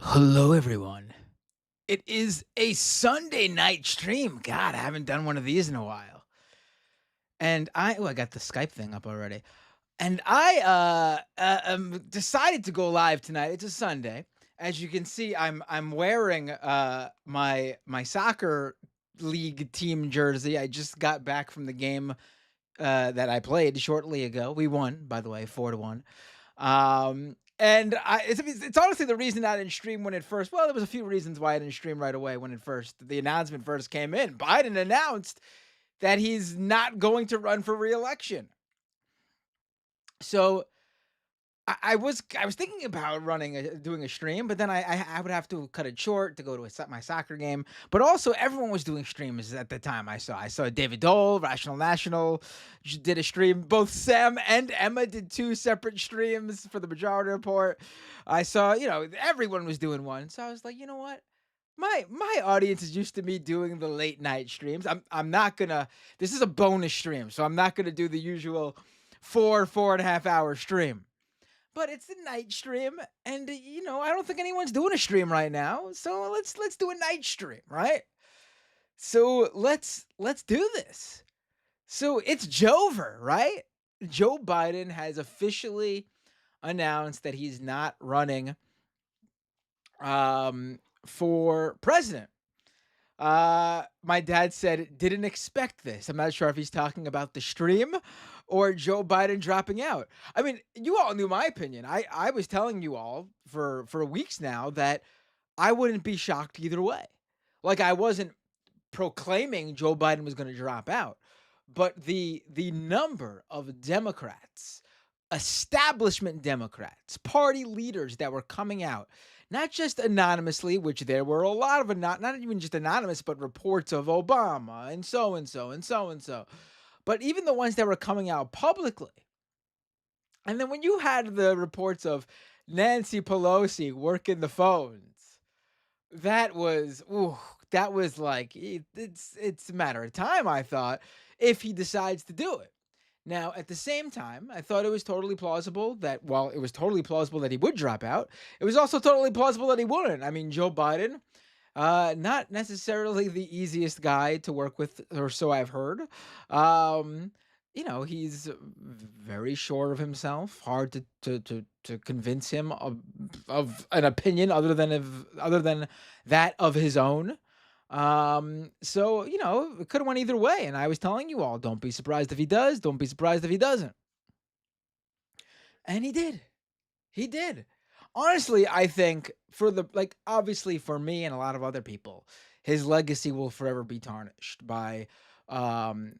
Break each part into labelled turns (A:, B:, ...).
A: Hello, everyone. It is a Sunday night stream. God, I haven't done one of these in a while. And I got the Skype thing up already. And I decided to go live tonight. It's a Sunday. As you can see, I'm wearing my soccer league team jersey. I just got back from the game that I played shortly ago. We won, by the way, 4-1. It's honestly the reason I didn't stream when it first. Well, there was a few reasons why I didn't stream right away when the announcement first came in. Biden announced that he's not going to run for reelection. So I was thinking about doing a stream, but then I would have to cut it short to go to my soccer game. But also, everyone was doing streams at the time. I saw David Dole, Rational National, did a stream. Both Sam and Emma did two separate streams for the Majority Report. I saw, everyone was doing one. So I was like, you know what? My audience is used to me doing the late night streams. I'm not gonna. This is a bonus stream, so I'm not gonna do the usual 4.5 hour stream, but it's the night stream, and I don't think anyone's doing a stream right now. So let's do a night stream, right? So let's do this. So it's Jover, right? Joe Biden has officially announced that he's not running for president. My dad said didn't expect this. I'm not sure if he's talking about the stream or Joe Biden dropping out. I mean, you all knew my opinion. I was telling you all for weeks now that I wouldn't be shocked either way. Like, I wasn't proclaiming Joe Biden was going to drop out, but the number of Democrats, establishment Democrats, party leaders that were coming out, not just anonymously, which there were a lot of not even just anonymous, but reports of Obama and so and so and so and so, but even the ones that were coming out publicly. And then when you had the reports of Nancy Pelosi working the phones, that was like it's a matter of time, I thought, if he decides to do it. Now, at the same time, I thought it was totally plausible that while it was totally plausible that he would drop out, it was also totally plausible that he wouldn't. I mean, Joe Biden, not necessarily the easiest guy to work with, or so I've heard. Um, he's very sure of himself. Hard to convince him of an opinion other than that of his own. So it could have went either way, and I was telling you all, don't be surprised if he does. Don't be surprised if he doesn't. And he did. He did. Honestly, I think obviously for me and a lot of other people, his legacy will forever be tarnished by um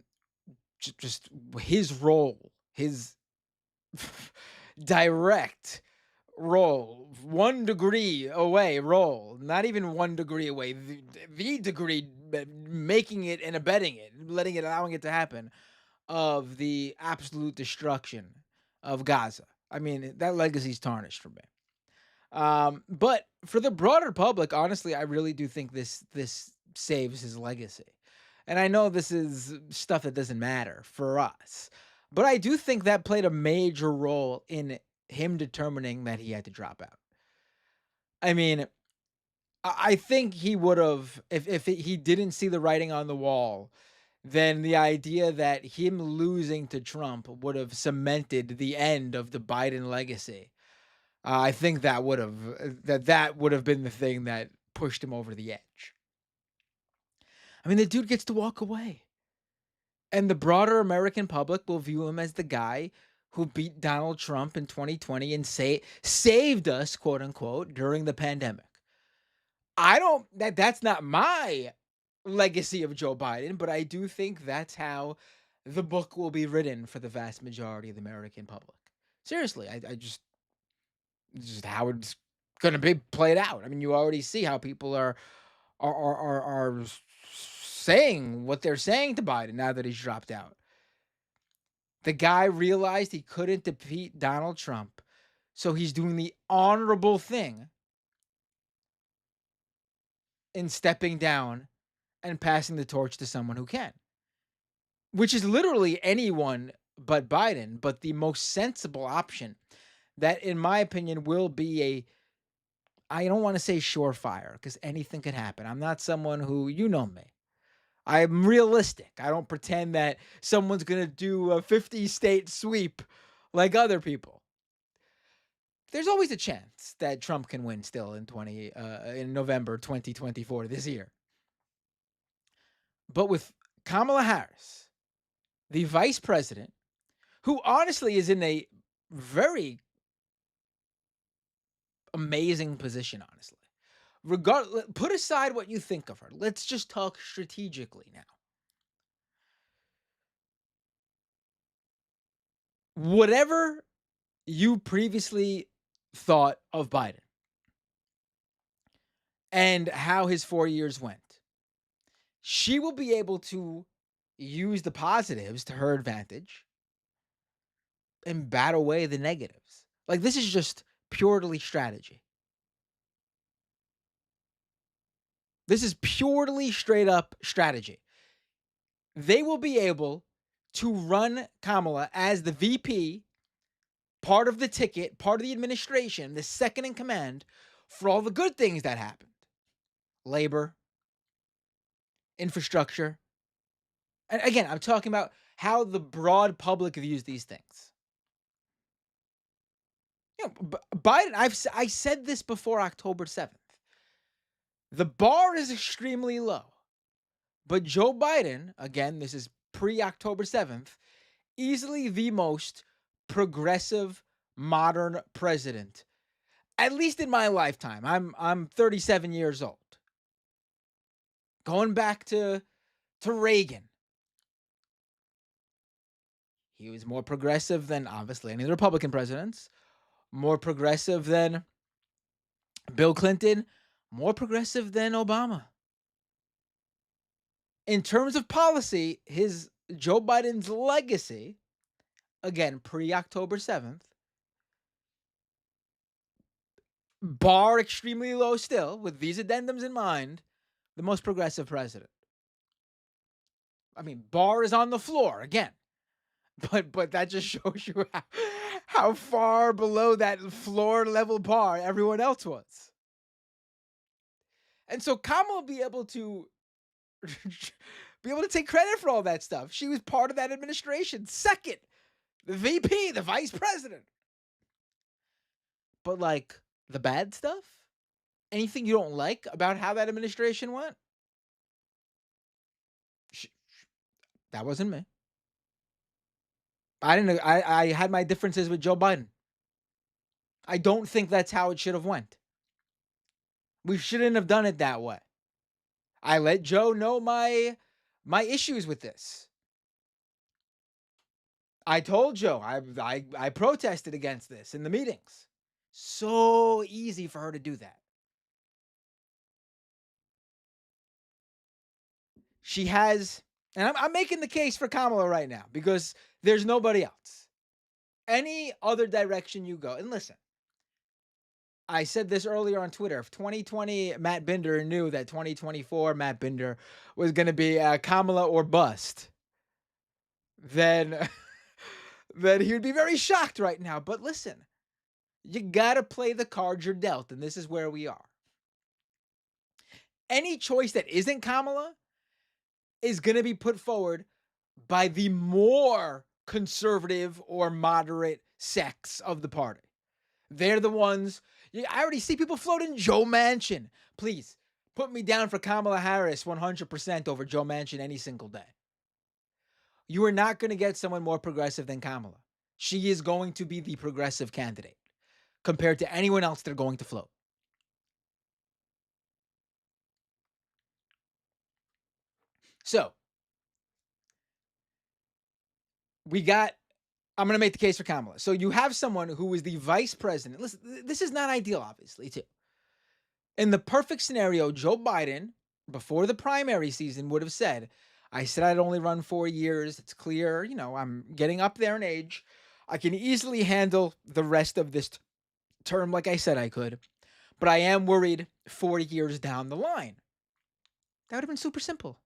A: just his role, his direct role, 1 degree away role, not even 1 degree away, the degree, making it and abetting it, allowing it to happen, of the absolute destruction of Gaza. I mean, that legacy's tarnished for me. But for the broader public, honestly, I really do think this saves his legacy. And I know this is stuff that doesn't matter for us, but I do think that played a major role in him determining that he had to drop out. I mean, I think he would have, if he didn't see the writing on the wall, then the idea that him losing to Trump would have cemented the end of the Biden legacy. I think that would have been the thing that pushed him over the edge. I mean, the dude gets to walk away, and the broader American public will view him as the guy who beat Donald Trump in 2020 and saved us, quote unquote, during the pandemic. I don't that's not my legacy of Joe Biden, but I do think that's how the book will be written for the vast majority of the American public. Seriously, I just how it's gonna be played out. I mean, you already see how people are saying what they're saying to Biden now that he's dropped out. The guy realized he couldn't defeat Donald Trump, so he's doing the honorable thing in stepping down and passing the torch to someone who can, which is literally anyone but Biden, but the most sensible option that, in my opinion, will be I don't want to say surefire because anything could happen. I'm not someone who, you know me. I'm realistic. I don't pretend that someone's going to do a 50 state sweep like other people. There's always a chance that Trump can win still in November 2024 this year. But with Kamala Harris, the vice president, who honestly is in a very amazing position, honestly. Put aside what you think of her. Let's just talk strategically now. Whatever you previously thought of Biden and how his 4 years went, she will be able to use the positives to her advantage and bat away the negatives. Like, this is just purely strategy. This is purely straight up strategy. They will be able to run Kamala as the VP, part of the ticket, part of the administration, the second in command for all the good things that happened. Labor, infrastructure. And again, I'm talking about how the broad public views these things. You know, Biden, I said this before October 7th. The bar is extremely low. But Joe Biden, again, this is pre-October 7th, easily the most progressive modern president, at least in my lifetime. I'm 37 years old. Going back to Reagan. He was more progressive than obviously any of the Republican presidents, more progressive than Bill Clinton, more progressive than Obama. In terms of policy, his Joe Biden's legacy, again, pre-October 7th, bar extremely low still, with these addendums in mind, the most progressive president. I mean, bar is on the floor again. But that just shows you how far below that floor level bar everyone else was. And so Kamala will be able to take credit for all that stuff. She was part of that administration. Second, the VP, the vice president. But like the bad stuff, anything you don't like about how that administration went, that wasn't me. I didn't. I had my differences with Joe Biden. I don't think that's how it should have went. We shouldn't have done it that way. I let Joe know my issues with this. I told Joe I protested against this in the meetings. So easy for her to do that. She has, and I'm making the case for Kamala right now because there's nobody else. Any other direction you go, and listen, I said this earlier on Twitter. If 2020 Matt Binder knew that 2024 Matt Binder was going to be Kamala or bust, then then he would be very shocked right now. But listen, you got to play the cards you're dealt, and this is where we are. Any choice that isn't Kamala is going to be put forward by the more conservative or moderate sects of the party. They're the ones. I already see people floating Joe Manchin. Please put me down for Kamala Harris 100% over Joe Manchin any single day. You are not going to get someone more progressive than Kamala. She is going to be the progressive candidate compared to anyone else they're going to float. So, I'm going to make the case for Kamala. So you have someone who is the vice president. Listen, this is not ideal, obviously, too. In the perfect scenario, Joe Biden, before the primary season, would have said, I said I'd only run 4 years. It's clear, I'm getting up there in age. I can easily handle the rest of this term like I said I could. But I am worried 4 years down the line. That would have been super simple.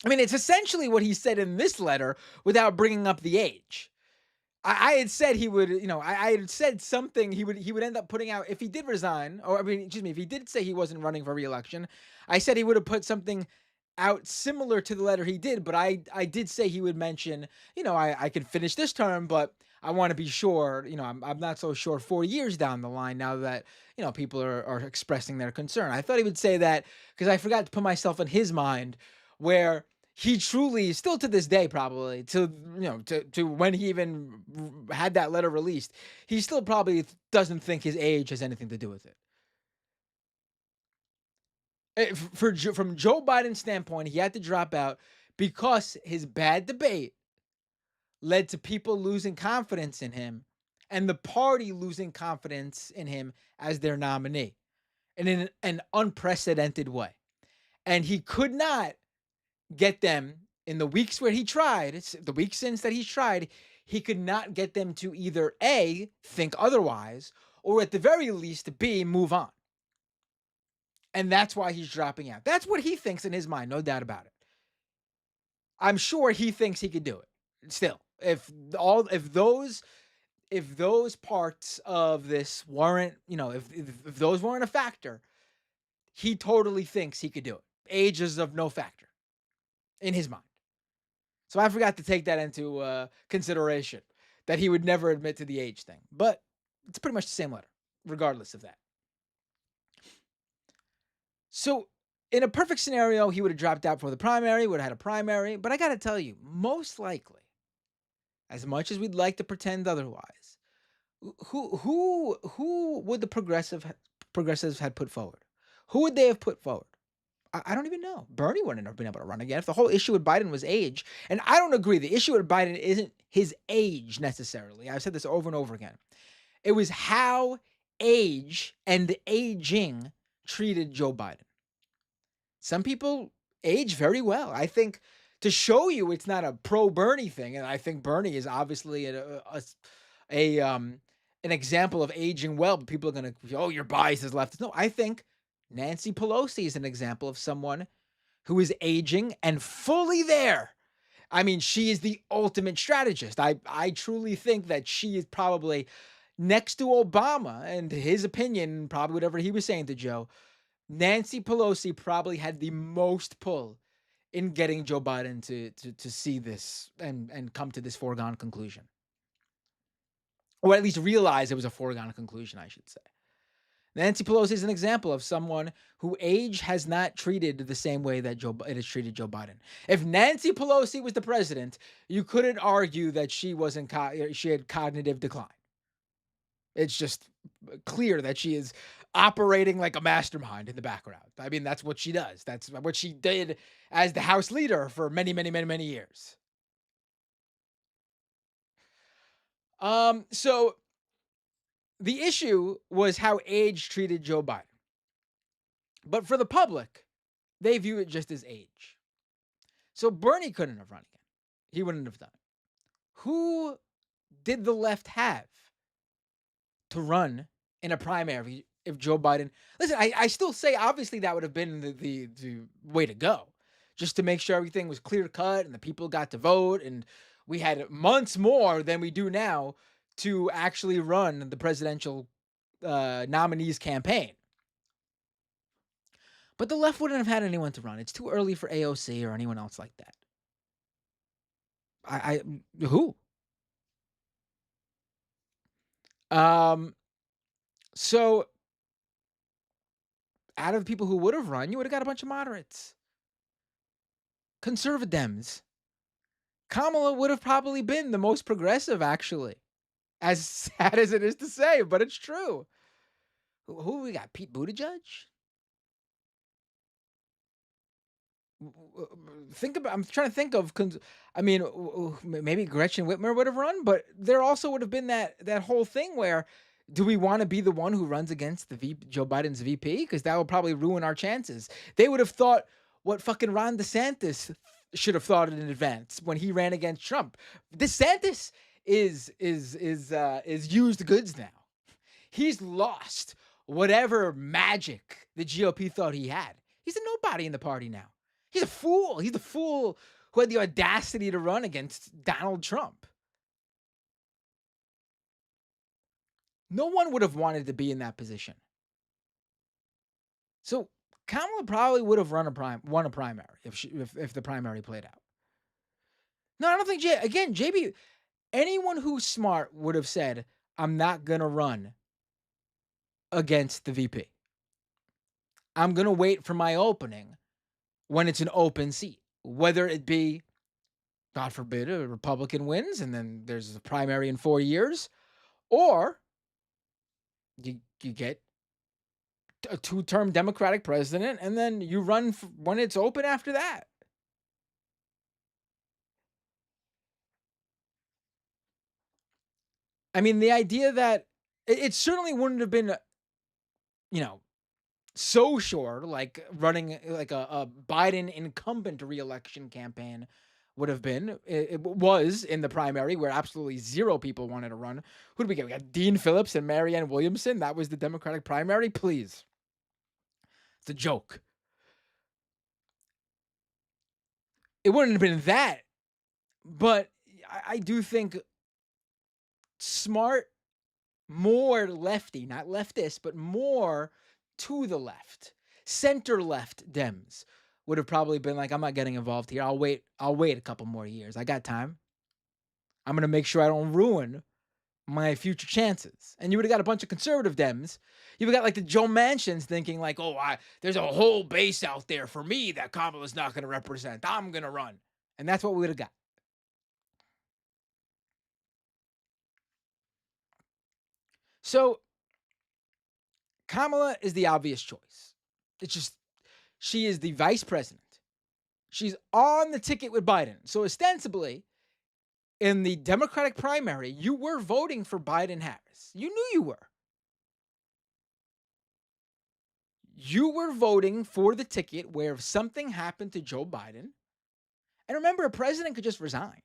A: I mean, it's essentially what he said in this letter without bringing up the age. I had said he would, I had said something he would end up putting out if he did resign, or I mean, excuse me, if he did say he wasn't running for reelection. I said he would have put something out similar to the letter he did, but I did say he would mention, I could finish this term, but I want to be sure, I'm not so sure 4 years down the line now that, people are expressing their concern. I thought he would say that because I forgot to put myself in his mind where he truly, still to this day, probably to when he even had that letter released, he still probably doesn't think his age has anything to do with it. From Joe Biden's standpoint, he had to drop out because his bad debate led to people losing confidence in him and the party losing confidence in him as their nominee, and in an unprecedented way. And he could not get them in the weeks where he tried, the weeks since that he's tried, he could not get them to either A, think otherwise, or at the very least, B, move on. And that's why he's dropping out. That's what he thinks in his mind, no doubt about it. I'm sure he thinks he could do it. Still, if those parts of this weren't, if those weren't a factor, he totally thinks he could do it. Age is of no factor in his mind. So I forgot to take that into consideration, that he would never admit to the age thing. But it's pretty much the same letter, regardless of that. So in a perfect scenario, he would have dropped out for the primary, would have had a primary. But I got to tell you, most likely, as much as we'd like to pretend otherwise, who would the progressives had put forward? Who would they have put forward? I don't even know. Bernie wouldn't have been able to run again if the whole issue with Biden was age. And I don't agree. The issue with Biden isn't his age necessarily. I've said this over and over again. It was how age and aging treated Joe Biden. Some people age very well. I think to show you it's not a pro Bernie thing, and I think Bernie is obviously a an example of aging well, but people are going to, oh, your bias is leftist. No, I think Nancy Pelosi is an example of someone who is aging and fully there. I mean, she is the ultimate strategist. I truly think that she is probably next to Obama and his opinion, probably whatever he was saying to Joe. Nancy Pelosi probably had the most pull in getting Joe Biden to see this and come to this foregone conclusion, or at least realize it was a foregone conclusion, I should say. Nancy Pelosi is an example of someone who age has not treated the same way that it has treated Joe Biden. If Nancy Pelosi was the president, you couldn't argue that she had cognitive decline. It's just clear that she is operating like a mastermind in the background. I mean, that's what she does. That's what she did as the House leader for many, many, many, many years. So the issue was how age treated Joe Biden. But for the public, they view it just as age. So Bernie couldn't have run again. He wouldn't have done it. Who did the left have to run in a primary if Joe Biden? Listen, I still say obviously that would have been the way to go, just to make sure everything was clear cut and the people got to vote, and we had months more than we do now to actually run the presidential nominees campaign. But the left wouldn't have had anyone to run. It's too early for AOC or anyone else like that. I who? Um, so out of the people who would have run, you would have got a bunch of moderates, conservatives. Kamala would have probably been the most progressive, actually. As sad as it is to say, but it's true. Who we got? Pete Buttigieg? Think about. I'm trying to think of. I mean, maybe Gretchen Whitmer would have run, but there also would have been that whole thing where, do we want to be the one who runs against Joe Biden's VP? Because that will probably ruin our chances. They would have thought what fucking Ron DeSantis should have thought in advance when he ran against Trump. DeSantis is used goods now. He's lost whatever magic the GOP thought he had. He's a nobody in the party now. He's a fool. He's the fool who had the audacity to run against Donald Trump. No one would have wanted to be in that position. So Kamala probably would have won a primary if the primary played out. No, I don't think again, JB, anyone who's smart would have said, I'm not gonna run against the VP. I'm gonna wait for my opening when it's an open seat. Whether it be, God forbid, a Republican wins and then there's a primary in 4 years, or you get a two-term Democratic president and then you run when it's open after that. I mean, the idea that it certainly wouldn't have been, you know, so sure like running like a Biden incumbent reelection campaign would have been. It was in the primary where absolutely zero people wanted to run. Who did we get? We got Dean Phillips and Marianne Williamson. That was the Democratic primary. Please, it's a joke. It wouldn't have been that, but I do think smart, more lefty, not leftist, but more to the left, center left Dems would have probably been like, I'm not getting involved here. I'll wait a couple more years. I got time. I'm gonna make sure I don't ruin my future chances. And you would have got a bunch of conservative Dems. You would have got like the Joe Mansions thinking like, oh, there's a whole base out there for me that Kamala's not gonna represent. I'm gonna run. And that's what we would have got. So Kamala is the obvious choice. It's just she is the vice president. She's on the ticket with Biden. So ostensibly, in the Democratic primary, you were voting for Biden Harris. You knew you were. You were voting for the ticket where if something happened to Joe Biden, and remember, a president could just resign.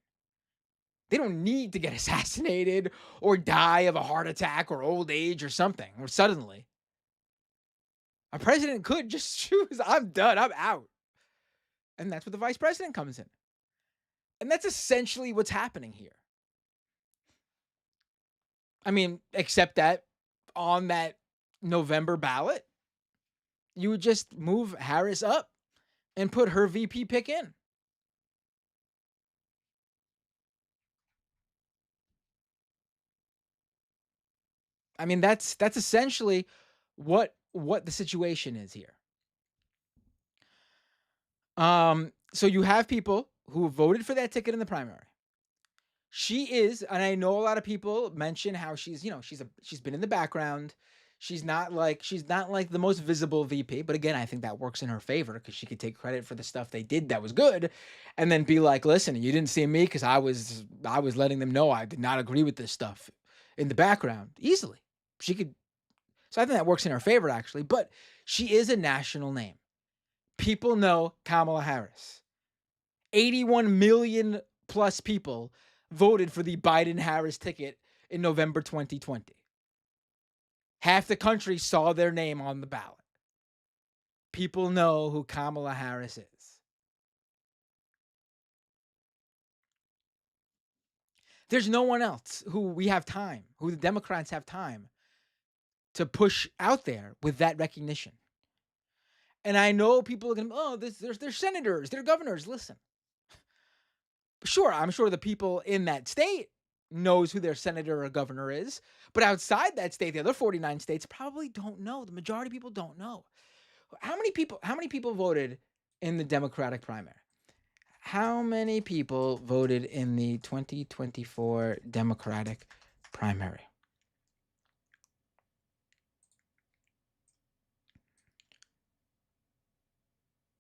A: They don't need to get assassinated or die of a heart attack or old age or something, or suddenly. A president could just choose, I'm done, I'm out. And that's what the vice president comes in. And that's essentially what's happening here. I mean, except that on that November ballot, you would just move Harris up and put her VP pick in. I mean, that's essentially what the situation is here. So you have people who voted for that ticket in the primary. She is, and I know a lot of people mention how she's, she's been in the background. She's not like the most visible VP, but again, I think that works in her favor because she could take credit for the stuff they did that was good, and then be like, "Listen, you didn't see me because I was letting them know I did not agree with this stuff in the background easily." She could, so I think that works in her favor actually. But she is a national name. People know Kamala Harris. 81 million plus people voted for the Biden Harris ticket in November 2020. Half the country saw their name on the ballot. People know who Kamala Harris is. There's no one else who the Democrats have time to push out there with that recognition. And I know people are going to, they're senators, they're governors. Listen, sure, I'm sure the people in that state knows who their senator or governor is, but outside that state, the other 49 states probably don't know. The majority of people don't know. How many people voted in the Democratic primary? How many people voted in the 2024 Democratic primary?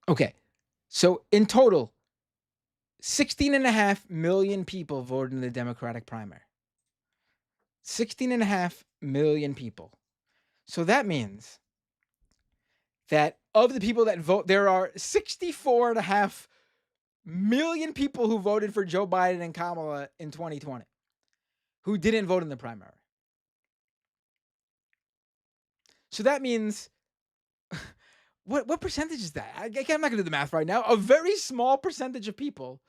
A: Okay. So in total, 16.5 million people voted in the Democratic primary. 16.5 million people. So that means that of the people that vote, there are 64.5 million people who voted for Joe Biden and Kamala in 2020 who didn't vote in the primary. So that means what percentage is that? I'm not going to do the math right now. A very small percentage of people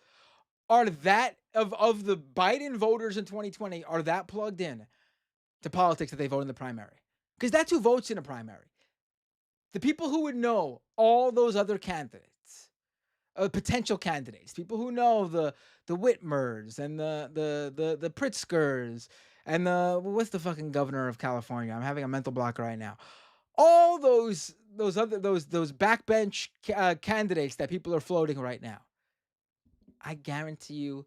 A: are that of the Biden voters in 2020 are that plugged in to politics that they vote in the primary. Because that's who votes in a primary. The people who would know all those other candidates, potential candidates, people who know the Whitmers and the Pritzkers and the what's the fucking governor of California? I'm having a mental block right now. All those backbench candidates that people are floating right now. I guarantee you,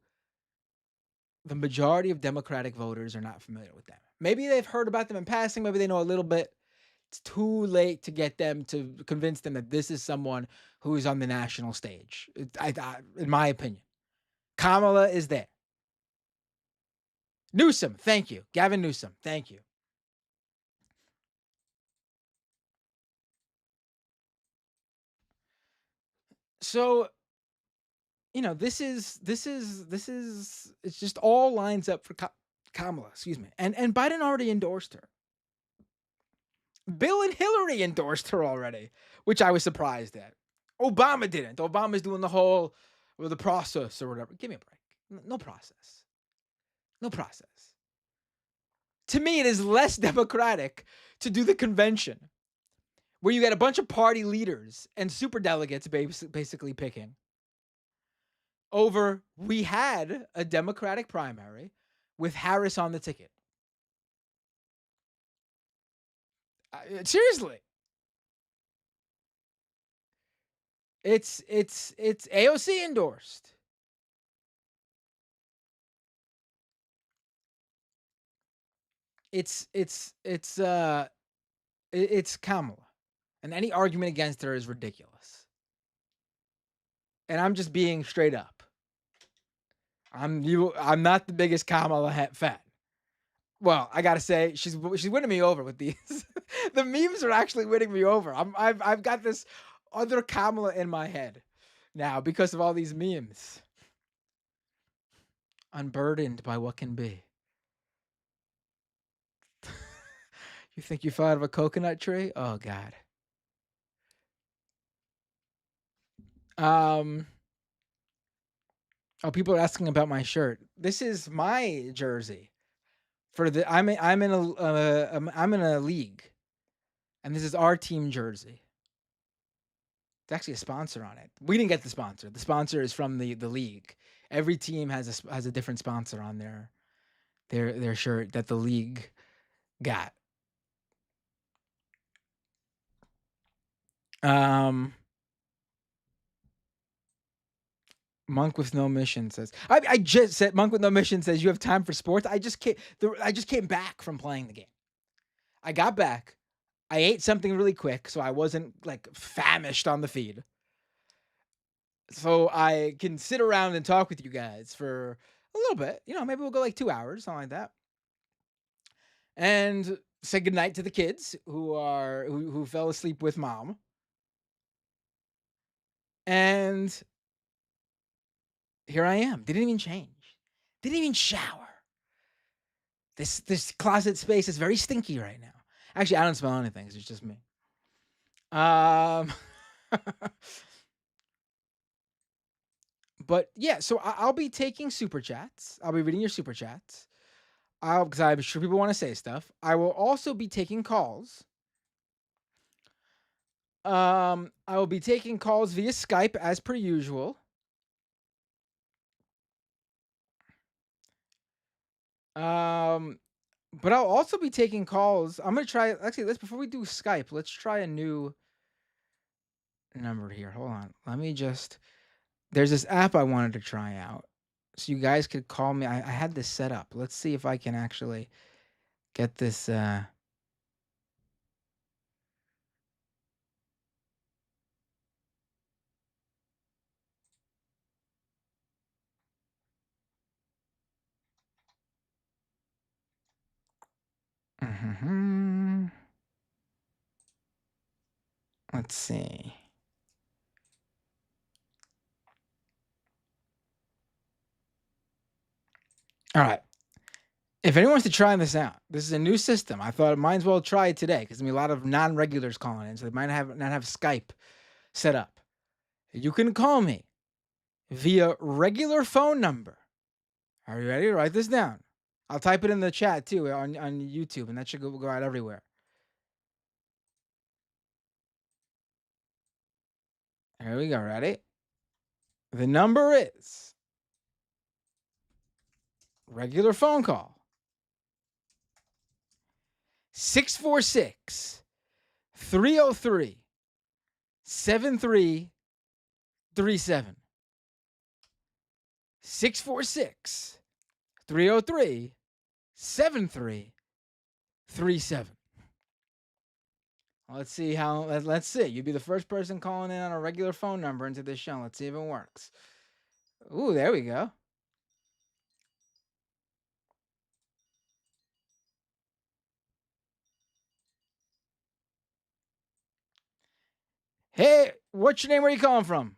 A: the majority of Democratic voters are not familiar with them. Maybe they've heard about them in passing. Maybe they know a little bit. It's too late to get them to convince them that this is someone who is on the national stage. In my opinion, Kamala is there. Newsom, thank you. Gavin Newsom, thank you. So, this is it's just all lines up for Kamala, excuse me. And Biden already endorsed her. Bill and Hillary endorsed her already, which I was surprised at. Obama didn't. Obama's doing the whole the process or whatever. Give me a break. No process. No process. To me, it is less democratic to do the convention where you get a bunch of party leaders and super delegates basically picking over we had a Democratic primary with Harris on the ticket. Seriously. It's AOC endorsed. It's Kamala. And any argument against her is ridiculous. And I'm just being straight up. I'm not the biggest Kamala fan. Well, I gotta say, she's winning me over with these. The memes are actually winning me over. I've got this other Kamala in my head now because of all these memes. Unburdened by what can be. You think you fell out of a coconut tree? Oh God. Oh, people are asking about my shirt. This is my jersey. I'm in a league, and this is our team jersey. It's actually a sponsor on it. We didn't get the sponsor. The sponsor is from the league. Every team has a different sponsor on their shirt that the league got. Monk with no mission says. I just said Monk with no mission says you have time for sports. I just came back from playing the game. I got back. I ate something really quick, so I wasn't like famished on the feed. So I can sit around and talk with you guys for a little bit. Maybe we'll go like 2 hours, something like that. And say goodnight to the kids who fell asleep with mom. And here I am. Didn't even change. Didn't even shower. This closet space is very stinky right now. Actually, I don't smell anything. It's just me. But yeah, so I'll be taking super chats. I'll be reading your super chats. Because I'm sure people want to say stuff. I will also be taking calls. I will be taking calls via Skype as per usual. But I'll also be taking calls. I'm gonna try. Actually, before we do Skype, let's try a new number here. Hold on. Let me just. There's this app I wanted to try out, so you guys could call me. I had this set up. Let's see if I can actually get this. Let's see. All right. If anyone wants to try this out, this is a new system. I thought I might as well try it today because a lot of non-regulars calling in, so they might not have Skype set up. You can call me via regular phone number. Are you ready? Write this down. I'll type it in the chat too on YouTube, and that should go out everywhere. Here we go. Ready? The number is regular phone call 646 303 7337. 646 303 7337. Let's see how. Let's see. You'd be the first person calling in on a regular phone number into this show. Let's see if it works. Ooh, there we go. Hey, what's your name? Where are you calling from?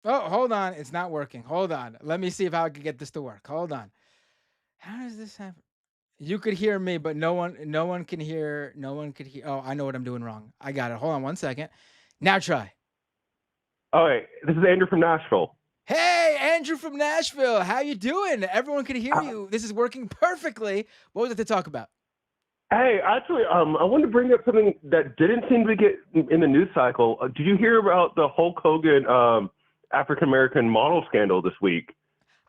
A: Oh, hold on. It's not working. Hold on. Let me see if I can get this to work. Hold on. How does this happen? You could hear me, but no one can hear. No one could hear. Oh, I know what I'm doing wrong. I got it. Hold on 1 second. Now try.
B: All right, this is Andrew from Nashville.
A: Hey, Andrew from Nashville. How you doing? Everyone can hear you. This is working perfectly. What was it to talk about?
B: Hey, actually, I wanted to bring up something that didn't seem to get in the news cycle. Did you hear about the Hulk Hogan African American model scandal this week?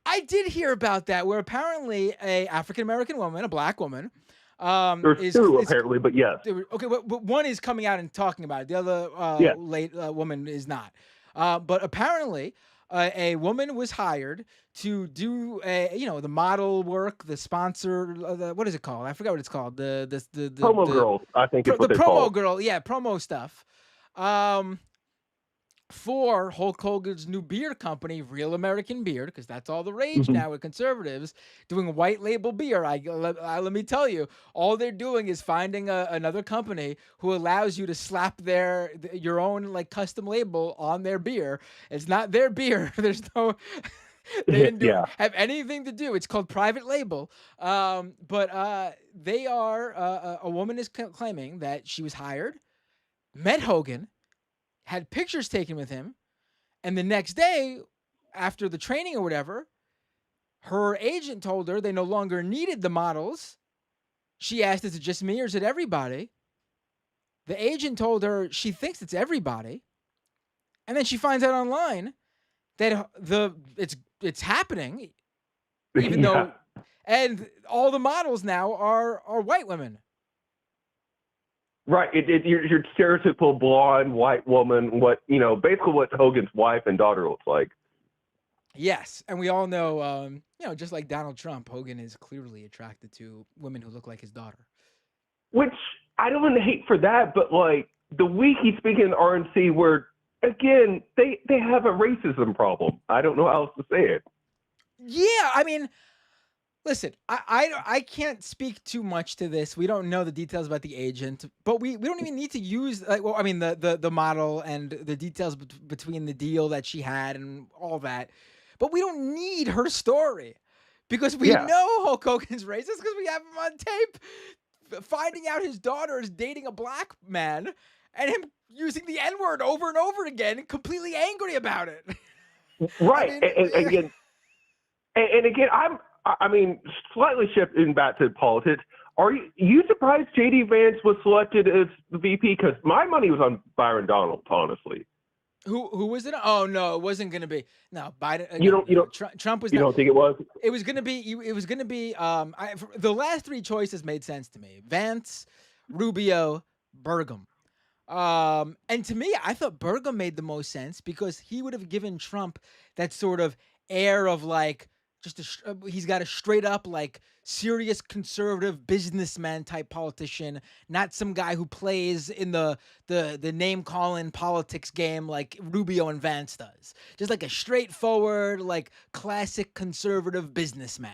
A: I did hear about that, where apparently a African American woman, a black woman,
B: There's two apparently, but yes.
A: okay, but one is coming out and talking about it. The other
B: Yeah.
A: woman is not. But apparently, a woman was hired to do the model work, the sponsor. What is it called? I forgot what it's called. The
B: Promo girls, I think is what
A: the
B: they're
A: promo
B: called.
A: girl. Yeah, promo stuff. For Hulk Hogan's new beer company, Real American Beer, because that's all the rage now with conservatives doing white label beer. Let me tell you, all they're doing is finding another company who allows you to slap your own like custom label on their beer. It's not their beer. There's no. They didn't have anything to do. It's called private label. But they are. A woman is claiming that she was hired, met Hogan, had pictures taken with him, and the next day, after the training or whatever, her agent told her they no longer needed the models. She asked, is it just me or is it everybody? The agent told her she thinks it's everybody. And then she finds out online that it's happening, even though, and all the models now are white women.
B: Right, your stereotypical blonde white woman. Basically what Hogan's wife and daughter looks like.
A: Yes, and we all know, just like Donald Trump, Hogan is clearly attracted to women who look like his daughter.
B: Which I don't want to hate for that, but like the week he's speaking in RNC, where again they have a racism problem. I don't know how else to say it.
A: Yeah, I mean, listen, I can't speak too much to this. We don't know the details about the agent, but we don't even need to use the model and the details between the deal that she had and all that. But we don't need her story because we know Hulk Hogan's racist because we have him on tape finding out his daughter is dating a black man and him using the N-word over and over again, completely angry about it.
B: Right, and again, I'm slightly shifting back to politics. Are you surprised J.D. Vance was selected as the VP? Because my money was on Byron Donald, honestly.
A: Who was it? Oh no, it wasn't going to be. No, Biden. Trump was.
B: You don't think it was?
A: It was going to be. It was going to be. The last three choices made sense to me: Vance, Rubio, Burgum. And to me, I thought Burgum made the most sense because he would have given Trump that sort of air of like he's got a straight up like serious conservative businessman type politician, not some guy who plays in the name calling politics game like Rubio and Vance does. Just like a straightforward like classic conservative businessman.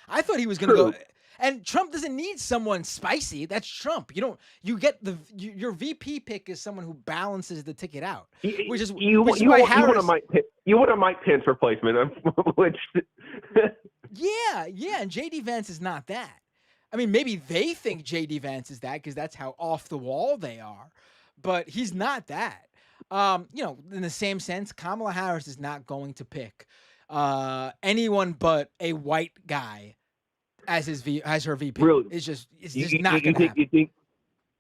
A: I thought he was going to go. And Trump doesn't need someone spicy. That's Trump. You get your VP pick is someone who balances the ticket out, which is why Harris.
B: You want a Mike Pence replacement, which.
A: Yeah, and JD Vance is not that. I mean, maybe they think JD Vance is that because that's how off the wall they are, but he's not that. In the same sense, Kamala Harris is not going to pick anyone but a white guy as her VP.
B: Really,
A: It's
B: you,
A: just
B: you,
A: not
B: you
A: gonna
B: think
A: happen.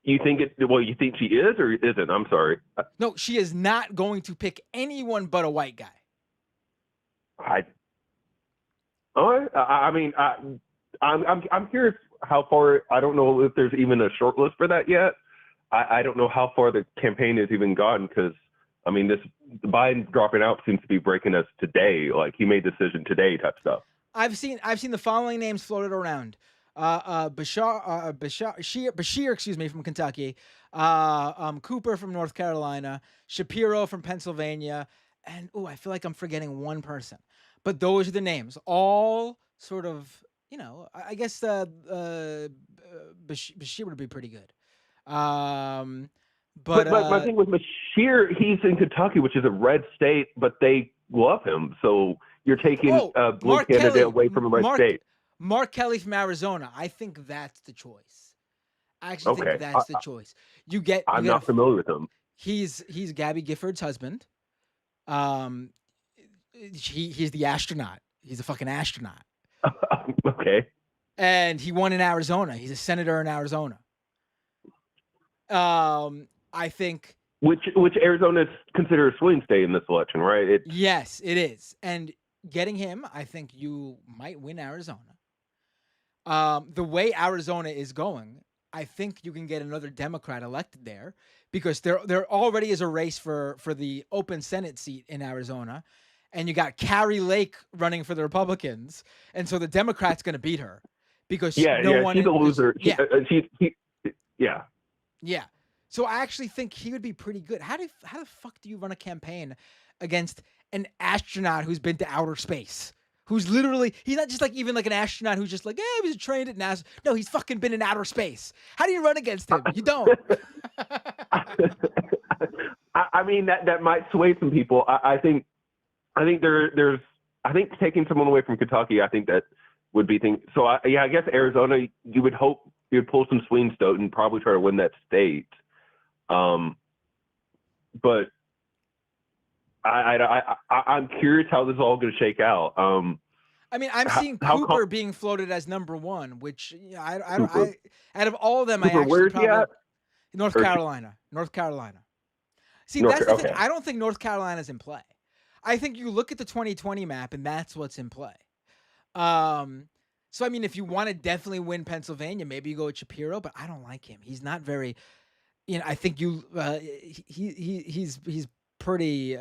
B: you think it? Well, you think she is or isn't? I'm sorry.
A: No, she is not going to pick anyone but a white guy.
B: I I mean, I'm curious how far. I don't know if there's even a short list for that yet. I don't know how far the campaign has even gotten because I mean, this Biden dropping out seems to be breaking us today. Like he made decision today type stuff.
A: I've seen the following names floated around. Bashir, excuse me, from Kentucky, Cooper from North Carolina, Shapiro from Pennsylvania, and I feel like I'm forgetting one person. But those are the names. All sort of, I guess Bashir would be pretty good. Um, but
B: But my thing with Bashir, he's in Kentucky, which is a red state, but they love him. So you're taking a blue
A: Mark
B: candidate
A: Kelly,
B: away from a red state.
A: Mark Kelly from Arizona. I think that's the choice. I actually think
B: Okay,
A: that's the choice. You
B: I'm
A: get
B: not familiar with him.
A: he's Gabby Gifford's husband. Um, he's the astronaut. He's a fucking astronaut,
B: Okay.
A: and he won in Arizona. He's a senator in Arizona. I think
B: Which Arizona is considered a swing state in this election, right? It's
A: yes, it is, and getting him, I think you might win Arizona. The way Arizona is going, I think you can get another Democrat elected there because there already is a race for the open Senate seat in Arizona, and you got Carrie Lake running for the Republicans, and so the Democrat's going to beat her because
B: yeah,
A: no
B: yeah.
A: one
B: She's a loser.
A: yeah,
B: Yeah.
A: yeah. So I actually think he would be pretty good. How the fuck do you run a campaign against an astronaut who's been to outer space? Who's literally he's not just like even like an astronaut who's just like, yeah, he was trained at NASA. No, he's fucking been in outer space. How do you run against him? You don't.
B: I mean that might sway some people. I think there's I think taking someone away from Kentucky, I think that would be thing. So I guess Arizona, you would hope you would pull some swing state and probably try to win that state. But I'm curious how this is all going to shake out.
A: I mean, I'm seeing Cooper being floated as number one, which
B: Cooper,
A: out of all of them, I
B: Cooper,
A: actually
B: where's he
A: probably
B: at?
A: North
B: Or
A: Carolina. North Carolina. See,
B: North?
A: that's the thing.
B: Okay.
A: I don't think North Carolina's in play. I think you look at the 2020 map and that's what's in play. So I mean, if you want to definitely win Pennsylvania, maybe you go with Shapiro, but I don't like him. He's not very, I think he's pretty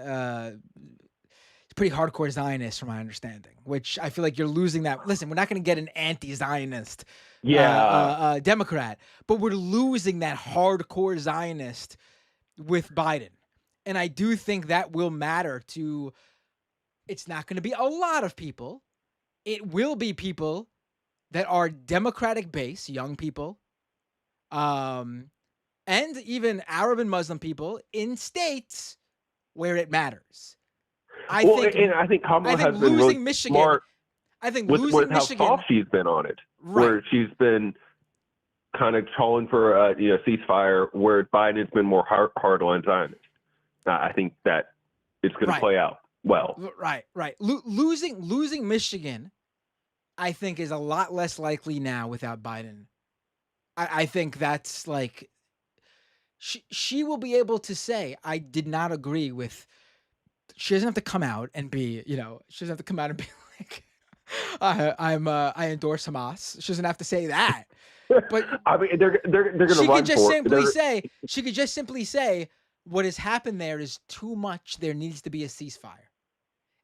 A: pretty hardcore Zionist from my understanding, which I feel like you're losing that. Listen, we're not going to get an anti-Zionist Democrat, but we're losing that hardcore Zionist with Biden. And I do think that will matter to, it's not going to be a lot of people. It will be people that are Democratic base, young people, and even Arab and Muslim people in states where it matters.
B: I think Kamala has been
A: losing
B: really
A: Michigan.
B: Smart
A: I think
B: with
A: losing
B: how
A: Michigan.
B: soft she's been on it,
A: right.
B: Where she's been kind of calling for a ceasefire, where Biden has been more hard on Zionist. I think that it's going to play out well.
A: Right. Losing Michigan, I think, is a lot less likely now without Biden. I think that's like she will be able to say, I did not agree with. She doesn't have to come out and be, she doesn't have to come out and be like, I endorse Hamas. She doesn't have to say that. But
B: I mean, they're going to
A: she
B: run
A: could just
B: for
A: simply
B: it.
A: say, she could just simply say, what has happened there is too much. There needs to be a ceasefire.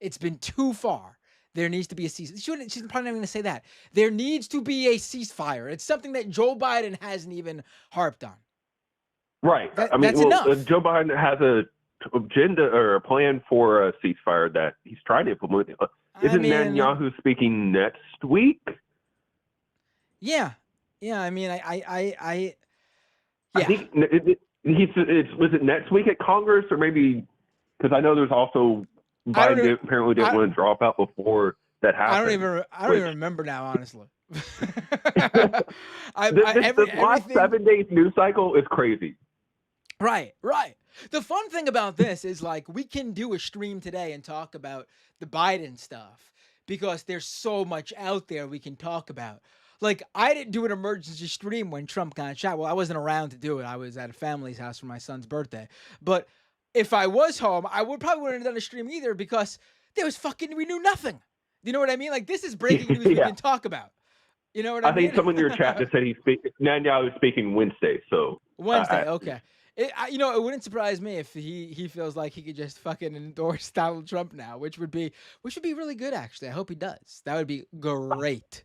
A: It's been too far. There needs to be a ceasefire. She's probably not going to say that. There needs to be a ceasefire. It's something that Joe Biden hasn't even harped on.
B: Right.
A: That's enough.
B: Joe Biden has a agenda or a plan for a ceasefire that he's trying to implement. Isn't Netanyahu speaking next week?
A: Yeah. I mean, I
B: think was it next week at Congress, or maybe because I know there's also Biden apparently didn't want to drop out before that happened.
A: I don't even remember now, honestly.
B: This last 7 days news cycle is crazy.
A: Right. The fun thing about this is like we can do a stream today and talk about the Biden stuff because there's so much out there we can talk about. Like I didn't do an emergency stream when Trump got shot. Well, I wasn't around to do it. I was at a family's house for my son's birthday. But if I was home, I would probably wouldn't have done a stream either because there was fucking we knew nothing. You know what I mean? Like this is breaking news we
B: Yeah,
A: can talk about. You know what I
B: I think
A: mean?
B: someone in your chat just said Netanyahu is speaking Wednesday. So
A: Wednesday, okay. It wouldn't surprise me if he feels like he could just fucking endorse Donald Trump now, which would be really good actually. I hope he does. That would be great.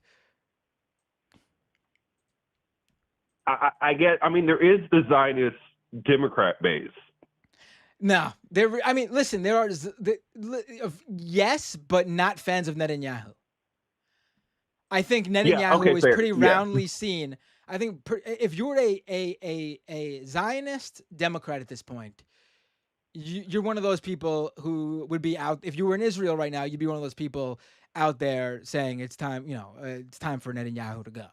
B: I get. I mean, there is the Zionist Democrat base.
A: No, I mean, listen, there are yes, but not fans of Netanyahu. I think
B: Yeah.
A: Netanyahu
B: Okay.
A: is
B: Fair.
A: pretty
B: Yeah.
A: roundly seen. I think if you're a Zionist Democrat at this point, you're one of those people who would be out if you were in Israel right now. You'd be one of those people out there saying it's time. It's time for Netanyahu to go.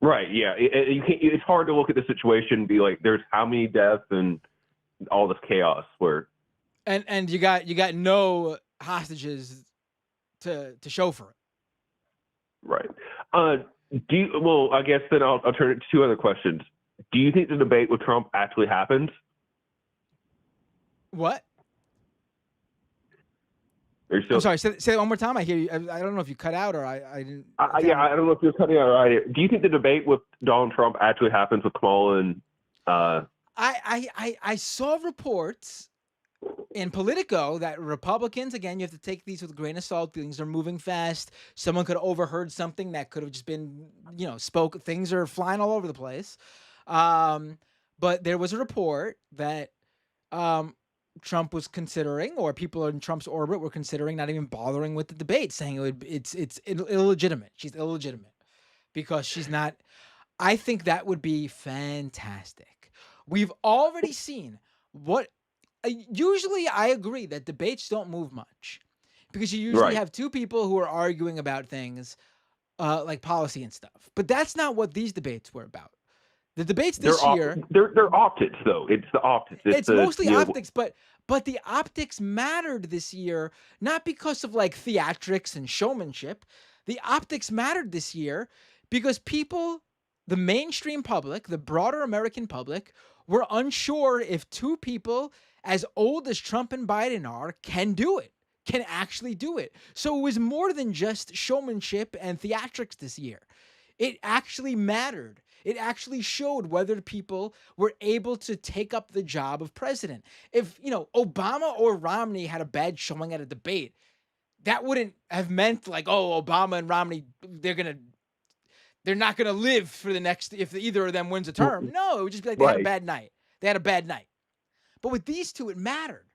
B: Right. Yeah. You can't. It's hard to look at the situation and be like, "There's how many deaths and all this chaos." Where
A: And you got no hostages to show for it.
B: right. Well, I guess then I'll turn it to two other questions. Do you think the debate with Trump actually happened?
A: What?
B: Are you still?
A: I'm sorry. Say it one more time. I hear you. I don't know if you cut out or I didn't.
B: Yeah, I don't know if you're cutting out right. Do you think the debate with Donald Trump actually happens with Kamala and?
A: I saw reports in Politico that Republicans, again, you have to take these with a grain of salt. Things are moving fast. Someone could have overheard something that could have just been, spoke. Things are flying all over the place. But there was a report that Trump was considering, or people in Trump's orbit were considering not even bothering with the debate, saying it's illegitimate. She's illegitimate because she's not. I think that would be fantastic. We've already seen what. Usually, I agree that debates don't move much because you usually
B: Right.
A: have two people who are arguing about things like policy and stuff. But that's not what these debates were about. The debates this year,
B: They're optics though. It's the optics.
A: it's mostly optics, but the optics mattered this year not because of like theatrics and showmanship. The optics mattered this year because people, the mainstream public, the broader American public, were unsure if two people as old as Trump and Biden are can do it, can actually do it. So it was more than just showmanship and theatrics this year. It actually mattered. It actually showed whether people were able to take up the job of president. If, Obama or Romney had a bad showing at a debate, that wouldn't have meant like, oh, Obama and Romney, they're not going to live for the next, if either of them wins a term. No, it would just be like they had a
B: Right.
A: bad night. They had a bad night. But with these two, it mattered.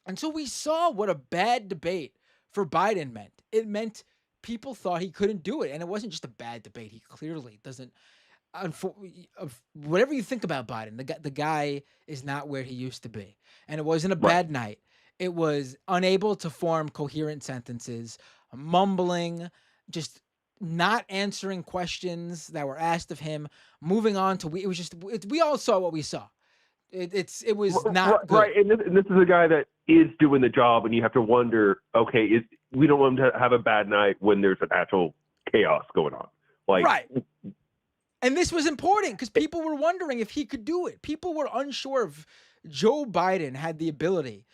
A: And so we saw what a bad debate for Biden meant. It meant people thought he couldn't do it. And it wasn't just a bad debate. He clearly doesn't. Whatever you think about Biden, the guy is not where he used to be. And it wasn't a bad night. It was unable to form coherent sentences, mumbling, just not answering questions that were asked of him, moving on to, we all saw what we saw. It was not good.
B: Right. And this is a guy that is doing the job, and you have to wonder, okay, we don't want him to have a bad night when there's an actual chaos going on. Like,
A: right. And this was important because people were wondering if he could do it. People were unsure if Joe Biden had the ability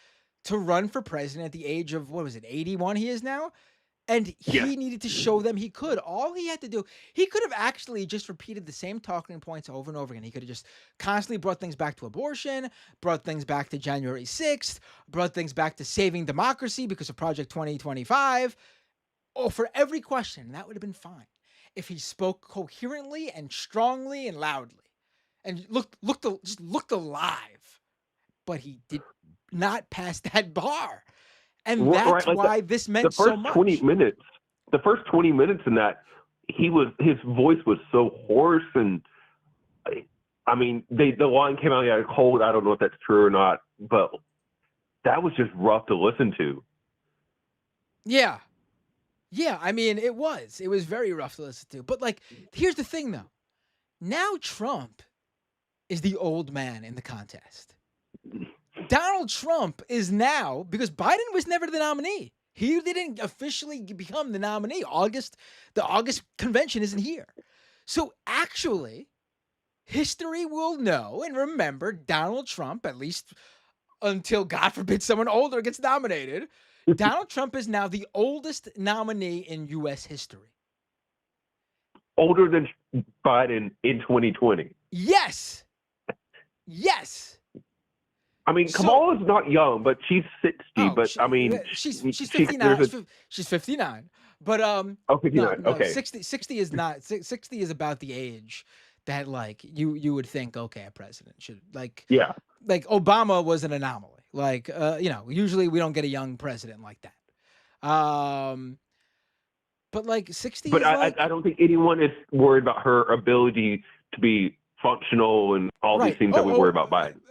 A: to run for president at the age of, 81 he is now? And he needed to show them he could. All he had to do, he could have actually just repeated the same talking points over and over again. He could have just constantly brought things back to abortion, brought things back to January 6th, brought things back to saving democracy because of Project 2025. Oh, for every question, that would have been fine if he spoke coherently and strongly and loudly and just looked alive. But he did not pass that bar. And that's why this meant so much.
B: The first 20 minutes in that, his voice was so hoarse, and I mean, the line came out cold. I don't know if that's true or not, but that was just rough to listen to.
A: Yeah. I mean, it was very rough to listen to. But like, here's the thing though. Now Trump is the old man in the contest. Donald Trump is now, because Biden was never the nominee. He didn't officially become the nominee. The August convention isn't here. So actually, history will know and remember Donald Trump, at least until God forbid someone older gets nominated. Donald Trump is now the oldest nominee in U.S. history.
B: Older than Biden in 2020.
A: Yes. Yes.
B: I mean,
A: So-
B: Kamala's not young, but she's 60.
A: Oh,
B: but I mean,
A: she's
B: she-
A: 59.
B: there's
A: She's 59. But
B: Oh, 59.
A: no,
B: Okay.
A: 60 is not 60 is about the age that like you would think, okay, a president should like
B: Yeah.
A: Obama was an anomaly. Like usually we don't get a young president like that. But like 60
B: But
A: is like
B: I don't think anyone is worried about her ability to be functional and all these
A: right.
B: things that we worry about Biden.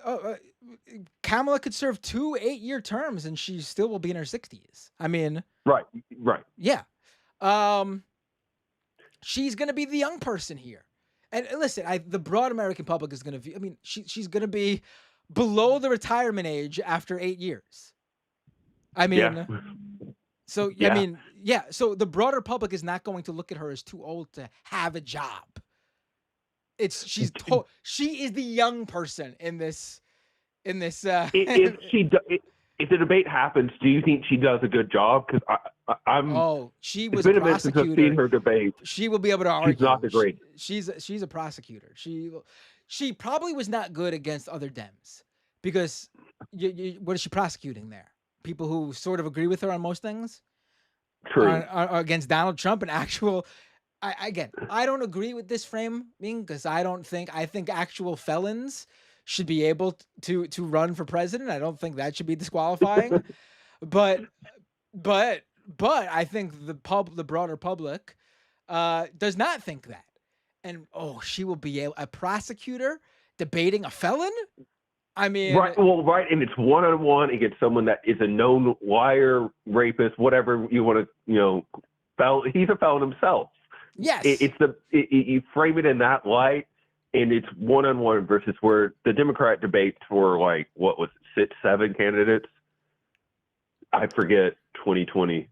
A: Kamala could serve 2 8-year terms and she still will be in her 60s. I mean,
B: Right.
A: yeah. She's gonna be the young person here. And listen, the broad American public is gonna view. I mean, she's gonna be below the retirement age after 8 years. I mean,
B: Yeah.
A: so
B: Yeah.
A: I mean, yeah. So the broader public is not going to look at her as too old to have a job. She is the young person in this.
B: If the debate happens, do you think she does a good job? Because I'm.
A: Oh, she was
B: It's
A: a
B: been a minute since I've seen
A: prosecutor.
B: her debate.
A: She will be able to argue.
B: She's not the great.
A: She's a prosecutor. She probably was not good against other Dems because what is she prosecuting there? People who sort of agree with her on most things.
B: True.
A: Are against Donald Trump and actual. I don't agree with this framing because I think actual felons should be able to run for president. I don't think that should be disqualifying. but I think the broader public does not think that. And she will be a prosecutor debating a felon? I mean,
B: right. Well, right, and it's one-on-one against someone that is a known liar, rapist, whatever you want to, he's a felon himself.
A: Yes.
B: You frame it in that light, and it's one-on-one versus where the Democrat debates were like, what was it, 6, 7 candidates? I forget, 2020.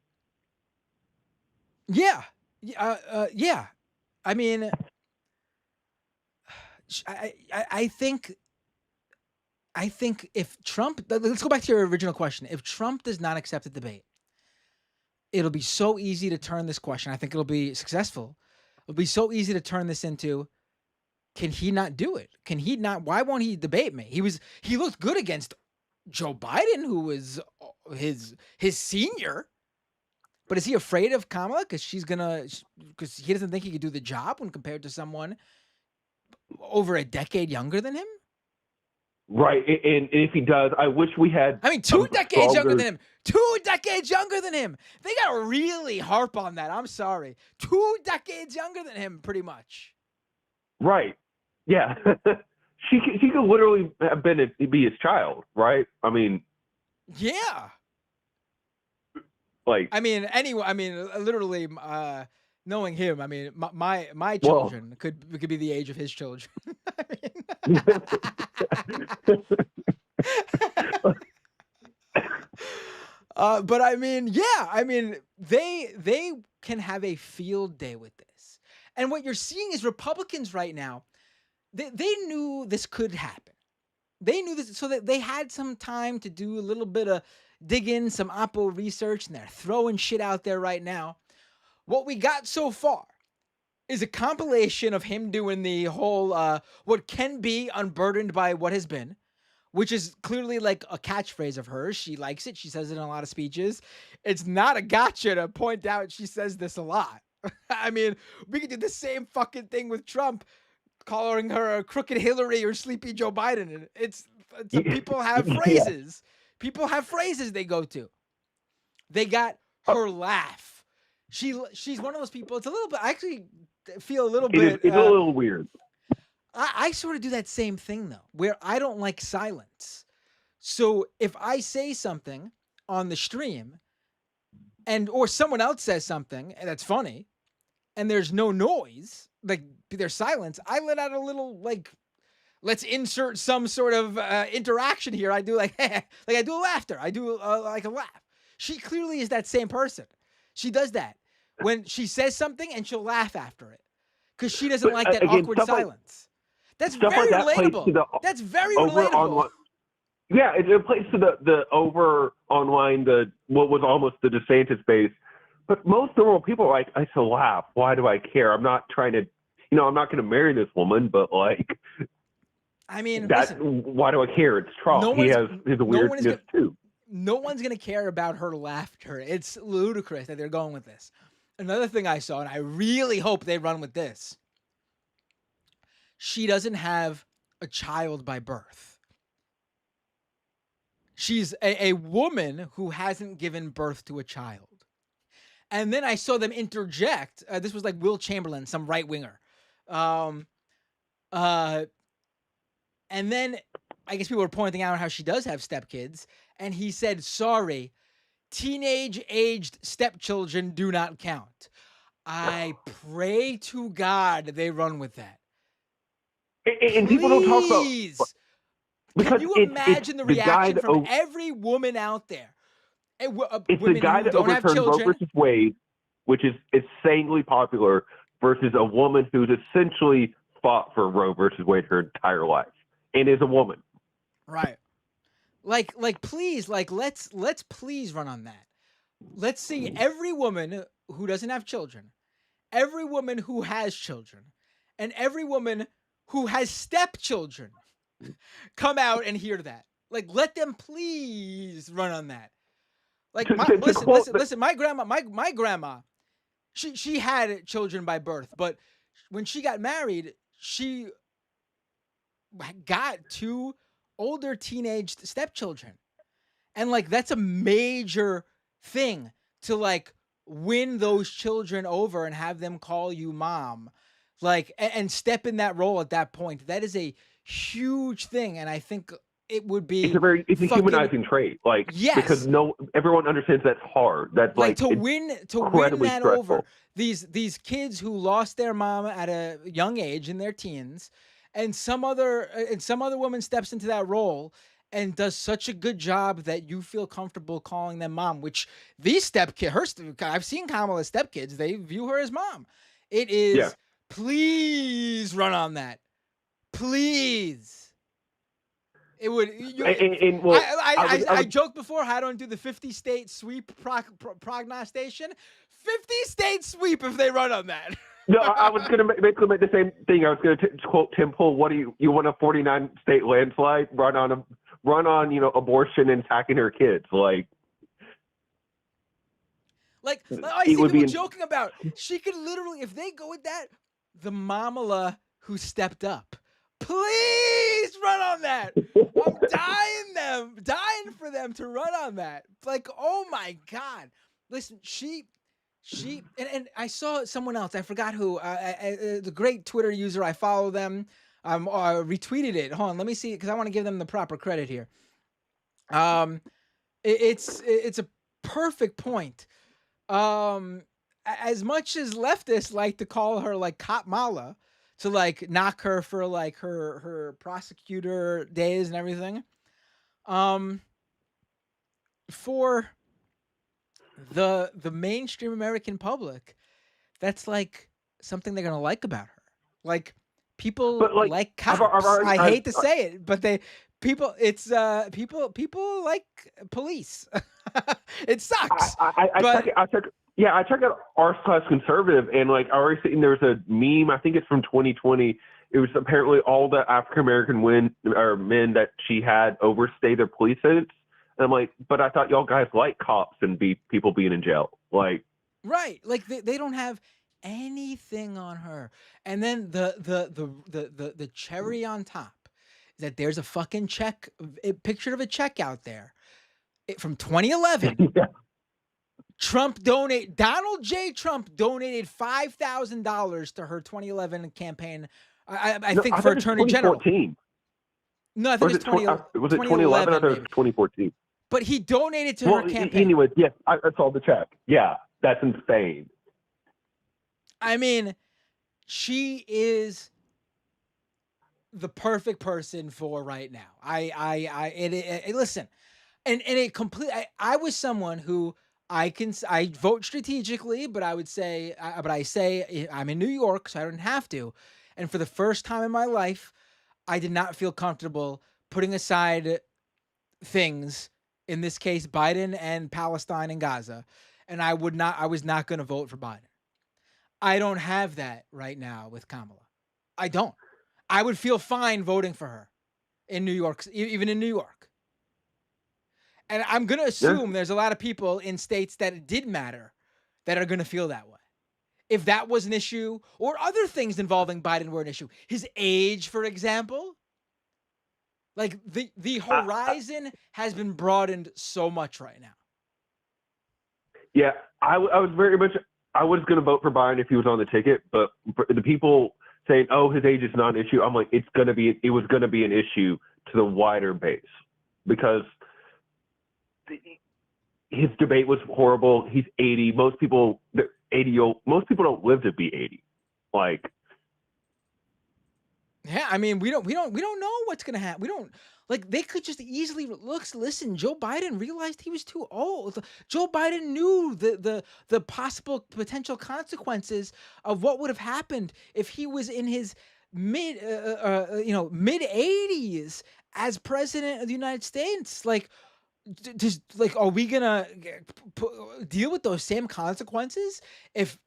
A: Yeah. Yeah. I mean, I think if Trump, let's go back to your original question. If Trump does not accept the debate, it'll be so easy to turn this question. I think it'll be successful. It'll be so easy to turn this into, can he not do it? Can he not? Why won't he debate me? He looked good against Joe Biden, who was his senior. But is he afraid of Kamala because he doesn't think he could do the job when compared to someone over a decade younger than him?
B: Right, and if he does, I wish we had.
A: I mean, 2 decades younger than him. 2 decades younger than him. They got to really harp on that. I'm sorry. 2 decades younger than him, pretty much.
B: Right. Yeah. she could literally have be his child, right? I mean.
A: Yeah.
B: Like.
A: I mean, anyway. I mean, literally. Knowing him, I mean, my children could be the age of his children. But I mean, yeah, I mean, they can have a field day with this. And what you're seeing is Republicans right now, they knew this could happen. They knew this, so that they had some time to do a little bit of dig in, some Oppo research, and they're throwing shit out there right now. What we got so far is a compilation of him doing the whole what can be unburdened by what has been, which is clearly like a catchphrase of hers. She likes it. She says it in a lot of speeches. It's not a gotcha to point out she says this a lot. I mean, we could do the same fucking thing with Trump, calling her a crooked Hillary or sleepy Joe Biden. People have phrases. People have phrases they go to. They got her laugh. She's one of those people. It's a little bit. I actually feel a little bit.
B: It's a little weird.
A: I sort of do that same thing though, where I don't like silence. So if I say something on the stream, or someone else says something and that's funny, and there's no noise, like there's silence, I let out a little Let's insert some sort of interaction here. I do like, like I do a laughter. I do like a laugh. She clearly is that same person. She does that when she says something and she'll laugh after it because she doesn't
B: But
A: like that
B: again,
A: awkward silence. That's
B: stuff like
A: very
B: that plays to
A: relatable.
B: the
A: That's very
B: over
A: relatable.
B: online. Yeah, it plays to the over online, the what was almost the DeSantis base. But most normal people are like, I still laugh. Why do I care? I'm not trying to, I'm not going to marry this woman, but like
A: I mean,
B: that.
A: listen,
B: Why do I care? It's Trump.
A: no
B: He
A: one's
B: has his
A: no one is
B: weirdness
A: gonna
B: too.
A: no one's gonna care about her laughter. It's ludicrous that they're going with this. Another thing I saw, and I really hope they run with this. She doesn't have a child by birth. She's a woman who hasn't given birth to a child. And then I saw them interject. This was like Will Chamberlain, some right winger. Um, uh, and then I guess people were pointing out how she does have stepkids. And he said, sorry, teenage aged stepchildren do not count. I pray to God they run with that.
B: And people don't talk about
A: Please.
B: because
A: Can you
B: it's
A: imagine the
B: the guy
A: reaction
B: that
A: from every woman out there?
B: it's the
A: Women
B: guy
A: who
B: that
A: don't have
B: overturned Roe
A: children.
B: versus Wade, which is insanely popular, versus a woman who's essentially fought for Roe versus Wade her entire life and is a woman.
A: Right. Like please, like let's please run on that. Let's see every woman who doesn't have children, every woman who has children, and every woman who has stepchildren come out and hear that. Like let them please run on that. Like
B: To quote
A: listen. My grandma, she had children by birth, but when she got married, she got two older teenage stepchildren. And like that's a major thing to like win those children over and have them call you mom. Like and step in that role at that point. That is a huge thing and I think it would be
B: it's a
A: fucking
B: humanizing trait, like because
A: yes.
B: everyone understands that's hard. That's
A: Like
B: like
A: to
B: it's
A: win
B: incredibly
A: that over
B: stressful.
A: these kids who lost their mom at a young age in their teens and some other woman steps into that role and does such a good job that you feel comfortable calling them mom, which these I've seen Kamala's stepkids, they view her as mom. It
B: Yeah,
A: is please run on that. Please. It would.
B: and well,
A: I joked before. How I don't do the 50-state sweep prognostication. 50-state sweep if they run on that.
B: no, I was going to basically make the same thing. I was going to quote Tim Pool. What do you want a 49-state landslide? Run on abortion and attacking her kids. Like
A: I
B: it
A: see
B: would
A: people
B: be.
A: joking about. She could literally, if they go with that, the Mamala who stepped up. Please run on that. I'm dying for them to run on that. Like, oh my God. Listen, she and I saw someone else, I forgot who, the great Twitter user, I follow them, retweeted it. Hold on, let me see, because I want to give them the proper credit here. It's a perfect point. As much as leftists like to call her like Cop Mala, to like knock her for like her prosecutor days and everything, for the mainstream American public, that's like something they're gonna like about her. Like people
B: But like
A: like
B: I've
A: cops.
B: already,
A: I hate to say it, but people like police. It sucks.
B: I
A: But
B: check. Yeah, I checked out R Class Conservative, and like I already seen there's a meme. I think it's from 2020. It was apparently all the African American men that she had overstay their police sentence. And I'm like, but I thought y'all guys like cops and people being in jail. Like,
A: right, like they don't have anything on her. And then the cherry on top is that there's a fucking a picture of a check out there from 2011.
B: yeah.
A: Donald J. Trump donated $5,000 to her 2011 campaign. I
B: No,
A: think
B: I
A: for
B: thought it was
A: attorney general.
B: 2014.
A: No, I
B: Or
A: think it's 20,
B: was it 2011? I thought it was
A: maybe.
B: 2014.
A: But he donated to
B: Well,
A: her campaign.
B: anyways, yes, I saw the check. Yeah, that's insane.
A: I mean, she is the perfect person for right now. Listen, and it complete. I was someone who I vote strategically, but I would say, but I say I'm in New York, so I don't have to. And for the first time in my life, I did not feel comfortable putting aside things. In this case, Biden and Palestine and Gaza, and I would not. I was not going to vote for Biden. I don't have that right now with Kamala. I don't. I would feel fine voting for her in New York, even in New York. And I'm going to
B: Yeah,
A: assume there's a lot of people in states that it did matter that are going to feel that way. If that was an issue, or other things involving Biden were an issue, his age, for example, like the
B: I,
A: horizon has been broadened so much right now.
B: yeah, I was very much. I was going to vote for Biden if he was on the ticket, but for the people saying, "Oh, his age is not an issue," I'm like, it's going to be. It was going to be an issue to the wider base because his debate was horrible. He's 80. Most people, they're 80. Most people don't live to be 80. Like,
A: Yeah, I mean, we don't know what's gonna happen. We don't like they could just easily listen. Joe Biden realized he was too old. Joe Biden knew the possible potential consequences of what would have happened if he was in his mid 80s as president of the United States. Like, just like, are we gonna deal with those same consequences if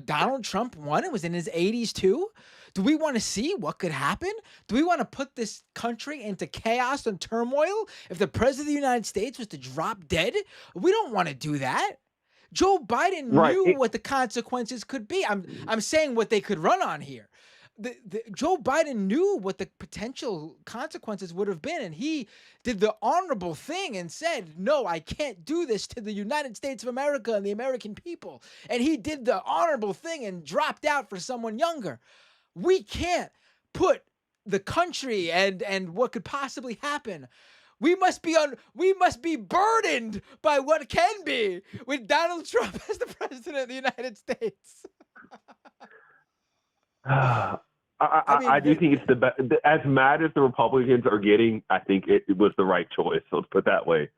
A: Donald Trump won and was in his 80s too? Do we want to see what could happen? Do we want to put this country into chaos and turmoil if the president of the United States was to drop dead? We don't want to do that. Joe Biden
B: right?
A: knew what the consequences could be. I'm saying what they could run on here. Joe Biden knew what the potential consequences would have been, and he did the honorable thing and said, "No, I can't do this to the United States of America and the American people." And he did the honorable thing and dropped out for someone younger. We can't put the country and what could possibly happen. We must be burdened by what can be with Donald Trump as the president of the United States. I
B: I
A: mean,
B: do think it's the best. As mad as the Republicans are getting, I think it was the right choice. Let's put it that way.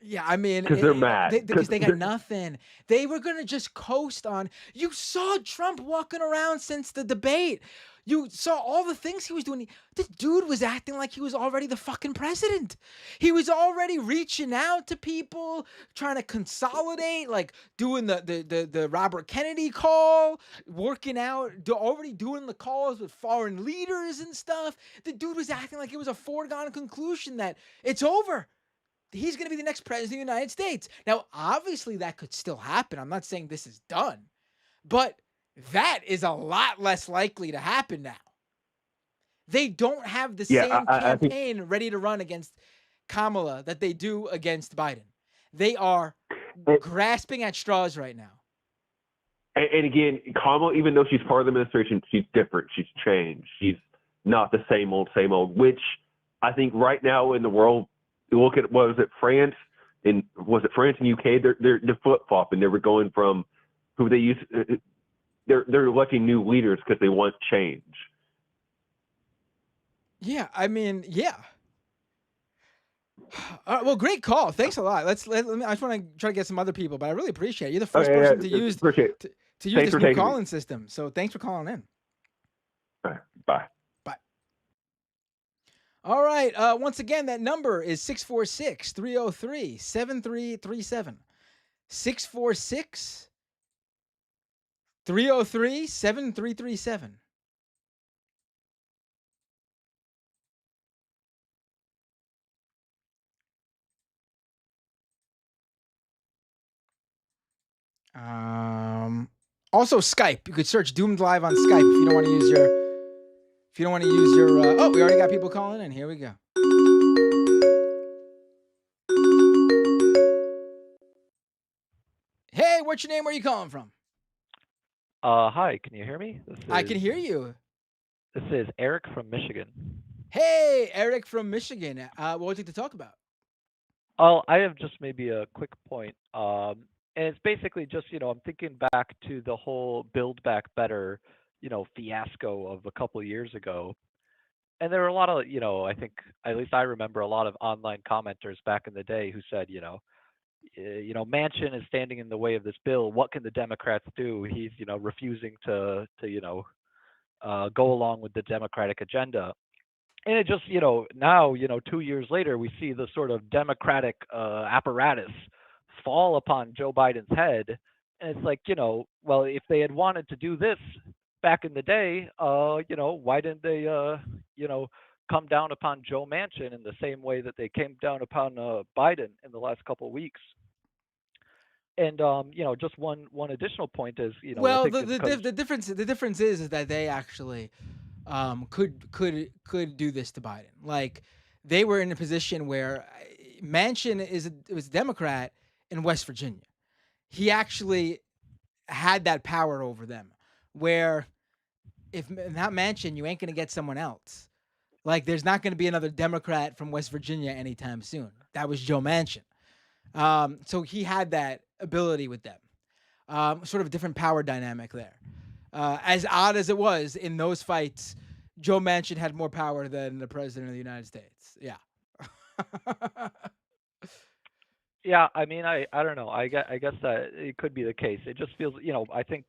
A: yeah, I mean,
B: Because they're mad.
A: because they got nothing. They were gonna just coast on. You saw Trump walking around since the debate. You saw all the things he was doing. This dude was acting like he was already the fucking president. He was already reaching out to people, trying to consolidate, like doing the Robert Kennedy call, working out, already doing the calls with foreign leaders and stuff. The dude was acting like it was a foregone conclusion that it's over. He's going to be the next president of the United States. Now, obviously, that could still happen. I'm not saying this is done, but that is a lot less likely to happen now. They don't have the
B: Yeah,
A: same
B: I think.
A: campaign ready to run against Kamala that they do against Biden. They are
B: And,
A: grasping at straws right now.
B: and again, Kamala, even though she's part of the administration, she's different. She's changed. She's not the same old, same old. Which I think right now in the world, you look at what was it, France and was it France and UK? They're flip flopping. They were going from who they used. They're electing new leaders because they want change.
A: Yeah, I mean, yeah. Well, great call. Thanks a lot. Let me. I just want to try to get some other people, but I really appreciate it. You're the first
B: Okay,
A: person to
B: yeah,
A: use
B: appreciate it.
A: to use
B: Thanks
A: this
B: for
A: new
B: taking me.
A: calling system. So thanks for calling in.
B: All right, bye.
A: Bye. All right. Once again, that number is 646 303 7337. 646 303 7337. Also Skype. You could search Doomed Live on Skype if you don't want to use your oh, we already got people calling in. Here we go. Hey, what's your name? Where are you calling from?
C: Hi, can you hear me?
A: I can hear you.
C: This is Eric from Michigan.
A: Hey, Eric from Michigan. What would you like to talk about?
C: Oh, I have just maybe a quick point. And it's basically just, I'm thinking back to the whole Build Back Better fiasco of a couple of years ago. And there were a lot of, I think, at least I remember a lot of online commenters back in the day who said, Manchin is standing in the way of this bill. What can the Democrats do? He's, refusing to go along with the Democratic agenda. And it just, now, 2 years later, we see the sort of Democratic apparatus fall upon Joe Biden's head. And it's like, well, if they had wanted to do this back in the day, why didn't they, come down upon Joe Manchin in the same way that they came down upon Biden in the last couple of weeks? And just one additional point is, I
A: Well,
C: think it's because
A: the difference is that they actually could do this to Biden. Like they were in a position where Manchin was a Democrat in West Virginia. He actually had that power over them. Where if not Manchin, you ain't gonna get someone else. Like there's not gonna be another Democrat from West Virginia anytime soon. That was Joe Manchin. So he had that ability with them. Sort of a different power dynamic there. As odd as it was in those fights, Joe Manchin had more power than the president of the United States. Yeah.
C: yeah, I mean, I don't know. I guess that it could be the case. It just feels, I think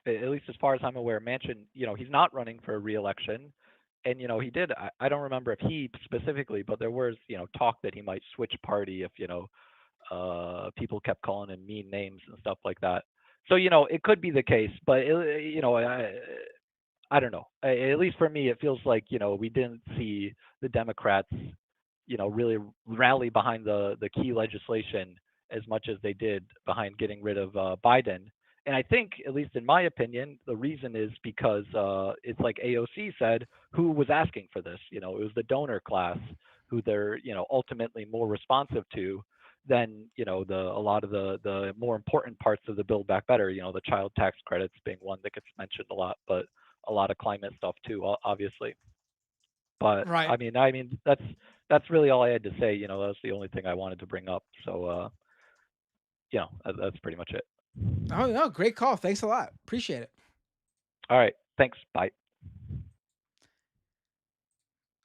C: at least as far as I'm aware, Manchin, he's not running for re-election. And he did. I don't remember if he specifically, but there was talk that he might switch party if people kept calling him mean names and stuff like that. So it could be the case, but I don't know. At least for me, it feels like we didn't see the Democrats really rally behind the key legislation as much as they did behind getting rid of Biden. And I think, at least in my opinion, the reason is because it's like AOC said, who was asking for this? It was the donor class who they're ultimately more responsive to than a lot of the more important parts of the Build Back Better. The child tax credits being one that gets mentioned a lot, but a lot of climate stuff too, obviously. But
A: Right.
C: I mean that's really all I had to say. That's the only thing I wanted to bring up. So that's pretty much it.
A: Oh no, great call. Thanks a lot. Appreciate it.
C: All right. Thanks. Bye.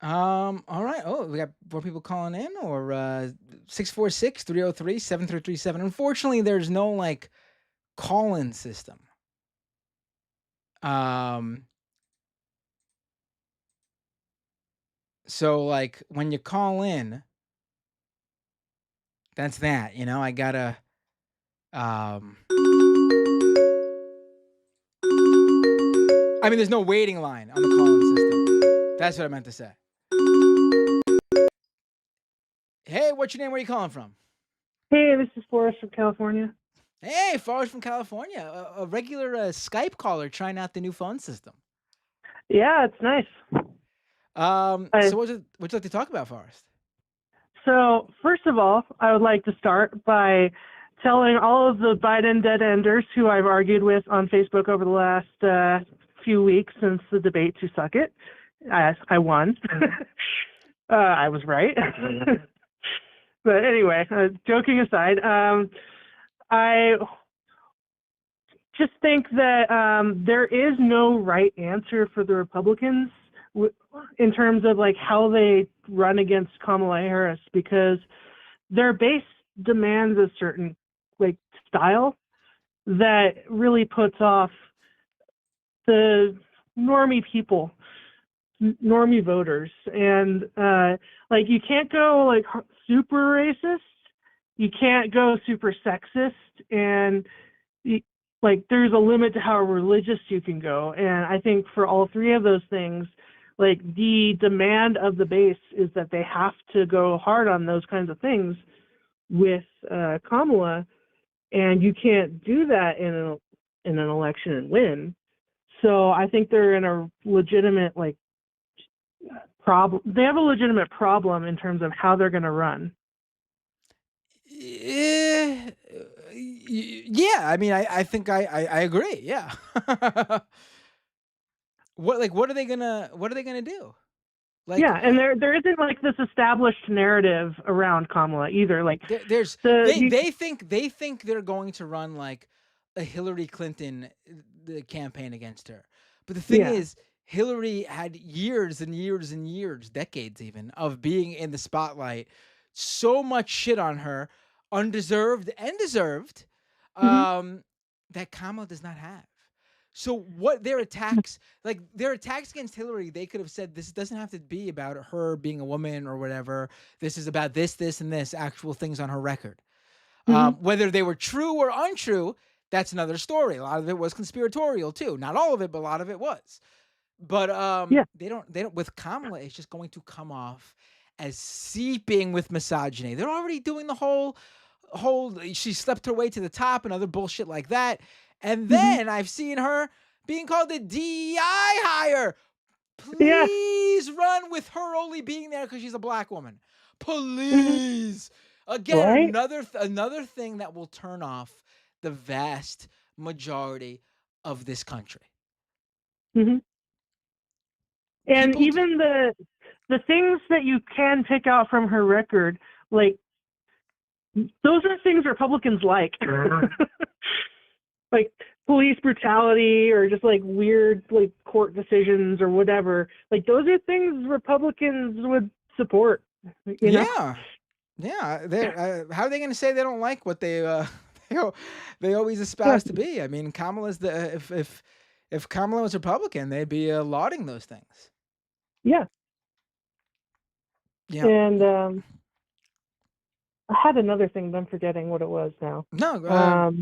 A: All right. Oh, we got more people calling in or 646-303-7337. Unfortunately, there's no like call-in system. So like when you call in, that's that, I gotta I mean there's no waiting line on the call-in system. That's what I meant to say. Hey, what's your name? Where are you calling from?
D: Hey, this is Forrest from California.
A: Hey, Forrest from California. A regular Skype caller trying out the new phone system.
D: Yeah, it's nice.
A: So what'd you like to talk about, Forrest?
D: So, first of all, I would like to start by telling all of the Biden dead enders who I've argued with on Facebook over the last few weeks since the debate to suck it. I won. I was right. But anyway, joking aside, I just think that there is no right answer for the Republicans in terms of like how they run against Kamala Harris, because their base demands a certain like style that really puts off the normie people, normie voters. And like you can't go like super racist, you can't go super sexist, and like there's a limit to how religious you can go. And I think for all three of those things, like the demand of the base is that they have to go hard on those kinds of things with Kamala, and you can't do that in an election and win. So I think they're in a legitimate like problem. They have a legitimate problem in terms of how they're going to run.
A: Yeah, I mean, I think I agree. Yeah. What are they gonna do? Like,
D: Yeah, and there isn't like this established narrative around Kamala either. Like
A: they think they're going to run like a Hillary Clinton the campaign against her. But the thing
D: Yeah.
A: is, Hillary had years and years and years, decades even, of being in the spotlight. So much shit on her, undeserved and deserved,
D: Mhm.
A: that Kamala does not have. So what their attacks, like their attacks against Hillary, they could have said this doesn't have to be about her being a woman or whatever. This is about this, this, and this actual things on her record.
D: Mhm.
A: Whether they were true or untrue, that's another story. A lot of it was conspiratorial too. Not all of it, but a lot of it was. But
D: Yeah.
A: they don't with Kamala, it's just going to come off as seeping with misogyny. They're already doing the whole she slept her way to the top and other bullshit like that. And
D: Mhm.
A: then I've seen her being called a DEI hire.
D: Yeah.
A: Please run with her only being there because she's a black woman.
D: Mhm.
A: Please. Again,
D: Right.
A: another thing that will turn off the vast majority of this country.
D: Mhm. And
A: People
D: even the things that you can pick out from her record, like those are things Republicans like. Like police brutality or just like weird like court decisions or whatever. Like those are things Republicans would support, you know?
A: Yeah. Yeah, they're how are they going to say they don't like what they they, they always
D: Yeah.
A: espouse to be? I mean, Kamala's the if Kamala was Republican, they'd be lauding those things.
D: Yeah.
A: Yeah.
D: And I had another thing, but I'm forgetting what it was now.
A: No,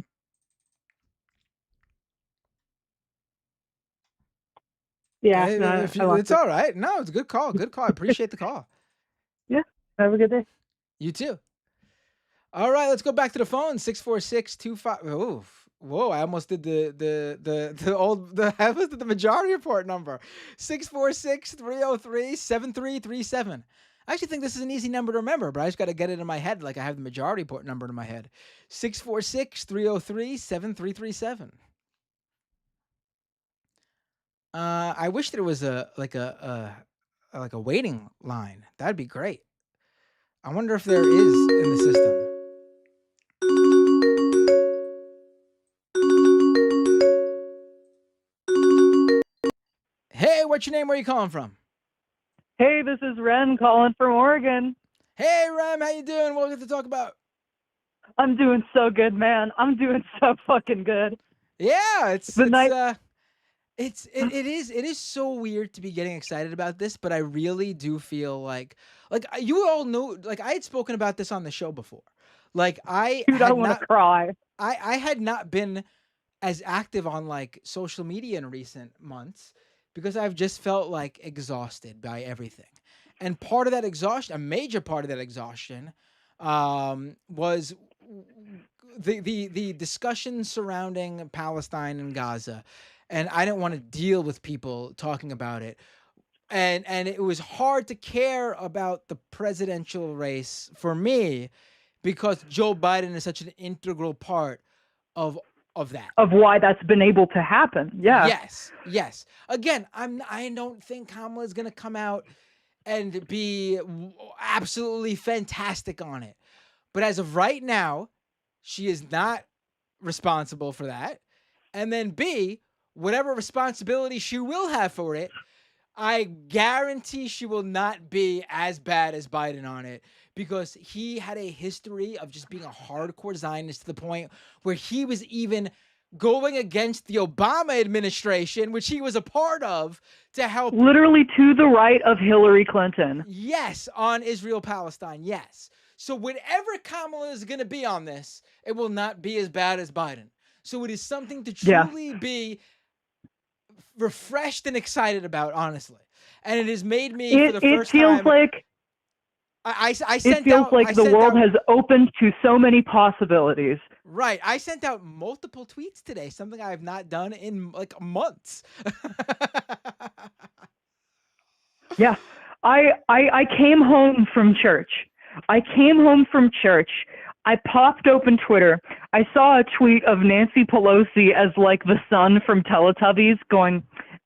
D: Yeah, no,
A: if
D: I
A: you,
D: lost
A: it's
D: it.
A: all right. No, it's a good call. Good call. I appreciate the call.
D: Yeah. Have a good day.
A: You too. All right, let's go back to the phone. 646-25. Oh, whoa! I almost did I almost did the majority report number. 646-303-7337. I actually think this is an easy number to remember, but I just got to get it in my head like I have the majority report number in my head. 646-303-7337. I wish there was a waiting line. That'd be great. I wonder if there is in the system. Hey, what's your name? Where are you calling from?
E: Hey, this is Ren calling from Oregon.
A: Hey, Ram, how you doing? What do we have to talk about?
E: I'm doing so good, man. I'm doing so fucking good.
A: Yeah,
E: The night,
A: it is so weird to be getting excited about this, but I really do feel like you all knew, like I had spoken about this on the show before. Like
E: dude, I want to cry.
A: I had not been as active on like social media in recent months because I've just felt like exhausted by everything. And part of that exhaustion, a major part of that exhaustion, was the discussion surrounding Palestine and Gaza. And I didn't want to deal with people talking about it. And it was hard to care about the presidential race for me because Joe Biden is such an integral part of that.
E: Of why that's been able to happen. Yeah.
A: Yes. Again, I don't think Kamala is going to come out and be absolutely fantastic on it. But as of right now, she is not responsible for that. And then B, whatever responsibility she will have for it, I guarantee she will not be as bad as Biden on it because he had a history of just being a hardcore Zionist to the point where he was even going against the Obama administration, which he was a part of, to help.
E: Literally to the right of Hillary Clinton.
A: Yes, on Israel-Palestine, yes. So whatever Kamala is going to be on this, it will not be as bad as Biden. So it is something to truly be refreshed and excited about, honestly. And it has made me for the first time.
E: It feels like the world has opened to so many possibilities.
A: Right. I sent out multiple tweets today, something I have not done in like months.
E: Yeah. I came home from church. I popped open Twitter. I saw a tweet of Nancy Pelosi as like the sun from Teletubbies going,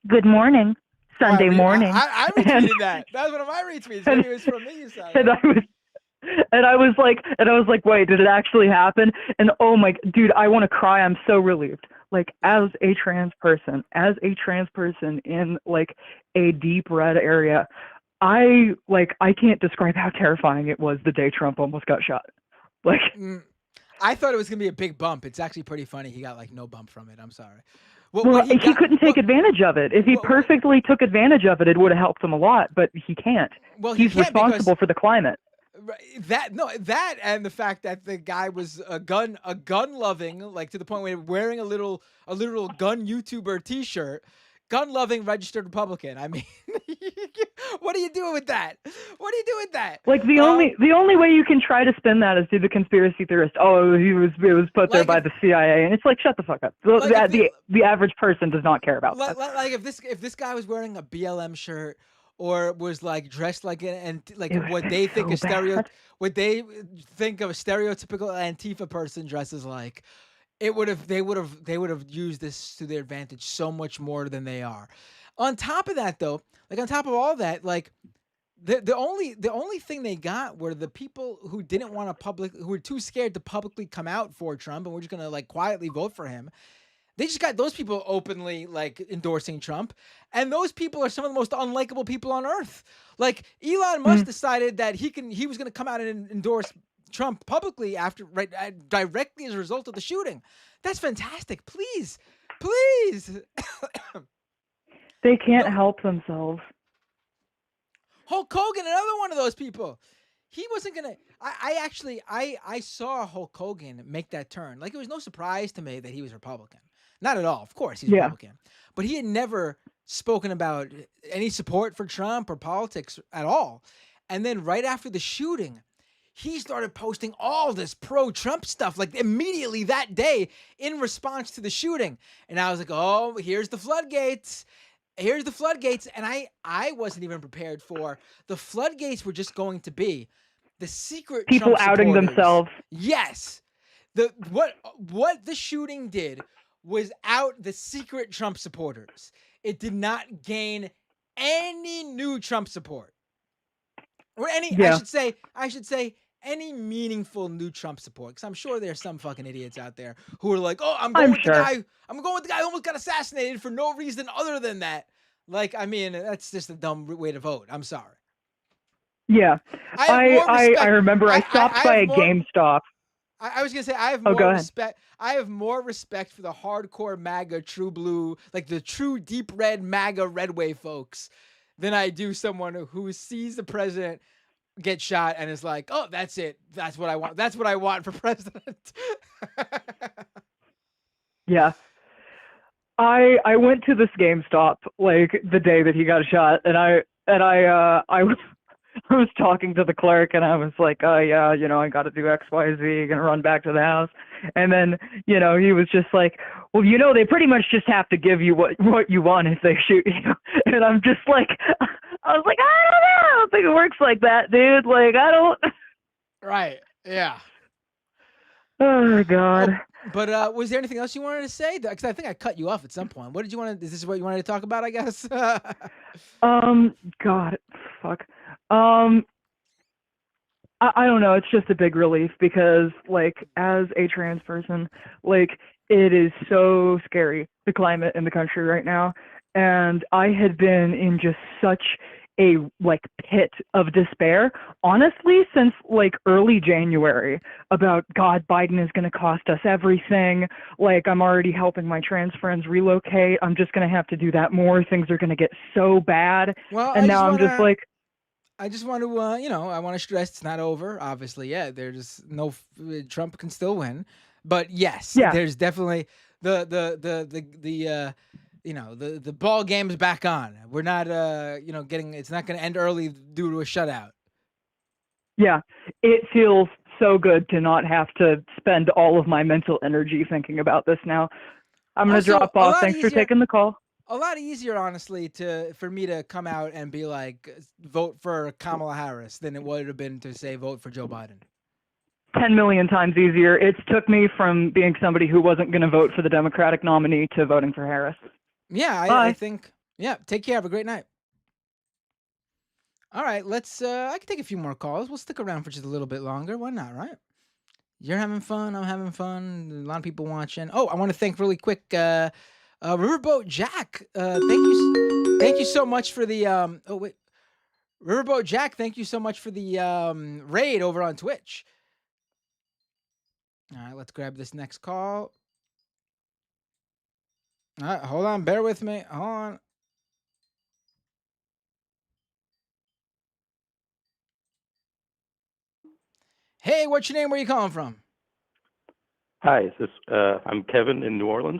E: "Good morning, Sunday morning."
A: I retweeted that. That was one of my retweets. Maybe it was from me, you said.
E: And I was like, wait, did it actually happen? And oh my, dude, I want to cry. I'm so relieved. Like, as a trans person in like a deep red area, I can't describe how terrifying it was the day Trump almost got shot. Like,
A: I thought it was gonna be a big bump. It's actually pretty funny. He got like no bump from it. I'm sorry.
E: well, he couldn't take advantage of it. If he perfectly took advantage of it, it would have helped him a lot. But he can't.
A: Well,
E: he's responsible for the climate.
A: That and the fact that the guy was a gun loving, like to the point where wearing a literal gun YouTuber T-shirt, gun loving registered Republican. I mean, what are you doing with that? What are you doing with that?
E: Like the only way you can try to spin that is do the conspiracy theorist. Oh, it was put there by the CIA, and it's like, shut the fuck up. The average person does not care about that.
A: Like if this guy was wearing a BLM shirt, or was like dressed like what they think a what they think of a stereotypical Antifa person dresses like, they would have used this to their advantage so much more than they are. On top of that, though, like on top of all that, like the only thing they got were the people who didn't want to who were too scared to publicly come out for Trump and were just gonna like quietly vote for him. They just got those people openly like endorsing Trump, and those people are some of the most unlikable people on earth. Like Elon Musk decided that he was going to come out and endorse Trump publicly directly as a result of the shooting. That's fantastic. Please.
E: They can't help themselves.
A: Hulk Hogan, another one of those people. He wasn't gonna. I saw Hulk Hogan make that turn. Like, it was no surprise to me that he was Republican. Not at all. Of course, he's Republican. But he had never spoken about any support for Trump or politics at all. And then right after the shooting, he started posting all this pro-Trump stuff, like immediately that day in response to the shooting. And I was like, oh, here's the floodgates. Here's the floodgates. And I wasn't even prepared for the floodgates were just going to be the secret
E: people
A: Trump
E: outing
A: supporters.
E: Themselves.
A: Yes. What the shooting did was out the secret Trump supporters. It did not gain any new Trump support. Or any, I should say any meaningful new Trump support. Because I'm sure there's some fucking idiots out there who are like, oh, I'm going with the guy who almost got assassinated for no reason other than that. Like, I mean, that's just a dumb way to vote. I'm sorry.
E: Yeah. I remember I stopped by a GameStop.
A: I was gonna say I have more respect for the hardcore MAGA true blue, like the true deep red MAGA red wave folks, than I do someone who sees the president get shot and is like, oh, that's it. That's what I want. That's what I want for president.
E: Yeah. I went to this GameStop like the day that he got shot, and I was talking to the clerk, and I was like, oh, yeah, I got to do X, Y, Z, gonna run back to the house. And then, he was just like, well, they pretty much just have to give you what you want if they shoot you. And I'm just like, I was like, I don't think it works like that, dude. Like, I don't.
A: Right. Yeah.
E: Oh, God.
A: But was there anything else you wanted to say? Because I think I cut you off at some point. What did you want to? Is this what you wanted to talk about? I guess.
E: God, fuck. I don't know. It's just a big relief because, like, as a trans person, like, it is so scary, the climate in the country right now. And I had been in just such a, like, pit of despair, honestly, since, like, early January about, God, Biden is going to cost us everything. Like, I'm already helping my trans friends relocate. I'm just going to have to do that more. Things are going to get so bad.
A: Well,
E: and now I'm just like,
A: I just want to, I want to stress it's not over. Obviously, yeah, there's no Trump can still win, but yes, there's definitely the ball game's back on. We're not, it's not going to end early due to a shutout.
E: Yeah, it feels so good to not have to spend all of my mental energy thinking about this now. I'm going to drop off. Thanks for taking the call.
A: A lot easier, honestly, for me to come out and be like, vote for Kamala Harris than it would have been to say vote for Joe Biden.
E: 10 million times easier. It took me from being somebody who wasn't going to vote for the Democratic nominee to voting for Harris.
A: Yeah, I think. Yeah, take care. Have a great night. All right, let's. I can take a few more calls. We'll stick around for just a little bit longer. Why not? Right? You're having fun. I'm having fun. A lot of people watching. Oh, I want to thank really quick. Riverboat Jack. Thank you so much for the. Oh wait, Riverboat Jack. Thank you so much for the raid over on Twitch. All right, let's grab this next call. All right, hold on. Bear with me. Hold on. Hey, what's your name? Where you calling from?
F: Hi, I'm Kevin in New Orleans.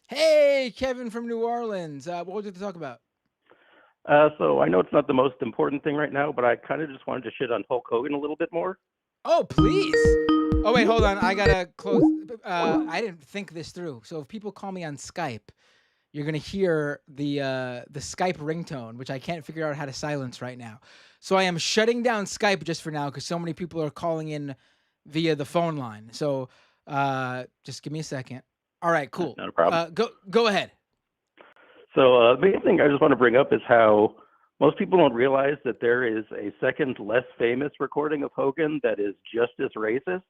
A: Hey, Kevin from New Orleans. What would you like to talk about?
F: So I know it's not the most important thing right now, but I kind of just wanted to shit on Hulk Hogan a little bit more.
A: Oh, please. Oh, wait, hold on. I gotta close. I didn't think this through. So if people call me on Skype, you're gonna hear the Skype ringtone, which I can't figure out how to silence right now. So I am shutting down Skype just for now because so many people are calling in via the phone line. So just give me a second. All right, cool.
F: Not a problem.
A: Go ahead.
F: So the main thing I just want to bring up is how most people don't realize that there is a second, less famous recording of Hogan that is just as racist,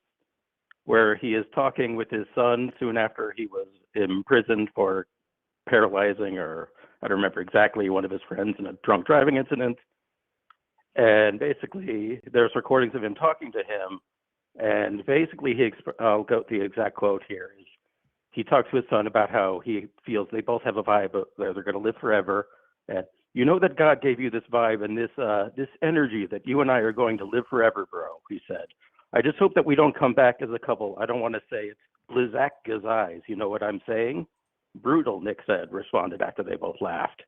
F: where he is talking with his son soon after he was imprisoned for paralyzing, or I don't remember exactly, one of his friends in a drunk driving incident. And basically, there's recordings of him talking to him. And basically, I'll go to the exact quote here. He talks to his son about how he feels they both have a vibe of they're going to live forever. And you know that God gave you this vibe and this energy that you and I are going to live forever, bro, he said. I just hope that we don't come back as a couple. I don't want to say it's Blizak Gazais. You know what I'm saying? Brutal, Nick said, responded after they both laughed.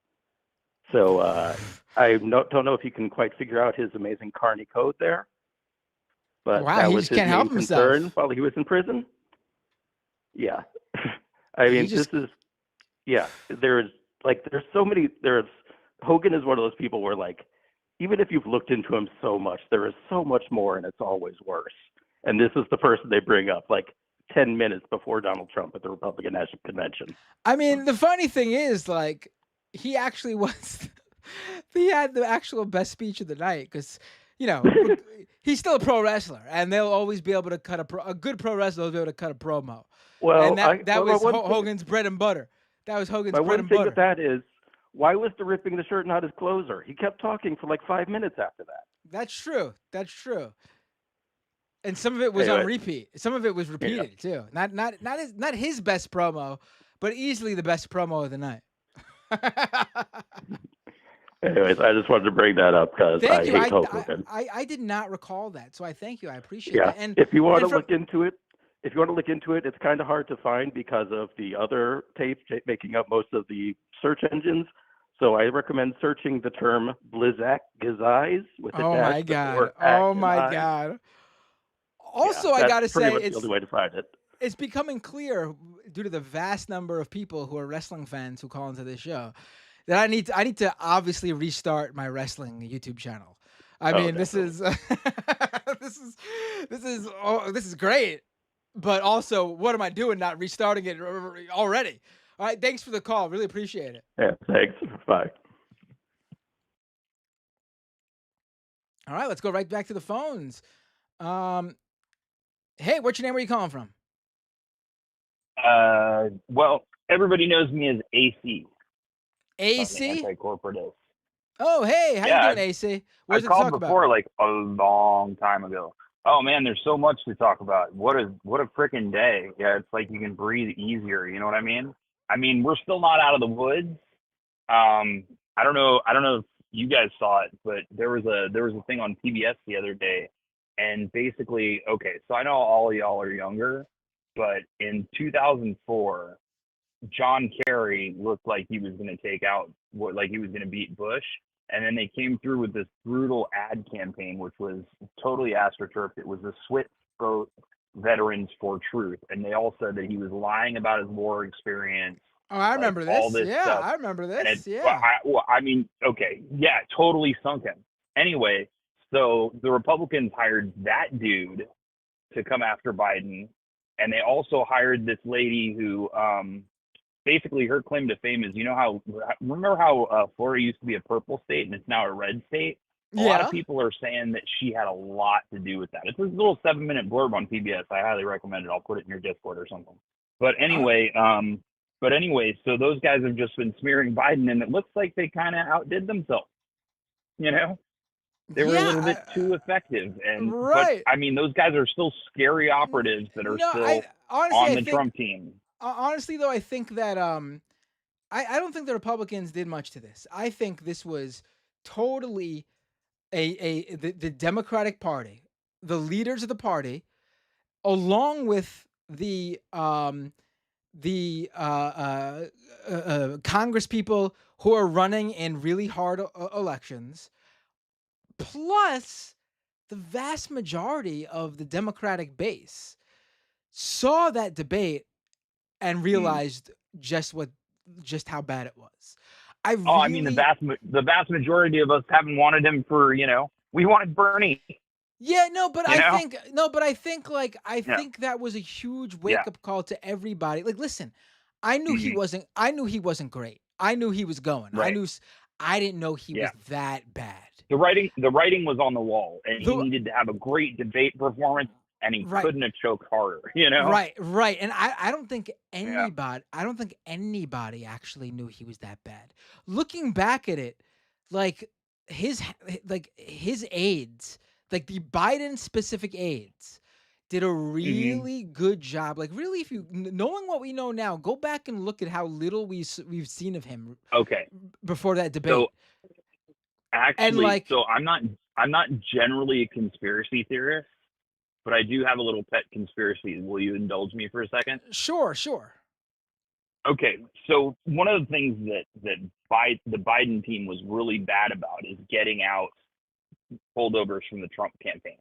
F: So I don't know if you can quite figure out his amazing Carney code there. But
A: Wow,
F: that
A: he
F: was
A: just
F: his
A: can't
F: main
A: help
F: concern
A: himself.
F: while he was in prison. Yeah. I mean, there's so many, Hogan is one of those people where, like, even if you've looked into him so much, there is so much more and it's always worse. And this is the person they bring up, like, 10 minutes before Donald Trump at the Republican National Convention.
A: I mean, the funny thing is, like, he actually was, he had the actual best speech of the night because, you know, he's still a pro wrestler and they'll always be able to cut a good pro wrestler will be able to cut a promo.
F: Well,
A: And that was Hogan's bread and butter. That was Hogan's bread and butter.
F: My one thing with that is, why was the ripping the shirt not his closer? He kept talking for like 5 minutes after that.
A: That's true. And some of it was on repeat. Some of it was repeated too. Not his best promo, but easily the best promo of the night.
F: Anyways, I just wanted to bring that up because I hate Hulk Hogan.
A: I did not recall that, so I thank you. I appreciate that. And
F: if you want to look into it, it's kind of hard to find because of the other tapes making up most of the search engines. So I recommend searching the term Blizak Gazais with a dash.
A: Oh my god. Also, I gotta say,
F: it's the only way to find it.
A: It's becoming clear due to the vast number of people who are wrestling fans who call into this show that I need to obviously restart my wrestling YouTube channel. I mean, this is this is great, but also, what am I doing not restarting it already? All right, thanks for the call. Really appreciate it.
F: Yeah, thanks. Bye.
A: All right, let's go right back to the phones. Hey, what's your name? Where are you calling from?
G: Well, everybody knows me as AC.
A: AC?
G: Anti-corporatist.
A: Oh, hey, how you doing, AC?
G: I called before, like a long time ago. Oh man, there's so much to talk about. What a freaking day. Yeah, it's like you can breathe easier. You know what I mean? I mean, we're still not out of the woods. I don't know if you guys saw it, but there was a thing on PBS the other day, and basically, okay, so I know all of y'all are younger, but in 2004, John Kerry looked like he was going to he was going to beat Bush. And then they came through with this brutal ad campaign, which was totally astroturfed. It was the Swiss Boat Veterans for Truth. And they all said that he was lying about his war experience.
A: Oh, I remember this.
G: Stuff.
A: I remember this.
G: I mean, okay. Yeah, totally sunk him. Anyway, so the Republicans hired that dude to come after Biden. And they also hired this lady who, basically her claim to fame is, remember how Florida used to be a purple state and it's now a red state? A lot of
A: Yeah.
G: people are saying that she had a lot to do with that. It's this little 7-minute blurb on PBS. I highly recommend it. I'll put it in your Discord or something. But
A: Uh,
G: anyway, so those guys have just been smearing Biden, and it looks like they kind of outdid themselves. You know, they were a
A: yeah.
G: little bit too effective, but
A: Right.
G: I mean, those guys are still scary
A: N-
G: operatives that are
A: No, I
G: still
A: honestly,
G: on
A: I
G: the
A: think
G: Trump team.
A: honestly though, I think that I don't think the Republicans did much to this. I think this was totally the Democratic Party, the leaders of the party, along with the Congress people who are running in really hard elections, plus the vast majority of the Democratic base saw that debate and
G: Mm.
A: realized just how bad it was. I
G: Oh, I mean,
A: really
G: the vast majority of us haven't wanted him for, we wanted Bernie,
A: Yeah, no, but
G: you
A: I
G: know?
A: think no, but I think I
G: Yeah,
A: think that was a huge
G: yeah.
A: wake up call to everybody. Like, listen,
G: Hmm.
A: I knew he wasn't great. I knew he was going.
G: Right.
A: I didn't know he
G: Yeah.
A: was that bad.
G: The writing was on the wall, and he
A: The
G: needed to have a great debate performance, and he
A: right,
G: couldn't have choked harder, you know?
A: right. And
G: Yeah.
A: I don't think anybody actually knew he was that bad. Looking back at it, like his aides, like the Biden specific aides, did a
G: Hmm.
A: really good job. Like, really, if you knowing what we know now, go back and look at how little we've seen of him
G: Okay.
A: before that
G: So
A: debate. And
G: actually,
A: like,
G: so I'm not generally a conspiracy theorist, but I do have a little pet conspiracy. Will you indulge me for a second?
A: sure, sure.
G: Okay, so one of the things the Biden team was really bad about is getting out holdovers from the Trump campaign,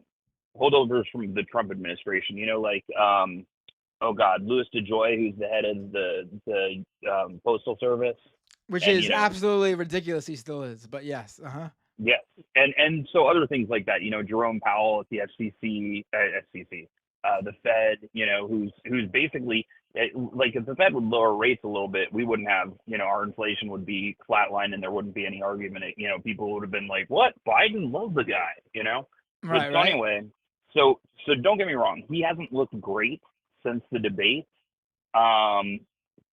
G: holdovers from the Trump administration. Like oh God, Louis DeJoy, who's the head of the Postal Service,
A: Which
G: and
A: is absolutely ridiculous. He still is, but yes,
G: yes, and so other things like that. Jerome Powell at the FCC, the Fed. Who's basically like if the Fed would lower rates a little bit, we wouldn't have our inflation would be flatlined and there wouldn't be any argument. People would have been like, "What? Biden loves the guy," But
A: right,
G: so
A: right.
G: anyway, so don't get me wrong, he hasn't looked great since the debate. Um,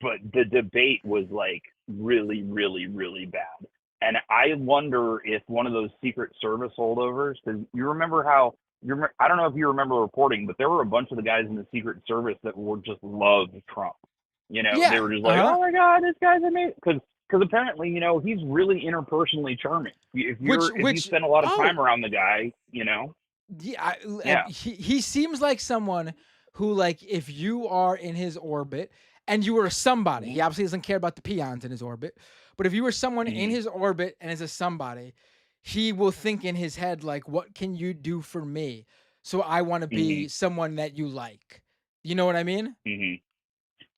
G: but the debate was like really, really, really bad. And I wonder if one of those Secret Service holdovers, because you remember how I don't know if you remember reporting, but there were a bunch of the guys in the Secret Service that were just loved Trump. They
A: Yeah,
G: were just like, oh my God, this guy's amazing. Because apparently, he's really interpersonally charming. If you
A: which
G: spend a lot of time
A: oh
G: around the guy,
A: yeah,
G: yeah.
A: he seems like someone who, like, if you are in his orbit and you were somebody, he
G: Hmm.
A: obviously doesn't care about the peons in his orbit, but if you were someone in
G: Hmm.
A: his orbit and is a somebody, he will think in his head like, what can you do for me? So I want to
G: Hmm.
A: be someone that you like. You know what I mean?
G: Hmm.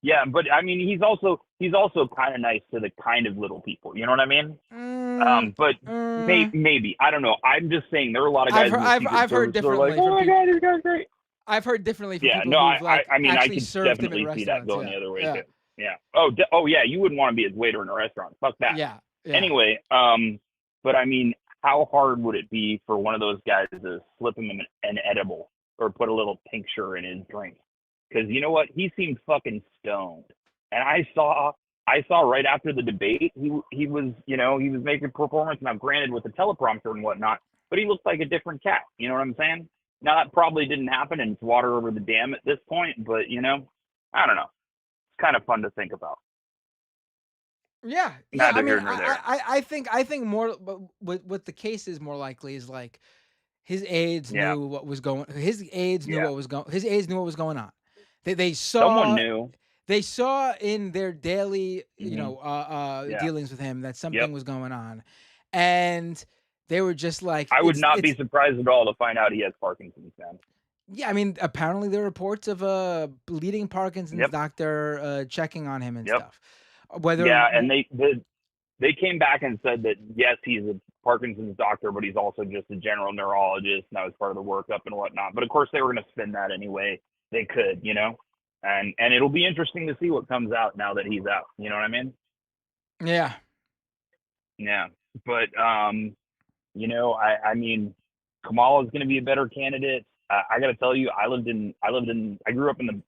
G: Yeah, but I mean, he's also kind of nice to the kind of little people. You know what I mean?
A: Mm,
G: But
A: mm,
G: maybe I don't know. I'm just saying there are a lot of guys in the Secret
A: I've heard
G: Service that are like,
A: differently
G: oh
A: from
G: my
A: people.
G: God, this guy's great.
A: I've heard differently from
G: Yeah,
A: people
G: no,
A: who've like
G: I mean, I
A: actually
G: could
A: served him in
G: definitely see that
A: restaurants.
G: going
A: Yeah,
G: the other way
A: yeah,
G: too. Yeah. Oh yeah. You wouldn't want to be his waiter in a restaurant. Fuck that.
A: yeah, yeah.
G: Anyway, but I mean, how hard would it be for one of those guys to slip him an edible or put a little tincture in his drink? Because you know what, he seemed fucking stoned, and I saw right after the debate, he was making performance. Now, granted, with the teleprompter and whatnot, but he looked like a different cat. You know what I'm saying? Now that probably didn't happen, and it's water over the dam at this point. But I don't know. It's kind of fun to think about.
A: Yeah, yeah. I
G: Neither
A: mean,
G: here nor there.
A: I think more. What the case is more likely is like his aides
G: Yeah,
A: knew what was going. His aides knew
G: yeah.
A: what was going. His aides knew what was going on. They
G: Someone
A: saw
G: knew.
A: in their daily
G: Hmm. Yeah.
A: dealings with him that
G: Yep.
A: something was going on, and they were just like,
G: I would not be
A: it's
G: surprised at all to find out he has Parkinson's, man.
A: yeah. I mean, apparently there are reports of a leading Parkinson's
G: Yep.
A: doctor checking on him and
G: Yep.
A: stuff. Whether
G: Yeah, and they came back and said that yes, he's a Parkinson's doctor, but he's also just a general neurologist, and that was part of the workup and whatnot. But of course, they were going to spin that anyway they could. And it'll be interesting to see what comes out now that he's out. You know what I mean?
A: yeah.
G: Yeah. But You know, I mean, Kamala is going to be a better candidate. I got to tell you, I grew up in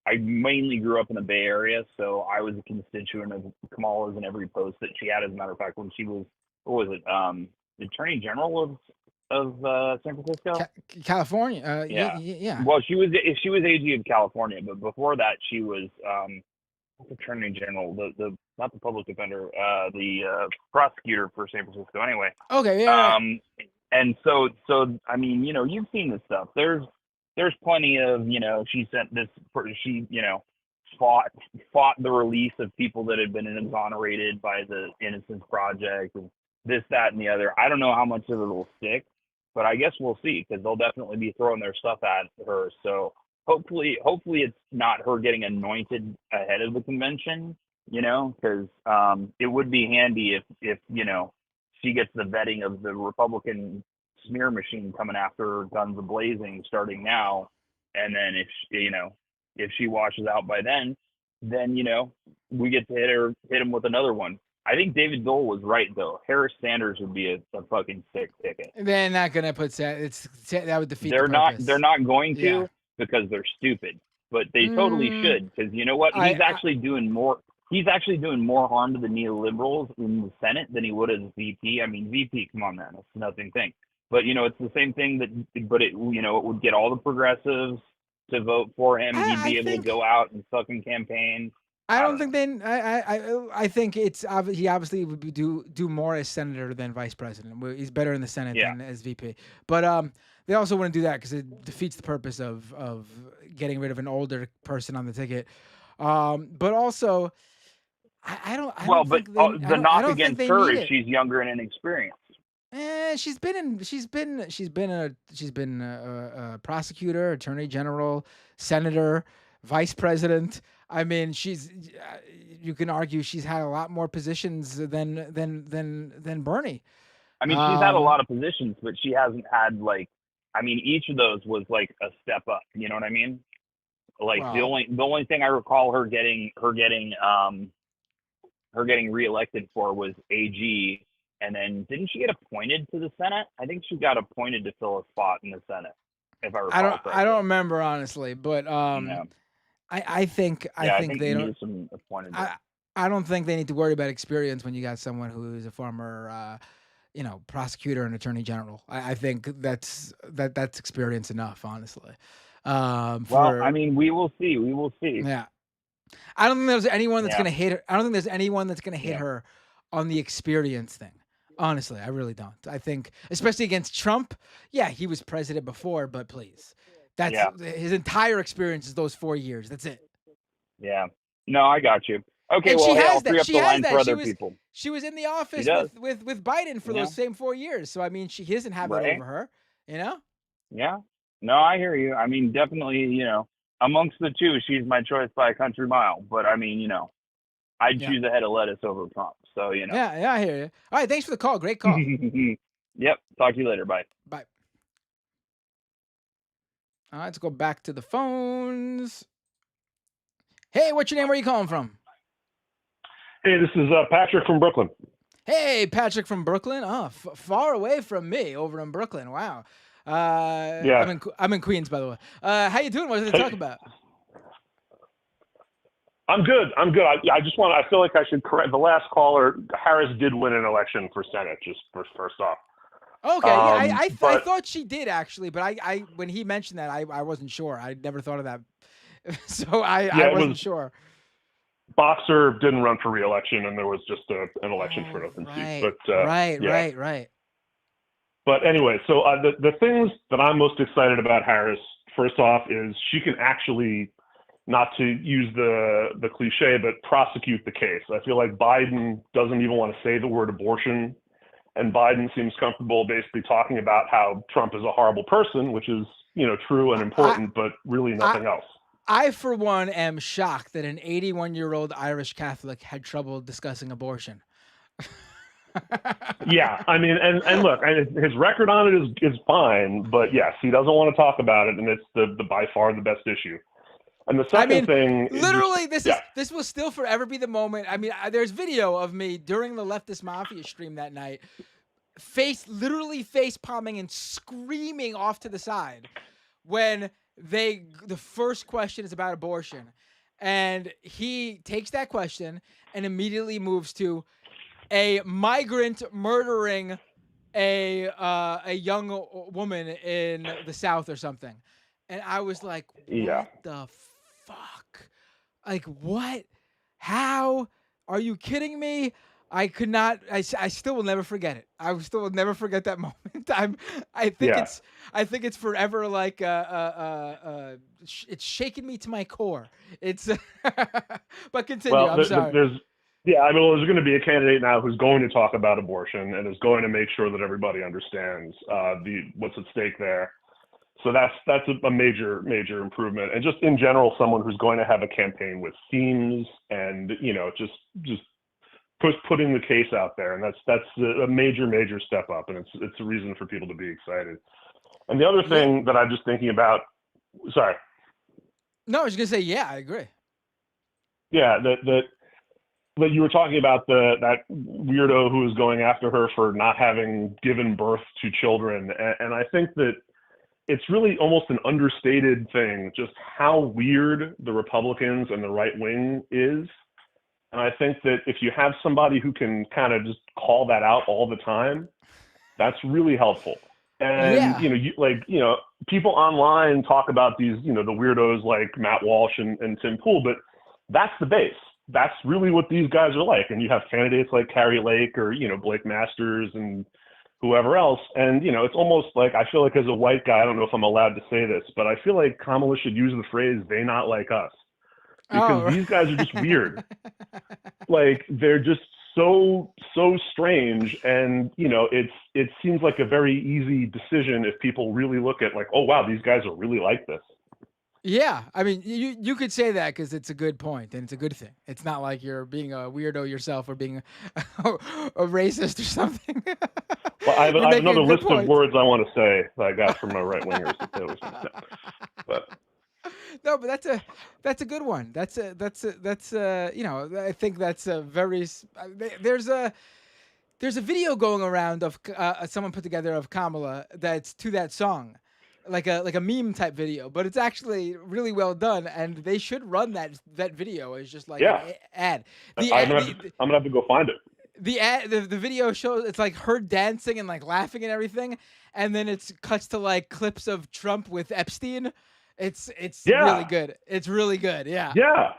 G: I mainly grew up in the Bay Area, so I was a constituent of Kamala's in every post that she had. As a matter of fact, when she was, what was it, the Attorney General of San Francisco?
A: California.
G: Yeah.
A: Yeah.
G: Well, she was AG of California, but before that, she was Attorney General, the not the public defender, the prosecutor for San Francisco. Anyway,
A: Okay. Yeah.
G: and so I mean, you know, you've seen this stuff. There's plenty of, you know, she fought the release of people that had been exonerated by the Innocence Project and this, that, and the other. I don't know how much of it will stick, but I guess we'll see, because they'll definitely be throwing their stuff at her. So hopefully it's not her getting anointed ahead of the convention, you know, because it would be handy if you know, she gets the vetting of the Republican smear machine coming after her guns a-blazing starting now, and then if she washes out by then you know, we get to hit him with another one. I think David Dole was right though. Harris Sanders would be a fucking sick ticket.
A: They're not gonna put that would defeat
G: They're
A: the
G: not
A: purpose.
G: they're not going to,
A: Yeah.
G: because they're stupid. But they totally should, because you know what? He's actually doing more harm to the neoliberals in the Senate than he would as VP. I mean, VP, come on, man, it's a nothing thing. But you know, it's the same thing but it would get all the progressives to vote for him. He'd be able to go out and fucking campaign.
A: I don't think they. I think he obviously would do more as senator than vice president. He's better in the Senate than as VP. But they also wouldn't do that because it defeats the purpose of getting rid of an older person on the ticket. But also, I don't. Think
G: the knock against her is
A: it.
G: she's younger and inexperienced.
A: She's been a prosecutor, attorney general, senator, vice president. I mean, you can argue she's had a lot more positions than Bernie.
G: I mean, she's had a lot of positions, but she hasn't had each of those was like a step up. You know what I mean? Like the only thing I recall her getting reelected for was AG, and then didn't she get appointed to the Senate? I think she got appointed to fill a spot in the Senate, if I recall correctly.
A: I don't remember honestly, but I think they don't.
G: Some appointed.
A: I don't think they need to worry about experience when you got someone who is a former, prosecutor and attorney general. I think that's experience enough, honestly.
G: I mean, we will see. We will see.
A: Yeah, I don't think there's anyone that's gonna hit her. I don't think there's anyone that's gonna hit her on the experience thing. Honestly, I really don't. I think, especially against Trump. Yeah, he was president before, but please. That's his entire experience is those 4 years. That's it.
G: Yeah. No, I got you. Okay,
A: and
G: well,
A: I'll
G: free up the line for other people.
A: She was in the office with Biden for those same 4 years. So I mean, he doesn't have it over her, you know?
G: Yeah. No, I hear you. I mean, definitely, you know, amongst the two, she's my choice by a country mile. But I mean, you know, I'd choose a head of lettuce over Trump. So, you know.
A: Yeah, I hear you. All right, thanks for the call. Great call.
G: Yep. Talk to you later. Bye.
A: Bye. All right, let's go back to the phones. Hey, what's your name? Where are you calling from?
H: Hey, this is Patrick from Brooklyn.
A: Hey, Patrick from Brooklyn. Oh, far away from me over in Brooklyn. Wow.
H: Yeah.
A: I'm in Queens, by the way. How you doing? What did they talk about?
H: I'm good. I feel like I should correct the last caller. Harris did win an election for Senate, just first off.
A: Okay, I thought she did actually, but I when he mentioned that, I wasn't sure. I never thought of that, so I wasn't sure.
H: Boxer didn't run for re-election, and there was just an election for an open seat. But
A: right.
H: But anyway, so the things that I'm most excited about Harris, first off, is she can actually, not to use the cliche, but prosecute the case. I feel like Biden doesn't even want to say the word abortion. And Biden seems comfortable basically talking about how Trump is a horrible person, which is, you know, true and important, but really nothing else.
A: I, for one, am shocked that an 81-year-old Irish Catholic had trouble discussing abortion.
H: Yeah, I mean, and look, his record on it is fine, but yes, he doesn't want to talk about it, and it's the by far the best issue. And the second thing,
A: literally, this will still forever be the moment. I mean, there's video of me during the Leftist Mafia stream that night, literally face palming and screaming off to the side when the first question is about abortion, and he takes that question and immediately moves to a migrant murdering a young woman in the South or something, and I was like,
H: Yeah.
A: what the fuck? Like, what? How? Are you kidding me? I could not. I still will never forget it. I still will never forget that moment. I think
H: Yeah.
A: it's. I think it's forever. Like, it's shaken me to my core. It's. But continue.
H: Well,
A: I'm sorry.
H: yeah, I mean, well, there's going to be a candidate now who's going to talk about abortion and is going to make sure that everybody understands what's at stake there. So that's a major improvement, and just in general, someone who's going to have a campaign with themes and just putting the case out there, and that's a major step up, and it's a reason for people to be excited. And the other thing that I'm just thinking about, sorry.
A: No, I was gonna say, yeah, I agree.
H: Yeah, that you were talking about that weirdo who was going after her for not having given birth to children, and I think that it's really almost an understated thing just how weird the Republicans and the right wing is. And I think that if you have somebody who can kind of just call that out all the time, that's really helpful. And people online talk about these, the weirdos like Matt Walsh and Tim Pool, but that's the base. That's really what these guys are like. And you have candidates like Carrie Lake or Blake Masters and whoever else. And it's almost like, I feel like as a white guy, I don't know if I'm allowed to say this, but I feel like Kamala should use the phrase "they not like us," because these guys are just weird. Like, they're just so strange, and it seems like a very easy decision if people really look at, like, oh wow, these guys are really like this.
A: Yeah, I mean, you could say that because it's a good point and it's a good thing. It's not like you're being a weirdo yourself or being a racist or something.
H: Well, I have another list
A: point.
H: of words I want to say that I got from my right wingers. But
A: no, but that's a good one. I think that's a very there's a video going around of someone put together of Kamala that's to that song, like a meme type video, but it's actually really well done, and they should run that video as just like an ad.
H: I'm gonna have to go find it.
A: The video shows it's like her dancing and like laughing and everything, and then it's cuts to like clips of Trump with Epstein. It's really good. It's really good. Yeah.
H: Yeah.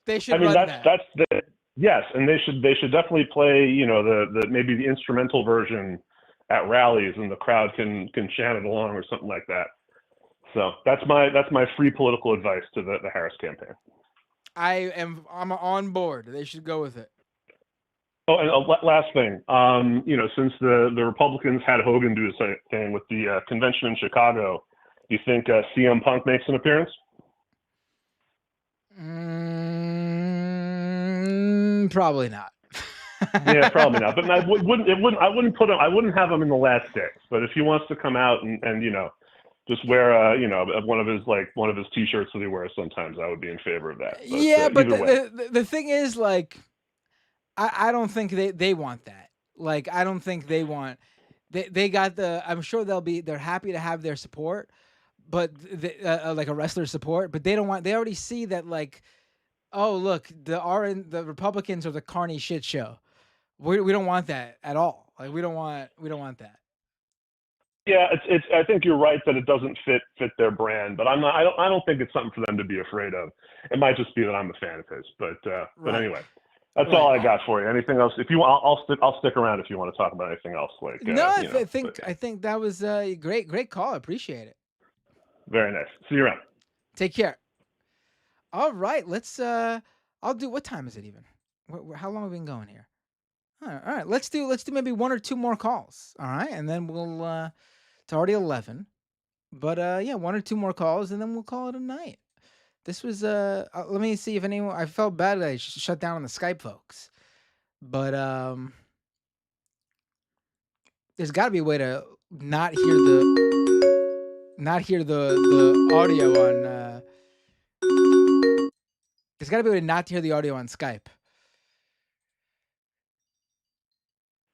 A: They should
H: run
A: that.
H: That's the yes, and they should definitely play the maybe the instrumental version at rallies, and the crowd can chant it along or something like that. So that's my free political advice to the Harris campaign.
A: I'm on board. They should go with it.
H: Oh, and last thing, since the Republicans had Hogan do the thing with the convention in Chicago, do you think CM Punk makes an appearance?
A: Probably not.
H: Yeah, probably not. But I wouldn't have him in the last six. But if he wants to come out and just wear one of his T-shirts that he wears sometimes, I would be in favor of that. But,
A: yeah, but the thing is, like, I don't think they want that. Like, I don't think they want. They got I'm sure they're happy to have their support, but like a wrestler support. But they don't want. They already see that, like, oh look, the Republicans are the carny shit show. We don't want that at all. Like, we don't want that.
H: Yeah, I think you're right that it doesn't fit their brand, but I don't think it's something for them to be afraid of. It might just be that I'm a fan of his, but anyway, that's all I got for you. Anything else? If you want, I'll stick around if you want to talk about anything else. Like
A: I think that was a great call. I appreciate it.
H: Very nice. See you around.
A: Take care. All right, let's. I'll do. What time is it even? How long have we been going here? All right. Let's do maybe one or two more calls. All right, and then we'll. It's already 11, but one or two more calls, and then we'll call it a night. This was let me see if anyone. I felt bad that I shut down on the Skype folks, but there's got to be a way to not hear the audio on. There's got to be a way not to hear the audio on Skype.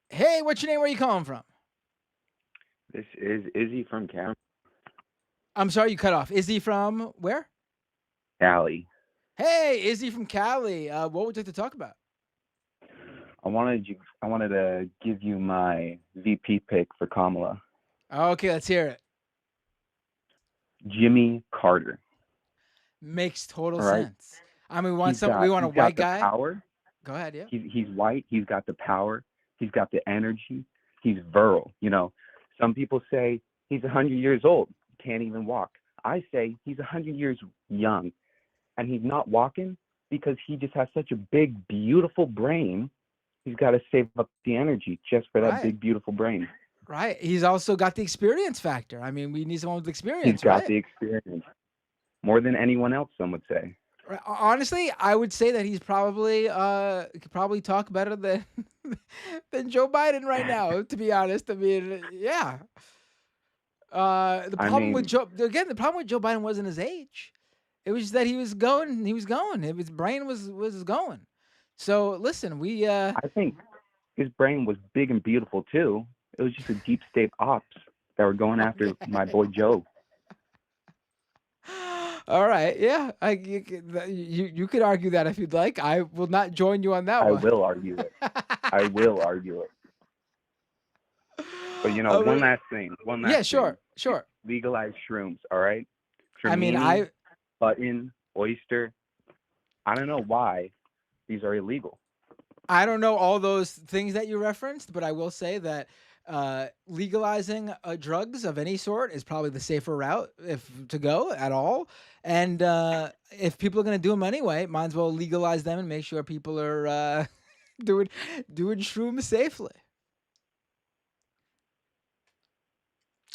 A: Hey, what's your name? Where are you calling from?
I: This is Izzy from
A: I'm sorry, you cut off. Izzy from where?
I: Cali.
A: Hey, Izzy from Cali. What would you like to talk about?
I: I wanted to give you my VP pick for Kamala,
A: Okay, let's hear it.
I: Jimmy Carter.
A: Makes total
I: All right,
A: sense. I mean, we want a
I: he's got
A: white
I: the
A: guy.
I: power.
A: Go ahead, yeah.
I: He's white. He's got the power. He's got the energy. He's virile. You know, some people say he's 100 years old, can't even walk. I say he's 100 years young, and he's not walking because he just has such a big, beautiful brain. He's got to save up the energy just for that
A: Right.
I: big, beautiful brain.
A: Right. He's also got the experience factor. I mean, we need someone with
I: He's
A: experience,
I: got
A: right?
I: the experience more than anyone else, some would say.
A: Right. Honestly, I would say that he's probably could probably talk better than than Joe Biden right now, to be honest. I mean, yeah. The
I: I
A: problem with
I: mean,
A: the problem with Joe Biden wasn't his age. It was just that he was going. His brain was going. So listen, we
I: I think his brain was big and beautiful too. It was just a deep state ops that were going after my boy Joe.
A: All right, yeah, you could argue that if you'd like. I will not join you on that
I: I
A: one.
I: will argue it. I will argue it. But you know,
A: Oh,
I: one
A: really?
I: last thing. One last
A: Yeah,
I: thing.
A: sure.
I: Legalize shrooms, all right?
A: I mean,
I: Tramini, button, oyster. I don't know why these are illegal.
A: I don't know all those things that you referenced, but I will say that legalizing drugs of any sort is probably the safer route if to go at all. And if people are going to do them anyway, might as well legalize them and make sure people are doing shrooms safely.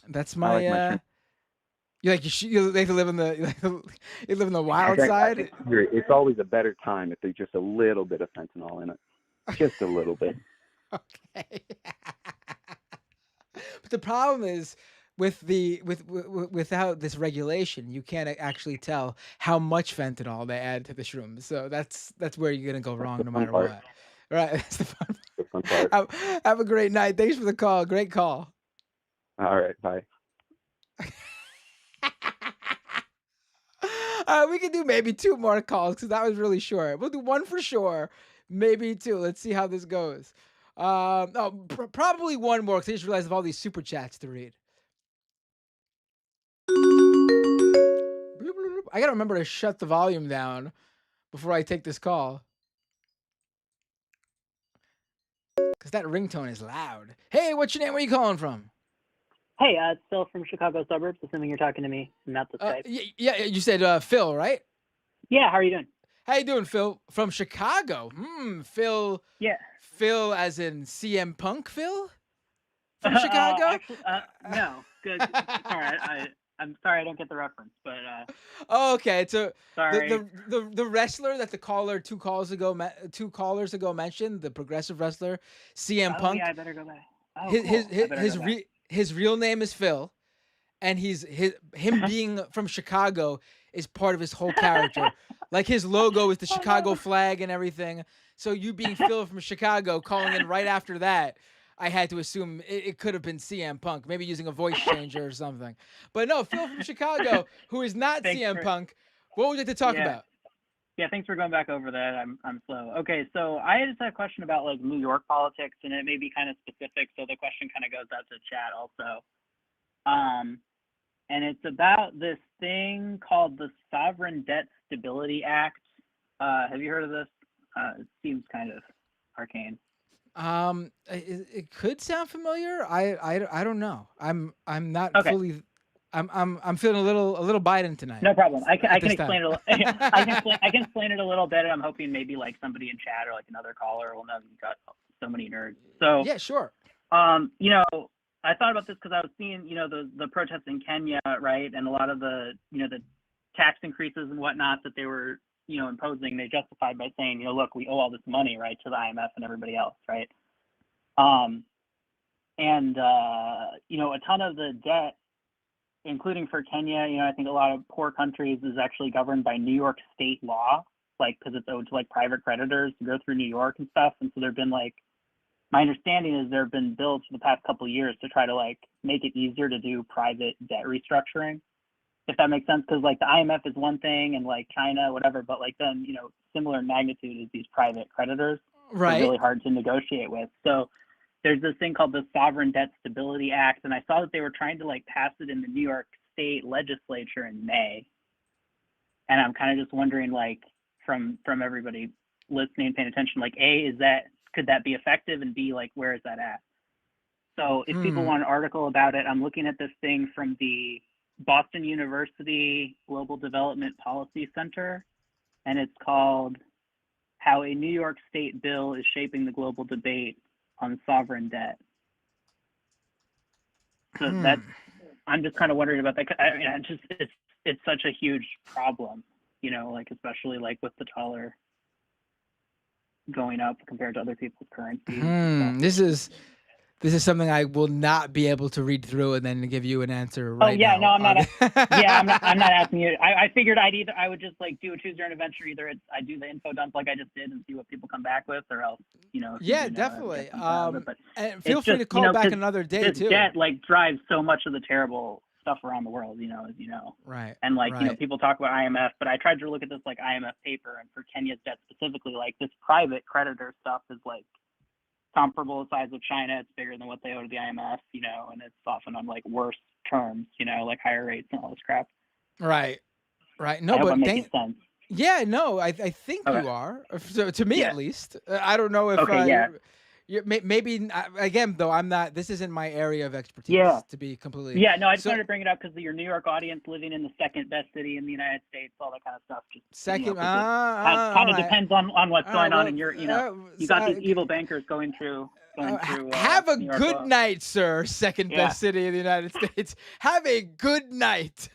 A: That's
I: I like my
A: my.
I: shroom.
A: You like to live in the you live in the wild
I: I
A: side.
I: think it's always a better time if there's just a little bit of fentanyl in it. Just a little bit.
A: Okay. But the problem is without this regulation, you can't actually tell how much fentanyl they add to the shrooms. So that's where you're gonna go
I: That's
A: wrong
I: the
A: no
I: fun
A: matter
I: part.
A: what. Right. That's the fun
I: The fun part.
A: part. Have a great night. Thanks for the call. Great call.
I: All right, bye.
A: We can do maybe 2 more calls because that was really short. We'll do 1 for sure, maybe 2. Let's see how this goes. No, probably 1 more because I just realized I have all these super chats to read. Bloop, bloop, bloop. I gotta remember to shut the volume down before I take this call because that ringtone is loud. Hey, what's your name? Where are you calling from?
J: Hey, it's Phil from Chicago suburbs, assuming you're talking to me, not the Skype.
A: Yeah, you said Phil, right?
J: Yeah, how are you doing?
A: How you doing, Phil? From Chicago. Phil.
J: Yeah.
A: Phil as in CM Punk Phil? From Chicago?
J: Actually, no. Good. Sorry, I'm sorry I don't get the reference, but
A: Oh, okay. So
J: sorry.
A: the wrestler that the caller 2 callers ago mentioned, the progressive wrestler CM
J: Oh
A: Punk.
J: yeah, I better go back. Oh,
A: His real name is Phil, and him being from Chicago is part of his whole character. Like his logo is the Chicago flag and everything. So you being Phil from Chicago, calling in right after that, I had to assume it could have been CM Punk, maybe using a voice changer or something. But no, Phil from Chicago, who is not CM Punk. What would you like to talk about?
J: Yeah, thanks for going back over that. I'm slow. Okay, so I just had a question about like New York politics, and it may be kind of specific, so the question kind of goes out to chat also. And it's about this thing called the Sovereign Debt Stability Act. Have you heard of this? It seems kind of arcane.
A: It could sound familiar. I don't know. I'm not
J: Okay.
A: fully. I'm feeling a little Biden tonight.
J: No problem. I can
A: this
J: explain
A: time.
J: it. I can explain it a little bit. And I'm hoping maybe like somebody in chat or like another caller will know. You got so many nerds. So
A: Yeah, sure.
J: you know, I thought about this because I was seeing, you know, the protests in Kenya, right, and a lot of the, you know, the tax increases and whatnot that they were, you know, imposing. They justified by saying, you know, look, we owe all this money, right, to the IMF and everybody else, right? You know, a ton of the debt, including for Kenya, you know, I think a lot of poor countries is actually governed by New York state law, like because it's owed to like private creditors to go through New York and stuff. And so there've been like my understanding is there have been bills for the past couple of years to try to like make it easier to do private debt restructuring, if that makes sense. Because like the IMF is one thing and like China, whatever, but like then, you know, similar magnitude is these private creditors are
A: Right.
J: really hard to negotiate with. So there's this thing called the Sovereign Debt Stability Act, and I saw that they were trying to like pass it in the New York State legislature in May. And I'm kind of just wondering, like, from everybody listening and paying attention, like, A, could that be effective, and B, like, where is that at? So if people want an article about it, I'm looking at this thing from the Boston University Global Development Policy Center, and it's called How a New York State Bill is Shaping the Global Debate on Sovereign Debt. So I'm just kind of wondering about that. I mean, it's such a huge problem, you know, like especially like with the dollar going up compared to other people's currencies.
A: This is something I will not be able to read through and then give you an answer
J: Oh
A: right
J: yeah,
A: now.
J: no, I'm not. I'm not asking you. I figured I would just like do a choose your own adventure. Either I do the info dump like I just did and see what people come back with, or else, you know.
A: Yeah, definitely.
J: But
A: And feel free to call back another day
J: this
A: too.
J: debt like drives so much of the terrible stuff around the world, you know, as you know.
A: Right.
J: And like,
A: right.
J: you know, people talk about IMF, but I tried to look at this like IMF paper, and for Kenya's debt specifically, like this private creditor stuff is like comparable to the size of China. It's bigger than what they owe to the IMF, you know, and it's often on like worse terms, you know, like higher rates and all this crap.
A: Right. Right. No,
J: I hope
A: but
J: I'm making sense.
A: Yeah, no, I think you are. So, to me, at least. I don't know if maybe again though I'm not. This isn't my area of expertise. To be completely.
J: Yeah, no, I just wanted to bring it up because your New York audience living in the second best city in the United States, all that kind of stuff. Just
A: second,
J: you know, kind of depends on what's going on in your, you know, you got these evil bankers going through.
A: Have a
J: New York
A: good night, sir. Second best city in the United States. Have a good night.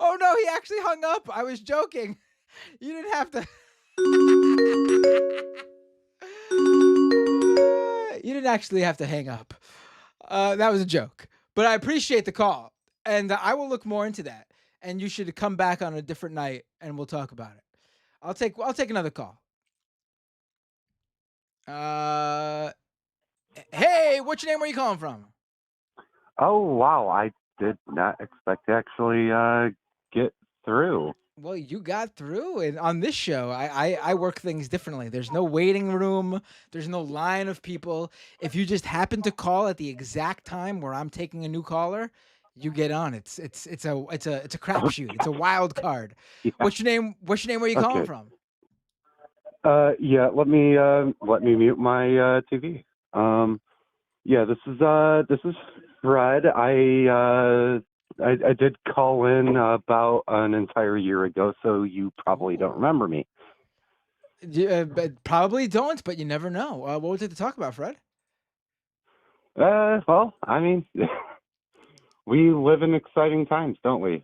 A: Oh no, he actually hung up. I was joking. You didn't have to. You didn't actually have to hang up. That was a joke. But I appreciate the call. And I will look more into that. And you should come back on a different night and we'll talk about it. I'll take another call. Hey, what's your name? Where are you calling from?
K: Oh, wow. I did not expect to actually get through.
A: Well, you got through. And on this show, I work things differently. There's no waiting room. There's no line of people. If you just happen to call at the exact time where I'm taking a new caller, you get on. It's a crapshoot. It's a wild card.
K: Yeah.
A: What's your name? Where are you calling from?
K: Yeah, let me mute my TV. Yeah, this is Fred. I did call in about an entire year ago, so you probably don't remember me.
A: But probably don't, but you never know. What was it to talk about, Fred?
K: Well, I mean, we live in exciting times, don't we?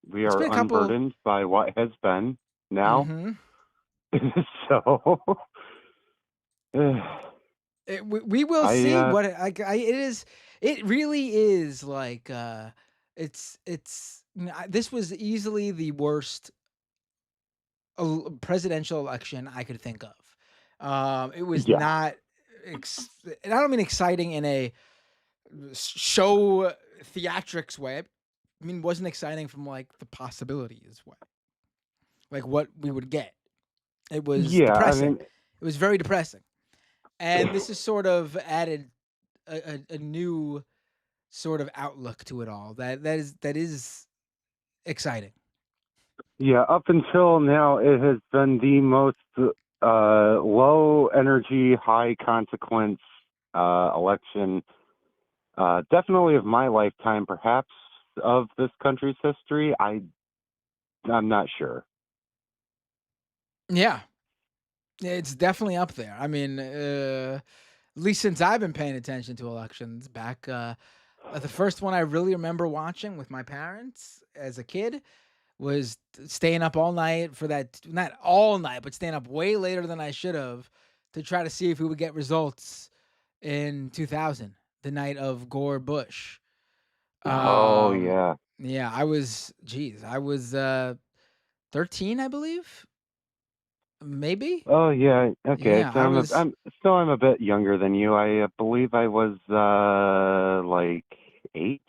K: We are unburdened by what has been now.
A: Mm-hmm.
K: So
A: we will see what it is. It really is like it's this was easily the worst presidential election I could think of. It was not. And I don't mean exciting in a show theatrics way. I mean, it wasn't exciting from like the possibilities way, like what we would get. It was depressing. I mean, it was very depressing. And this has sort of added a new sort of outlook to it all. That is exciting.
K: Yeah, up until now, it has been the most low energy, high consequence election, definitely of my lifetime, perhaps of this country's history. I'm not sure.
A: Yeah, it's definitely up there. I mean, at least since I've been paying attention to elections back, the first one I really remember watching with my parents as a kid was staying up all night for that, not all night, but staying up way later than I should have to try to see if we would get results in 2000, the night of Gore Bush.
K: Oh, yeah.
A: Yeah, I was 13, I believe. maybe.
K: Oh yeah, okay.
A: Yeah,
K: So
A: I was.
K: I'm a bit younger than you. I believe I was like 8.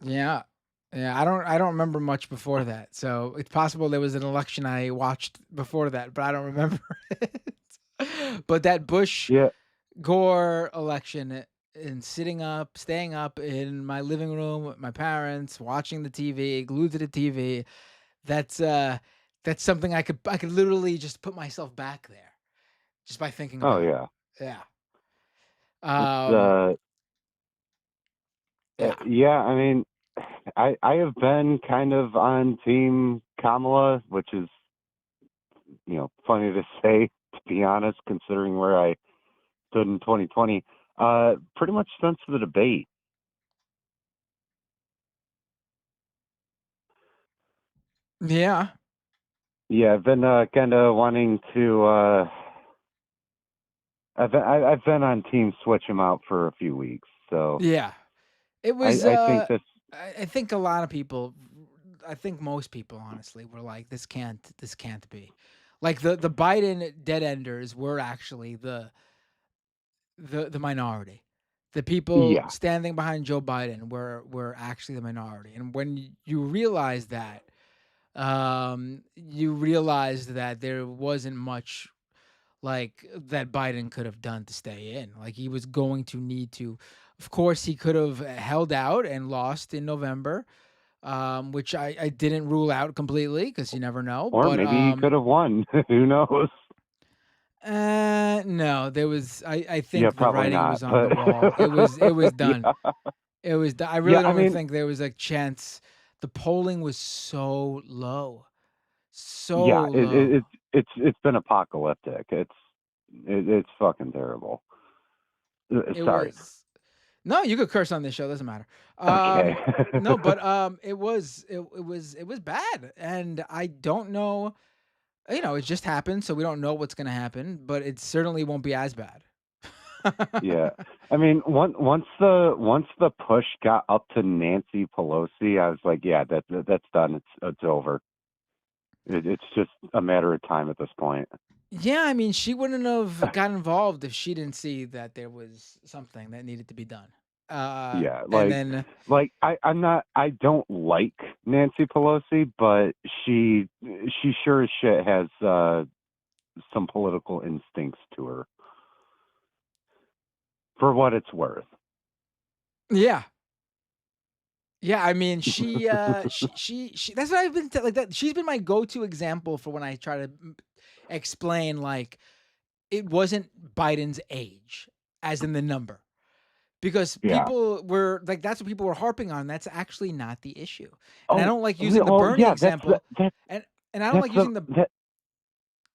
A: Yeah. Yeah, I don't remember much before that. So it's possible there was an election I watched before that, but I don't remember it. But that Bush
K: Yeah.
A: Gore election and staying up in my living room with my parents, watching the TV, glued to the TV, that's that's something I could literally just put myself back there just by thinking
K: Oh
A: about it.
K: yeah.
A: Yeah.
K: It's
A: Um yeah.
K: yeah, I mean, I have been kind of on team Kamala, which is, funny to say, to be honest, considering where I stood in 2020. Pretty much since the debate.
A: Yeah.
K: Yeah, I've been kind of wanting to. I've been on team switch him out for a few weeks, so
A: Yeah. It
K: I
A: was
K: I think this.
A: I think a lot of people, I think most people honestly were like this can't be. Like the Biden dead enders were actually the minority. The people
K: Yeah,
A: standing behind Joe Biden were actually the minority. And when you realize that, you realize that there wasn't much like that Biden could have done to stay in. Like he was going to need to. Of course, he could have held out and lost in November, which I didn't rule out completely because you never know.
K: or
A: But
K: maybe he could have won. Who knows?
A: no, there was. I
K: Yeah,
A: think the
K: probably
A: writing
K: not.
A: was on
K: But
A: the wall. It was done.
K: yeah,
A: I
K: yeah.
A: really
K: I
A: don't even
K: mean,
A: think there was a chance. The polling was so low, so
K: yeah.
A: low.
K: It's been apocalyptic. It's fucking terrible.
A: It
K: Sorry.
A: was. No, you could curse on this show. Doesn't matter.
K: Okay.
A: No, but it was bad, and I don't know. It just happened, so we don't know what's gonna happen. But it certainly won't be as bad.
K: Yeah, I mean, once the push got up to Nancy Pelosi, I was like, yeah, that's done. It's over. It's just a matter of time at this point.
A: Yeah, I mean, she wouldn't have got involved if she didn't see that there was something that needed to be done.
K: Yeah,
A: And then
K: I don't like Nancy Pelosi, but she sure as shit has some political instincts to her, for what it's worth.
A: yeah, yeah, I mean, she that's what I've been like that. She's been my go-to example for when I try to explain like it wasn't Biden's age, as in the number. Because
K: Yeah.
A: people were like, that's what people were harping on. That's actually not the issue. And I
K: Oh,
A: don't like using the
K: oh
A: Bernie
K: yeah,
A: example. And I don't
K: that's
A: like
K: the
A: using the
K: that.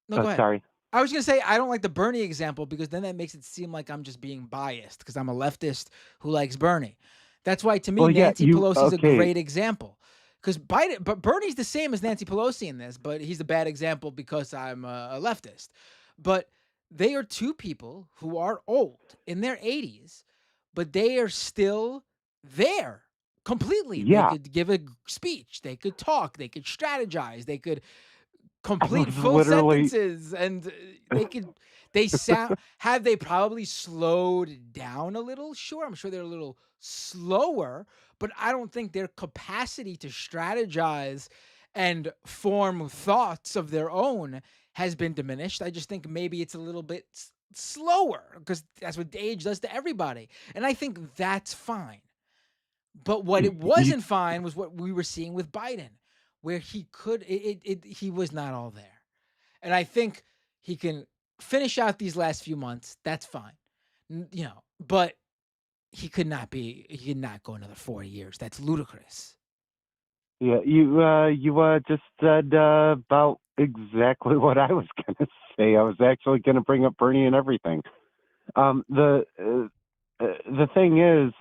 A: no,
K: Oh,
A: go ahead.
K: sorry.
A: I was gonna say I don't like the Bernie example because then that makes it seem like I'm just being biased because I'm a leftist who likes Bernie. That's why to me
K: Well, yeah,
A: Nancy Pelosi's a
K: okay.
A: great example. Because but Bernie's the same as Nancy Pelosi in this, but he's a bad example because I'm a leftist. But they are two people who are old in their 80s, but they are still there completely. They
K: Yeah,
A: could give a speech, they could talk, they could strategize, they could
K: I was
A: complete full
K: literally.
A: sentences and they sound have they probably slowed down a little, sure, I'm sure they're a little slower, but I don't think their capacity to strategize and form thoughts of their own has been diminished. I just think maybe it's a little bit slower because that's what age does to everybody, and I think that's fine. But what it
K: You,
A: wasn't fine was what we were seeing with Biden, where he was not all there. And I think he can finish out these last few months. That's fine, But he could not go another 4 years. That's ludicrous.
K: yeah, you just said about exactly what I was gonna say. I was actually gonna bring up Bernie and everything. The thing is,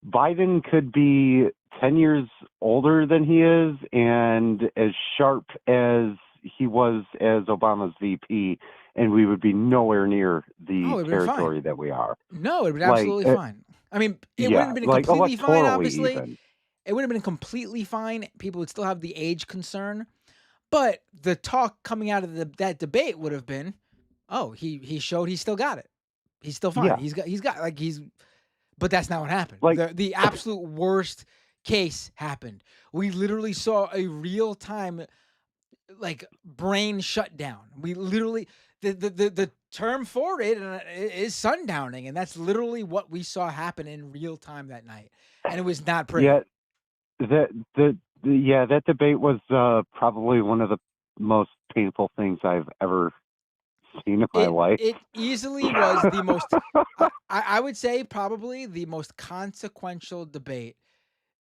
K: Biden could be 10 years older than he is and as sharp as he was as Obama's VP, and we would be nowhere near the
A: Oh, it'd been fine.
K: territory that we are.
A: No, it'd been
K: Like,
A: absolutely fine. I mean, it wouldn't
K: yeah,
A: have been
K: like
A: completely fine,
K: electorally
A: obviously.
K: even.
A: It would have been completely fine. People would still have the age concern, But the talk coming out of that debate would have been, oh, he showed he still got it. He's still fine.
K: Yeah,
A: He's got like he's but that's not what happened.
K: like
A: The absolute worst case happened. We literally saw a real time like brain shutdown. We literally the term for it is sundowning, and that's literally what we saw happen in real time that night, and it was not pretty.
K: yeah, that debate was probably one of the most painful things I've ever seen in my life.
A: It easily was the most. I would say probably the most consequential debate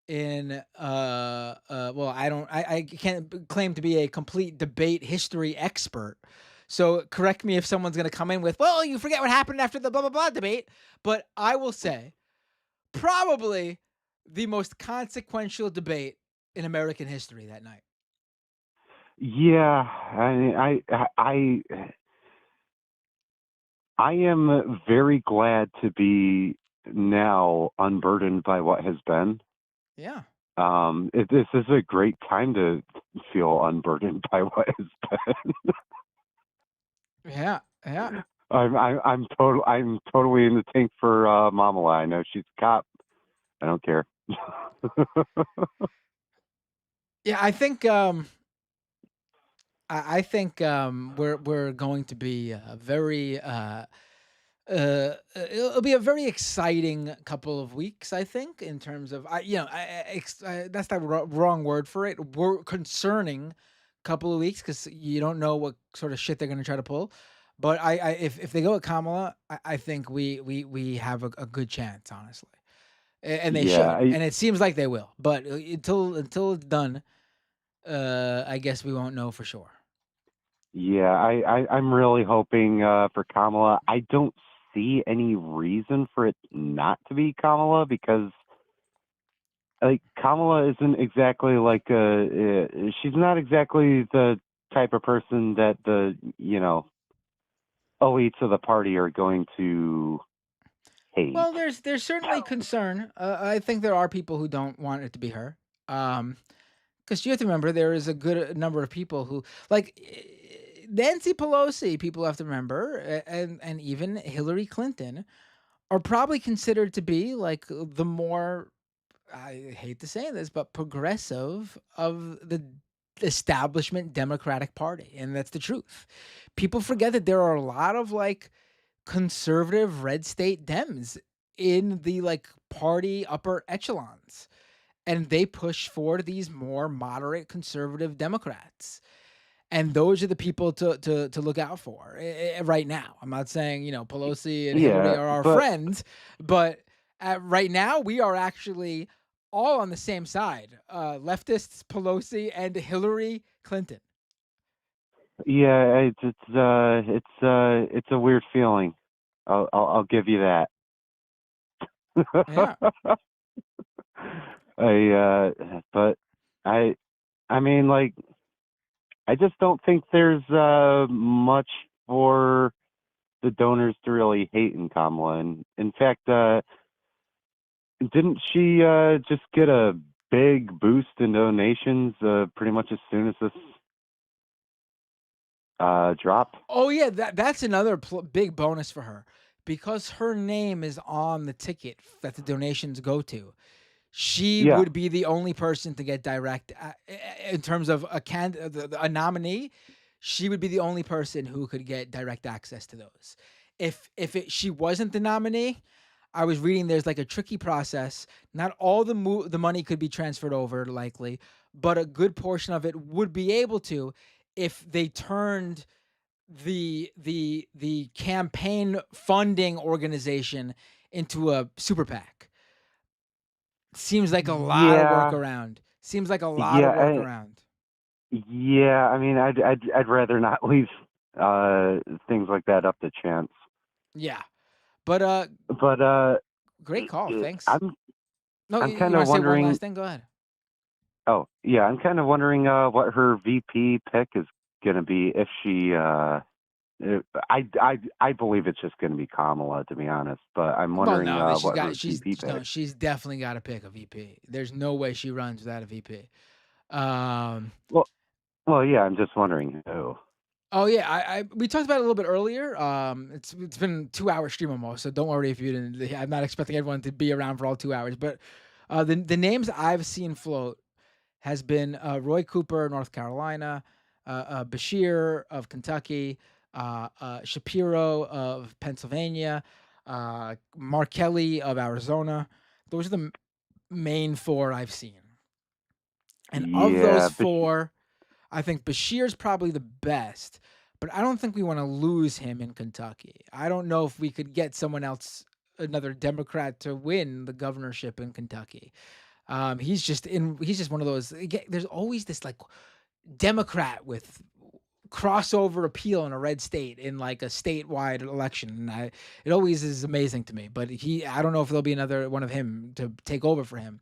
A: in well, I can't claim to be a complete debate history expert, so correct me if someone's going to come in with, well, you forget what happened after the blah blah blah debate, but I will say probably the most consequential debate in American history that night.
K: Yeah, I am very glad to be now unburdened by what has been.
A: Yeah.
K: This is a great time to feel unburdened by what has been.
A: Yeah. Yeah.
K: I'm totally in the tank for Mamala. I know she's a cop. I don't care.
A: Yeah, I think we're going to be very it'll be a very exciting couple of weeks. I think in terms of that's the wrong word for it. We're concerning couple of weeks because you don't know what sort of shit they're going to try to pull. But if they go with Kamala, I think we have a good chance, honestly, and they
K: Yeah,
A: should, and it seems like they will. But until it's done, I guess we won't know for sure.
K: yeah. I'm really hoping for Kamala. I don't see any reason for it not to be Kamala because like Kamala isn't exactly like she's not exactly the type of person that the elites of the party are going to hate.
A: Well, there's certainly concern. I think there are people who don't want it to be her. Because you have to remember there is a good number of people who like Nancy Pelosi. People have to remember, and even Hillary Clinton are probably considered to be like the more, I hate to say this, but progressive of the establishment Democratic Party, and that's the truth. People forget that there are a lot of like conservative red state Dems in the like party upper echelons, and they push for these more moderate conservative Democrats. And those are the people to look out for right now. I'm not saying, Pelosi and Hillary
K: Yeah,
A: are our
K: but
A: friends, but right now we are actually all on the same side. Leftists, Pelosi, and Hillary Clinton.
K: yeah, it's a weird feeling. I'll give you that.
A: Yeah.
K: But I mean, like, I just don't think there's much for the donors to really hate in Kamala. And in fact, didn't she just get a big boost in donations pretty much as soon as this dropped?
A: Oh yeah, that's another big bonus for her because her name is on the ticket that the donations go to. She
K: Yeah,
A: would be the only person to get direct in terms of a nominee. She would be the only person who could get direct access to those. If she wasn't the nominee, I was reading there's like a tricky process. Not all the money could be transferred over likely, but a good portion of it would be able to if they turned the campaign funding organization into a super PAC. Seems like a lot of
K: yeah,
A: workaround. Seems like a lot of
K: yeah,
A: workaround.
K: yeah. I mean, I'd rather not leave things like that up to chance.
A: Yeah. But
K: But
A: great call. Thanks.
K: I'm
A: No,
K: I'm
A: you
K: kind
A: want
K: of
A: to say one
K: wondering.
A: last thing? Go ahead.
K: Oh, yeah, I'm kind of wondering what her VP pick is going to be if she. I believe it's just going to be Kamala, to be honest. But I'm
A: Well,
K: wondering
A: no, but
K: what her VP
A: no,
K: pick.
A: she's definitely got to pick a VP. There's no way she runs without a VP.
K: Well, Well, yeah, I'm just wondering who.
A: Oh yeah, we talked about it a little bit earlier. It's been a 2 hour stream almost, so don't worry if you didn't. I'm not expecting everyone to be around for all 2 hours. But the names I've seen float has been Roy Cooper, North Carolina, Bashir of Kentucky, Shapiro of Pennsylvania, Mark Kelly of Arizona. Those are the main four I've seen. And of those
K: Yeah,
A: four, I think Bashir's probably the best, but I don't think we want to lose him in Kentucky. I don't know if we could get someone else, another Democrat, to win the governorship in Kentucky. He's just one of those. There's always this like Democrat with crossover appeal in a red state in like a statewide election, and it always is amazing to me. But I don't know if there'll be another one of him to take over for him.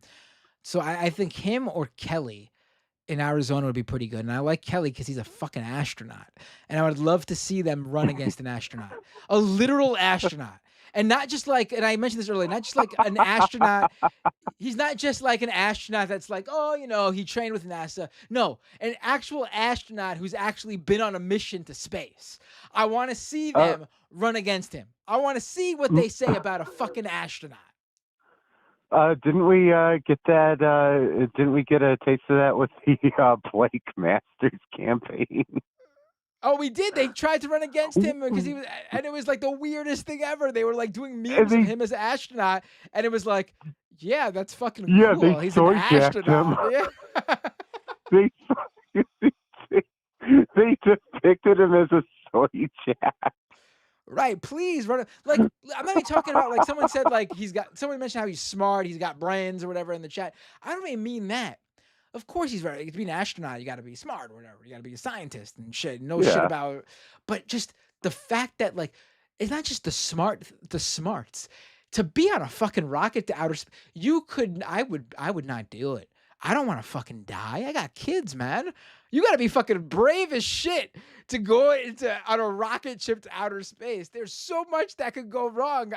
A: So I think him or Kelly in Arizona would be pretty good. And I like Kelly because he's a fucking astronaut. And I would love to see them run against an astronaut, a literal astronaut. And not just like, and I mentioned this earlier, not just like an astronaut. He's not just like an astronaut that's like, oh, he trained with NASA. No, an actual astronaut who's actually been on a mission to space. I want to see them run against him. I want to see what they say about a fucking astronaut.
K: Didn't we get that? Didn't we get a taste of that with the Blake Masters campaign?
A: Oh, we did. They tried to run against him because and it was like the weirdest thing ever. They were like doing memes of him as an astronaut, and it was like, yeah, that's fucking cool. He's an astronaut.
K: Him.
A: Yeah.
K: they depicted him as a soy jack.
A: Right, please run. Like, I'm not even talking about like someone said like someone mentioned how he's smart, he's got brains or whatever in the chat. I don't even mean that. Of course he's right. To be an astronaut, you got to be smart or whatever. You got to be a scientist and shit. Shit about. But just the fact that like it's not just the smarts. To be on a fucking rocket to outer space, I would not do it. I don't want to fucking die. I got kids, man. You got to be fucking brave as shit to go on a rocket ship to outer space. There's so much that could go wrong.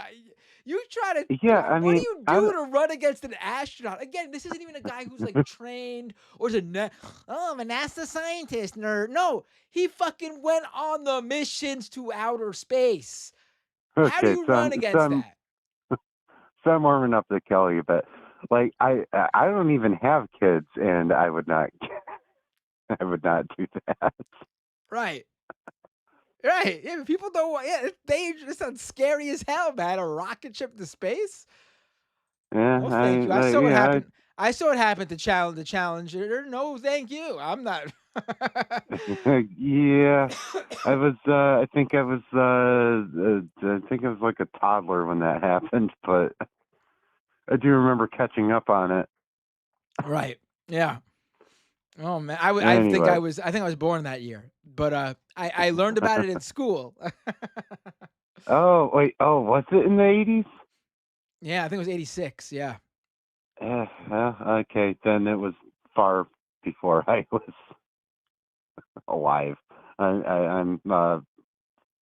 A: You try to.
K: Yeah, I mean,
A: what do you do to run against an astronaut? Again, this isn't even a guy who's like trained or is I'm a NASA scientist nerd. No, he fucking went on the missions to outer space. How do you run against that?
K: So I'm warming up to Kelly, but like I don't even have kids, and I would not do that.
A: Right. Right. Yeah, people don't. Yeah, it's dangerous. It sounds scary as hell, man. A rocket ship to space.
K: Yeah,
A: No, thank you. I saw what happened. I saw what happened to the Challenger. No, thank you. I'm not.
K: Yeah, I was. I think I was like a toddler when that happened, but I do remember catching up on it.
A: Right. Yeah. Oh man,
K: Anyway.
A: I think I was born that year, but I learned about it in school.
K: Oh wait. Oh, was it in the 80s?
A: Yeah, I think it was 86. Yeah.
K: Well, okay, then it was far before I was alive. I'm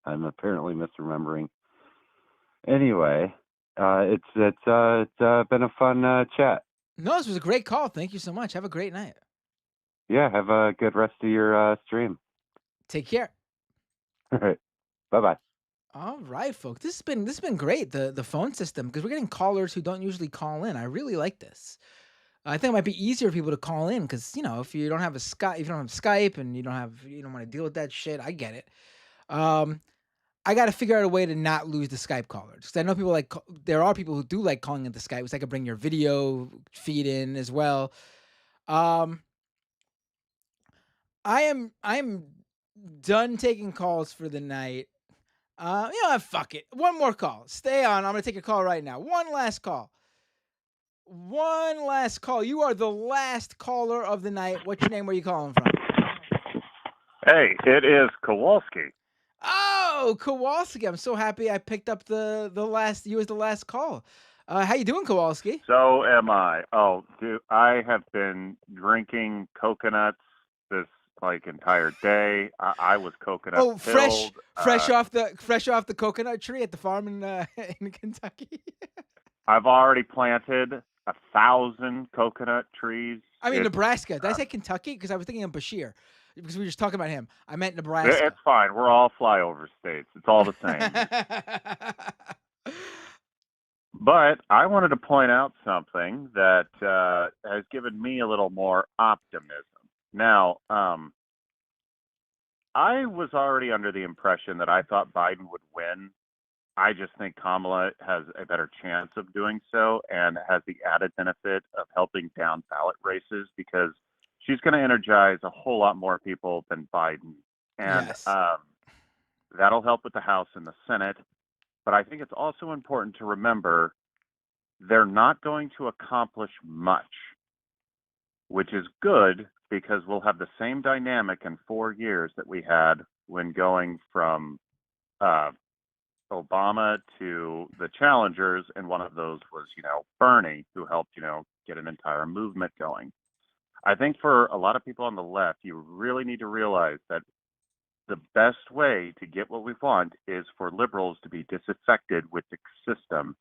K: apparently misremembering. Anyway, it's been a fun chat.
A: No, this was a great call. Thank you so much. Have a great night.
K: Yeah, have a good rest of your stream.
A: Take care.
K: All right, bye.
A: All right, folks. This has been great. The phone system, because we're getting callers who don't usually call in. I really like this. I think it might be easier for people to call in because if you don't have Skype and you don't want to deal with that shit, I get it. I got to figure out a way to not lose the Skype callers because I know people there are people who do like calling into Skype. It's like I could bring your video feed in as well. I am done taking calls for the night. Fuck it. One more call. Stay on. I'm gonna take a call right now. One last call. You are the last caller of the night. What's your name? Where are you calling from?
L: Hey, it is Kowalski.
A: Oh, Kowalski. I'm so happy I picked up the last call. How you doing, Kowalski?
L: So am I. Oh, dude, I have been drinking coconuts this entire day. I was coconut.
A: Oh,
L: filled.
A: fresh off the coconut tree at the farm in Kentucky.
L: I've already planted 1,000 coconut trees.
A: I mean, Nebraska. Did I say Kentucky? Because I was thinking of Bashir. because we were just talking about him. I meant
L: It's
A: Nebraska.
L: fine. We're all flyover states. It's all the same. But I wanted to point out something that has given me a little more optimism. Now, I was already under the impression that I thought Biden would win. I just think Kamala has a better chance of doing so and has the added benefit of helping down ballot races because she's going to energize a whole lot more people than Biden. And
A: Yes.
L: that'll help with the House and the Senate. But I think it's also important to remember they're not going to accomplish much, which is good because we'll have the same dynamic in 4 years that we had when going from uh, Obama to the challengers, and one of those was, Bernie, who helped, get an entire movement going. I think for a lot of people on the left, you really need to realize that the best way to get what we want is for liberals to be disaffected with the system.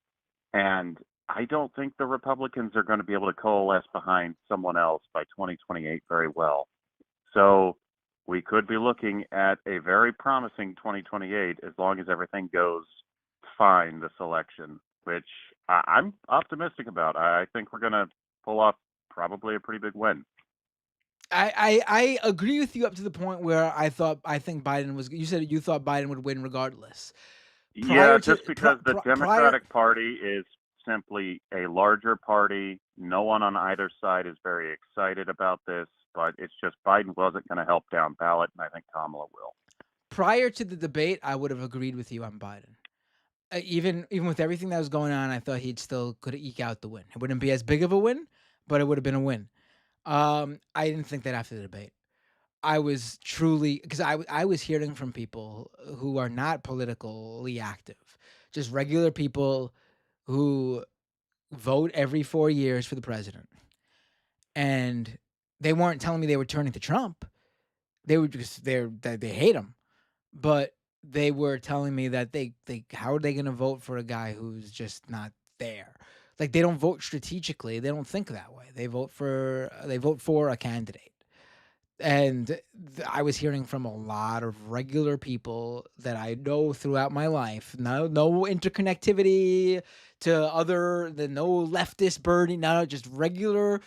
L: And I don't think the Republicans are going to be able to coalesce behind someone else by 2028 very well. So we could be looking at a very promising 2028 as long as everything goes fine this election, which I'm optimistic about. I think we're going to pull off probably a pretty big win.
A: I agree with you up to the point where I think Biden was. You said you thought Biden would win regardless.
L: Yeah,
A: Prior to
L: just because the
A: prior,
L: Democratic Party is simply a larger party. No one on either side is very excited about this, but it's just Biden wasn't going to help down ballot, and I think Kamala will.
A: prior to the debate, I would have agreed with you on Biden. Even with everything that was going on, I thought he'd still could eke out the win. It wouldn't be as big of a win, but it would have been a win. I didn't think that after the debate. I was truly because I was hearing from people who are not politically active, just regular people who vote every 4 years for the president, and they weren't telling me they were turning to Trump. They were just they hate him, but they were telling me that they how are they going to vote for a guy who's just not there? Like they don't vote strategically. They don't think that way. They vote for a candidate. And I was hearing from a lot of regular people that I know throughout my life. No interconnectivity to no leftist birdie, no, just regular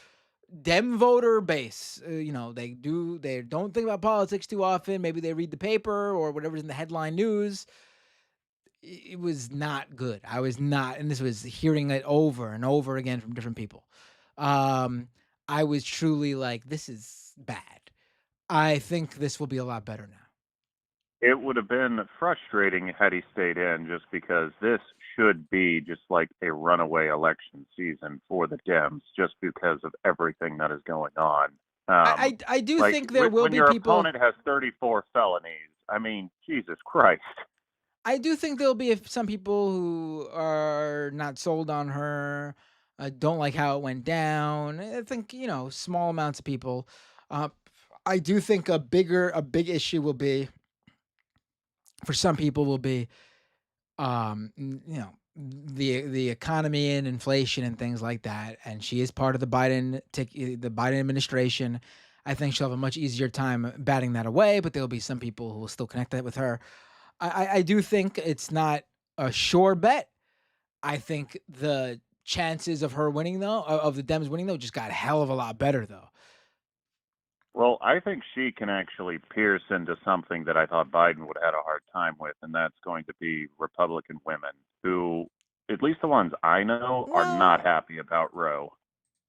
A: Dem voter base. They don't think about politics too often. Maybe they read the paper or whatever's in the headline news. It was not good. I was not, and this was hearing it over and over again from different people. I was truly like, this is bad. I think this will be a lot better now.
L: It would have been frustrating had he stayed in just because this should be just like a runaway election season for the Dems just because of everything that is going on.
A: I do think there will
L: when
A: be
L: your
A: people.
L: opponent has 34 felonies, I mean, Jesus Christ.
A: I do think there'll be some people who are not sold on her, don't like how it went down. I think small amounts of people. I do think a big issue will be for some people will be the economy and inflation and things like that. And she is part of the Biden administration. I think she'll have a much easier time batting that away, but there'll be some people who will still connect that with her. I do think it's not a sure bet. I think the chances of her winning though, of the Dems winning though, just got a hell of a lot better though.
L: Well, I think she can actually pierce into something that I thought Biden would have had a hard time with, and that's going to be Republican women who, at least the ones I know, are not happy about Roe.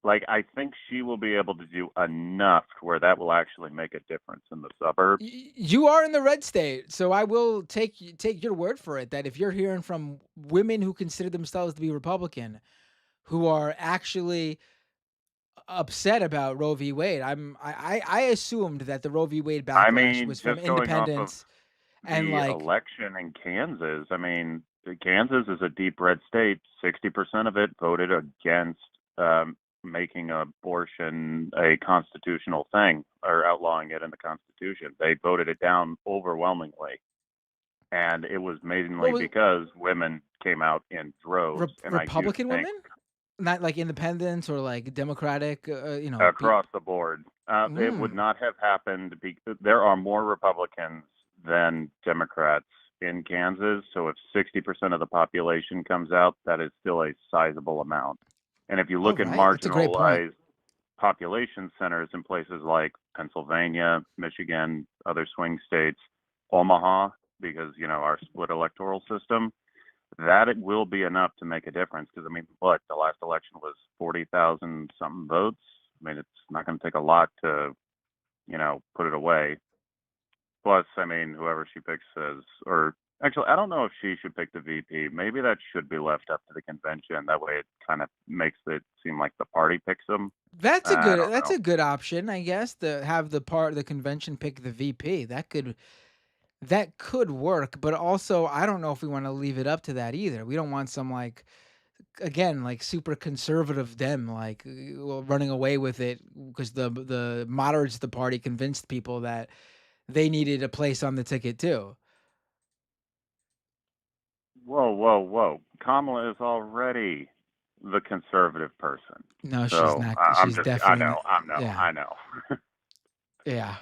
L: Like, I think she will be able to do enough where that will actually make a difference in the suburbs.
A: You are in the red state, so I will take your word for it that if you're hearing from women who consider themselves to be Republican, who are actually upset about Roe v. Wade, I assumed that the Roe v. Wade
L: I
A: backlash
L: mean,
A: was from
L: just going off of
A: independents and
L: the
A: like
L: election in Kansas, I mean, Kansas is a deep red state. 60% of it voted against making abortion a constitutional thing or outlawing it in the Constitution. They voted it down overwhelmingly. And it was mainly because women came out in droves. And
A: Republican
L: I do think,
A: women. Not like independents or like Democratic,
L: Across the board. It would
A: mm,
L: not have happened because there are more Republicans than Democrats in Kansas. So if 60% of the population comes out, that is still a sizable amount. And if you
A: all
L: look at
A: right, that's a great point.
L: marginalized population centers in places like Pennsylvania, Michigan, other swing states, Omaha, because, our split electoral system, that it will be enough to make a difference. Because, I mean, what, the last election was 40,000 something votes? I mean, it's not going to take a lot to, put it away. Plus, I mean, whoever she picks says, or actually, I don't know if she should pick the VP. Maybe that should be left up to the convention. That way it kind of makes it seem like the party picks them. I don't
A: That's
L: know.
A: a good option, I guess, to have the convention pick the VP. That could work, but also I don't know if we want to leave it up to that either. We don't want some like again like super conservative Dem like running away with it because the moderates of the party convinced people that they needed a place on the ticket too.
L: Whoa, whoa, whoa. Kamala is already the conservative person.
A: No, she's
L: So
A: not.
L: I'm
A: She's
L: just, I
A: definitely
L: know,
A: not. Yeah,
L: I know.
A: yeah.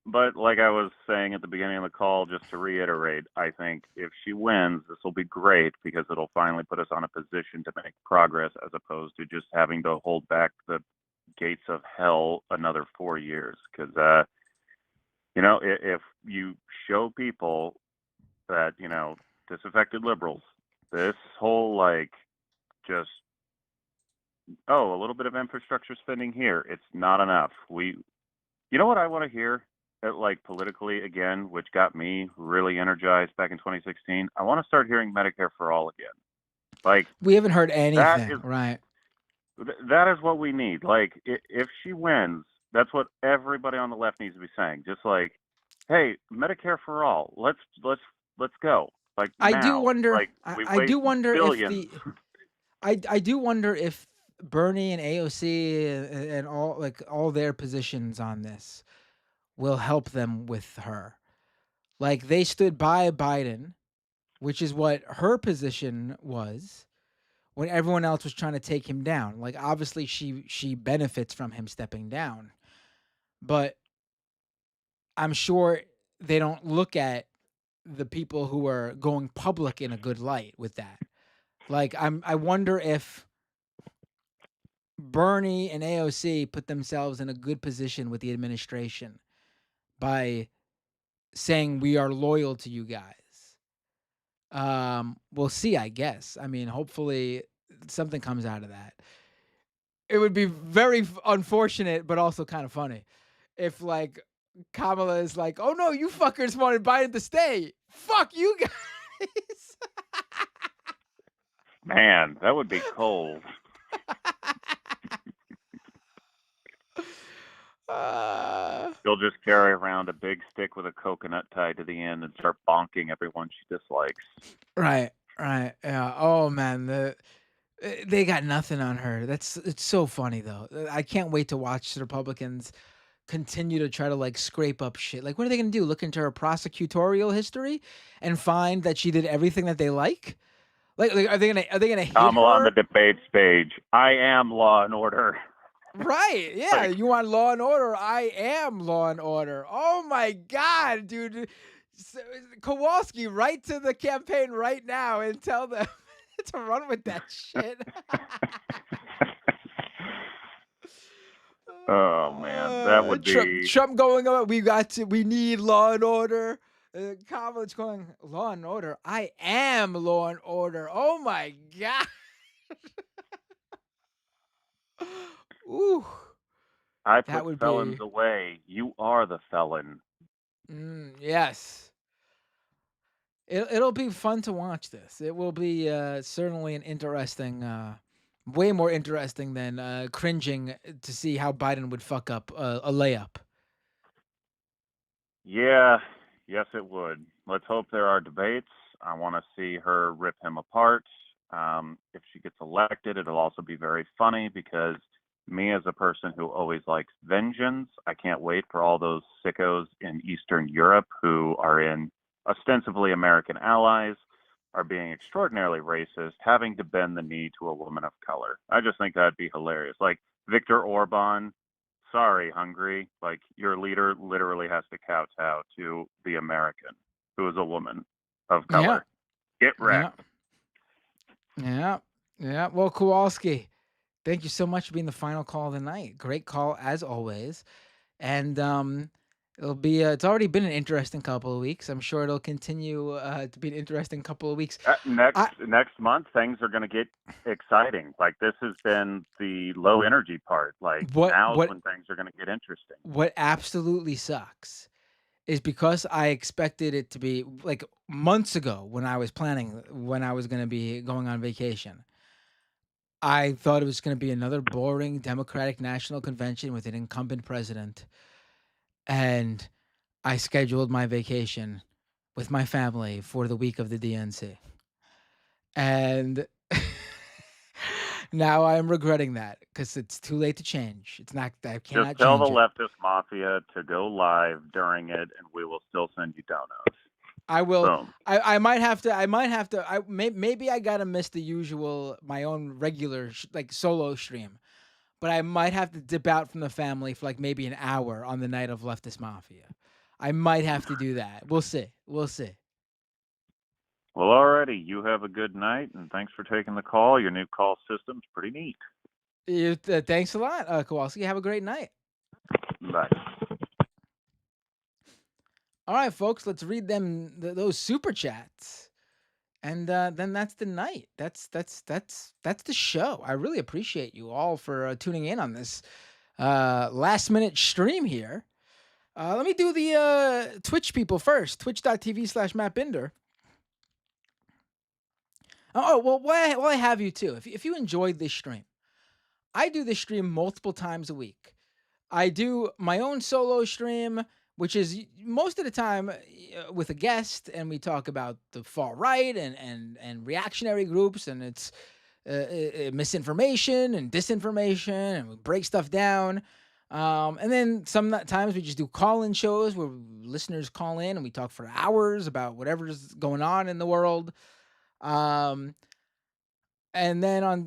L: But like I was saying at the beginning of the call, just to reiterate, I think if she wins, this will be great because it'll finally put us on a position to make progress as opposed to just having to hold back the gates of hell another 4 years. Because, if you show people that, disaffected liberals, this whole like just, oh, a little bit of infrastructure spending here, it's not enough. You know what I want to hear? Like politically again, which got me really energized back in 2016. I want to start hearing Medicare for all again. Like
A: We haven't heard
L: that
A: anything,
L: is
A: right?
L: that is what we need. Like if she wins, that's what everybody on the left needs to be saying. Just like, hey, Medicare for all. Let's go. Like
A: I do
L: now.
A: wonder.
L: Like we
A: I
L: waste
A: do wonder if
L: billions.
A: the. I do wonder if Bernie and AOC and all their positions on this will help them with her. Like they stood by Biden, which is what her position was when everyone else was trying to take him down. Like obviously she benefits from him stepping down, but I'm sure they don't look at the people who are going public in a good light with that. Like I wonder if Bernie and AOC put themselves in a good position with the administration by saying we are loyal to you guys. We'll see, I guess. I mean, hopefully something comes out of that. It would be very unfortunate, but also kind of funny if like Kamala is like, "Oh no, you fuckers wanted Biden to stay. Fuck you guys."
L: Man, that would be cold.
A: uh,
L: She'll just carry around a big stick with a coconut tied to the end and start bonking everyone she dislikes.
A: right, right. Yeah. Oh man, they got nothing on her. It's so funny though. I can't wait to watch the Republicans continue to try to like scrape up shit. Like, what are they gonna do? Look into her prosecutorial history and find that she did everything that they like? Like are they gonna hit
L: Kamala on the
A: her?
L: debate stage. I am law and order.
A: Right? Yeah.
L: Like,
A: You want Law and Order? I am Law and Order. Oh my god, dude. S- Kowalski, write to the campaign right now and tell them to run with that shit.
L: oh man, that would
A: Trump,
L: be.
A: Trump going on. We need Law and Order. Kamala's going Law and Order. I am Law and Order. Oh my god. Ooh,
L: I
A: that
L: put
A: would
L: felons
A: be.
L: away. You are the felon.
A: Yes. It'll be fun to watch this. It will be certainly an interesting, way more interesting than cringing to see how Biden would fuck up a layup.
L: Yeah, yes, it would. Let's hope there are debates. I want to see her rip him apart. If she gets elected, it'll also be very funny because me, as a person who always likes vengeance, I can't wait for all those sickos in Eastern Europe who are in ostensibly American allies are being extraordinarily racist, having to bend the knee to a woman of color. I just think that'd be hilarious. Like Viktor Orban, sorry, Hungary, like your leader literally has to kowtow to the American who is a woman of
A: Yeah,
L: color. Get
A: yeah,
L: wrecked.
A: yeah, yeah. Well, Kowalski, thank you so much for being the final call of the night. Great call as always. And it'll be it's already been an interesting couple of weeks. I'm sure it'll continue to be an interesting couple of weeks.
L: Next
A: I
L: next month, things are going to get exciting. Like this has been the low energy part. Like
A: what
L: now's
A: what
L: when things are going to get interesting.
A: what absolutely sucks is because I expected it to be like months ago when I was planning when I was going to be going on vacation. I thought it was going to be another boring Democratic National Convention with an incumbent president, and I scheduled my vacation with my family for the week of the DNC. And now I'm regretting that because it's too late to change. It's not, I
L: Just
A: cannot
L: tell the
A: change it.
L: leftist mafia to go live during it, and we will still send you donuts.
A: I will.
L: Boom.
A: I might have to. I might have to. Maybe I gotta miss the usual my own regular like solo stream, but I might have to dip out from the family for like maybe an hour on the night of leftist mafia. I might have to do that. We'll see. We'll see.
L: Well, alrighty. You have a good night, and thanks for taking the call. Your new call system's pretty neat.
A: Thanks a lot, Kowalski. Have a great night.
L: Bye.
A: All right, folks. Let's read them those super chats, and then that's the night. That's the show. I really appreciate you all for tuning in on this last minute stream here. Let me do the Twitch people first. Twitch.tv/Matt Binder. Oh, well, while I have you too, if you enjoyed this stream, I do this stream multiple times a week. I do my own solo stream, which is most of the time with a guest, and we talk about the far right and reactionary groups, and it's misinformation and disinformation, and we break stuff down. And then sometimes we just do call-in shows where listeners call in and we talk for hours about whatever's going on in the world. Um, and then I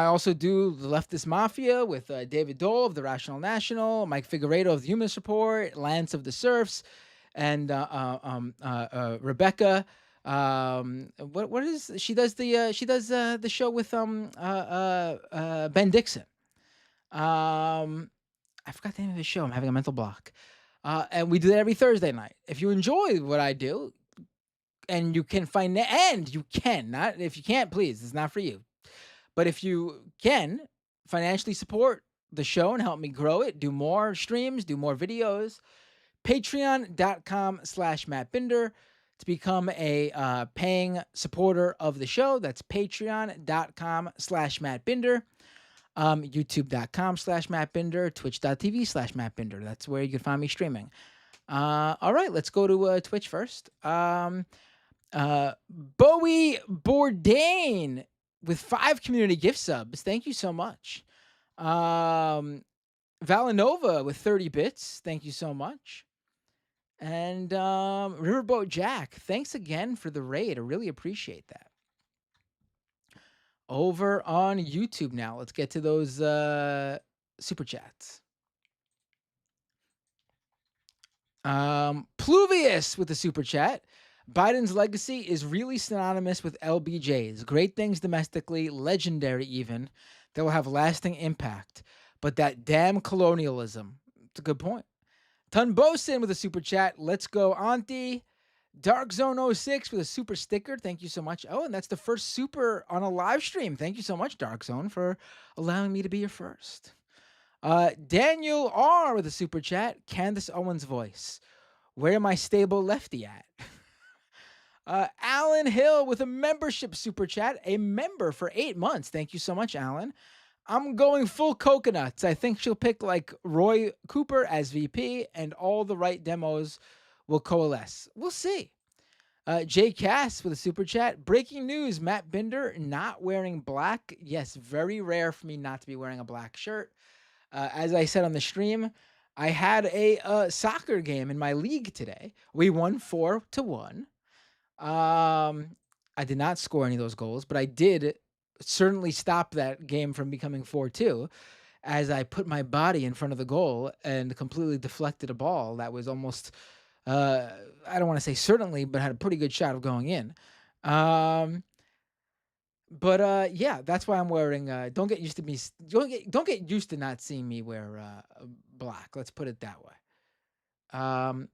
A: also do the Leftist Mafia with David Dole of the Rational National, Mike Figueredo of the Humanist Report, Lance of the Serfs, and Rebecca. What is she does the show with Ben Dixon. I forgot the name of the show. I'm having a mental block. And we do that every Thursday night. If you enjoy what I do, and you can not if you can't, please, it's not for you. But if you can financially support the show and help me grow it, do more streams, do more videos, patreon.com/Matt Binder to become a paying supporter of the show. That's patreon.com/Matt Binder. YouTube.com/Matt Binder, Twitch.tv/Matt Binder. That's where you can find me streaming. All right, let's go to Twitch first. Bowie Bourdain with 5 community gift subs. Thank you so much. Valanova with 30 bits. Thank you so much. And Riverboat Jack, thanks again for the raid. I really appreciate that. Over on YouTube now. Let's get to those super chats. Pluvius with the super chat. Biden's legacy is really synonymous with LBJ's. Great things domestically, legendary even, that will have lasting impact. But that damn colonialism. It's a good point. Tunbosin with a super chat. Let's go, Auntie. Dark Zone 06 with a super sticker. Thank you so much. Oh, and that's the first super on a live stream. Thank you so much, Dark Zone, for allowing me to be your first. Daniel R with a super chat. Candace Owens voice. Where my stable lefty at? Alan Hill with a membership super chat. A member for 8 months. Thank you so much, Alan. I'm going full coconuts. I think she'll pick like Roy Cooper as VP and all the right demos will coalesce. We'll see. Jay Cass with a super chat. Breaking news, Matt Binder not wearing black. Yes, very rare for me not to be wearing a black shirt. As I said on the stream, I had a soccer game in my league today. We won 4-1. I did not score any of those goals, but I did certainly stop that game from becoming 4-2 as I put my body in front of the goal and completely deflected a ball that was almost, uh, I don't want to say certainly, but had a pretty good shot of going in. Um, yeah, that's why I'm wearing. Don't get used to me. Don't get used to not seeing me wear black. Let's put it that way. Um,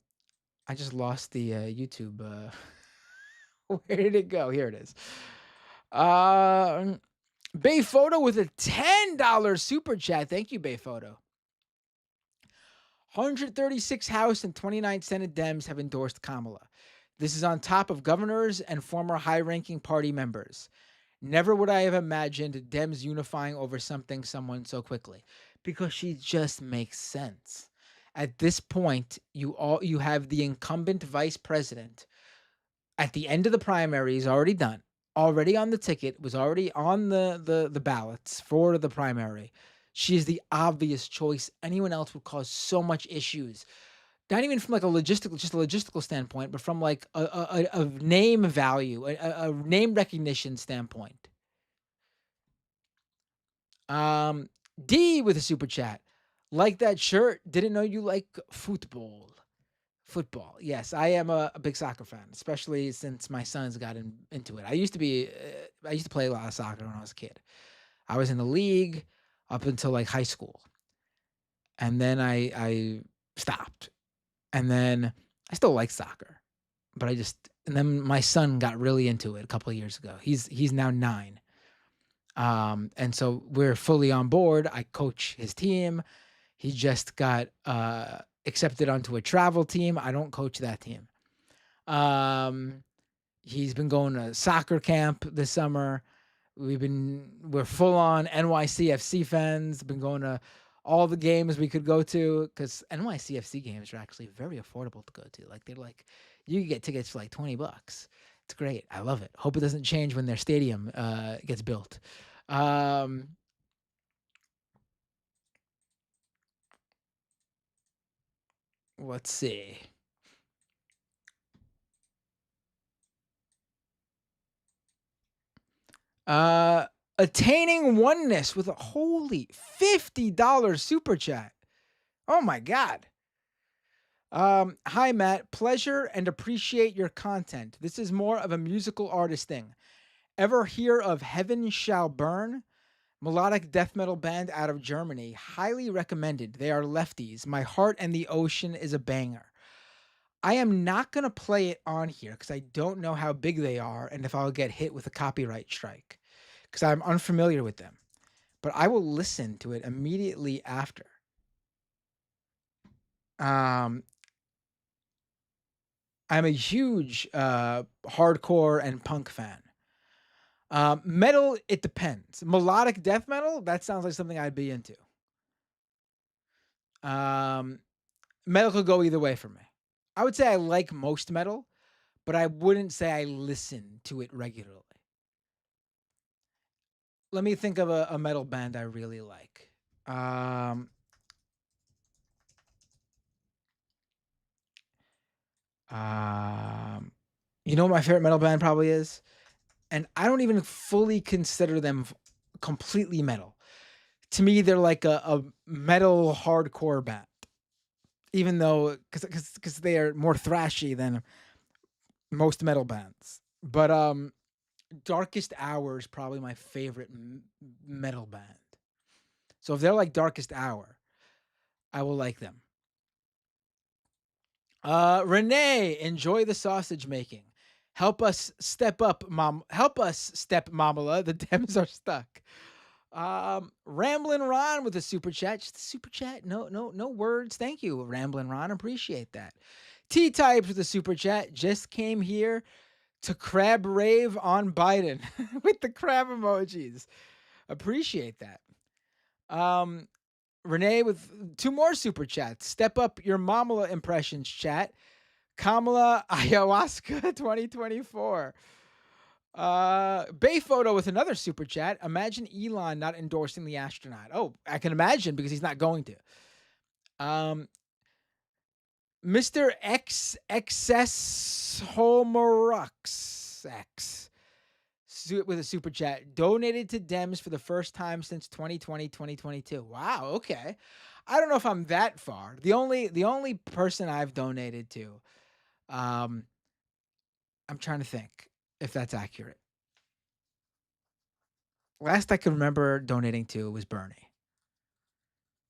A: I just lost the YouTube. Where did it go? Here it is. Um, Bay Photo with a $10 super chat. Thank you, Bay Photo. 136 House and 29 Senate Dems have endorsed Kamala. This is on top of governors and former high-ranking party members. Never would I have imagined Dems unifying over someone so quickly, because she just makes sense. At this point, you have the incumbent vice president at the end of the primaries already done, already on the ticket, was already on the ballots for the primary. She is the obvious choice. Anyone else would cause so much issues. Not even from like just a logistical standpoint, but from like a name value, a name recognition standpoint. D with a super chat. Like that shirt. Didn't know you like football. Football. Yes, I am a big soccer fan, especially since my son's gotten into it. I used to play a lot of soccer when I was a kid. I was in the league up until like high school. And then I stopped. And then I still like soccer, but and then my son got really into it a couple of years ago. He's now 9. And so we're fully on board. I coach his team. He just got accepted onto a travel team. I don't coach that team. He's been going to soccer camp this summer. We're full on NYCFC fans. Been going to all the games we could go to, because NYCFC games are actually very affordable to go to. Like you can get tickets for like $20. It's great. I love it. Hope it doesn't change when their stadium gets built. Let's see. Attaining oneness with a holy $50 super chat. Oh my God. Hi Matt, pleasure and appreciate your content. This is more of a musical artist thing. Ever hear of Heaven Shall Burn? Melodic death metal band out of Germany. Highly recommended. They are lefties. My Heart and the Ocean is a banger. I am not going to play it on here because I don't know how big they are and if I'll get hit with a copyright strike, because I'm unfamiliar with them. But I will listen to it immediately after. I'm a huge hardcore and punk fan. Metal, it depends. Melodic death metal, that sounds like something I'd be into. Metal could go either way for me. I would say I like most metal, but I wouldn't say I listen to it regularly. Let me think of a metal band I really like. You know what my favorite metal band probably is? And I don't even fully consider them completely metal. To me, they're like a metal hardcore band, even though because they are more thrashy than most metal bands. But Darkest Hour is probably my favorite metal band. So if they're like Darkest Hour, I will like them. Renee, enjoy the sausage making. Help us step up, mom. Help us step, Mamala. The Dems are stuck. Ramblin' Ron with a super chat. Just a super chat. No words. Thank you, Ramblin' Ron. Appreciate that. T-Types with a super chat. Just came here to crab rave on Biden with the crab emojis. Appreciate that. Renee with 2 more super chats. Step up your Mamala impressions, chat. Kamala Ayahuasca 2024. Bay Photo with another super chat. Imagine Elon not endorsing the astronaut. Oh, I can imagine, because he's not going to. Mr. XS Homerux X with a super chat donated to Dems for the first time since 2020-2022. Wow, okay. I don't know if I'm that far. The only person I've donated to, I'm trying to think if that's accurate. Last I can remember donating to was Bernie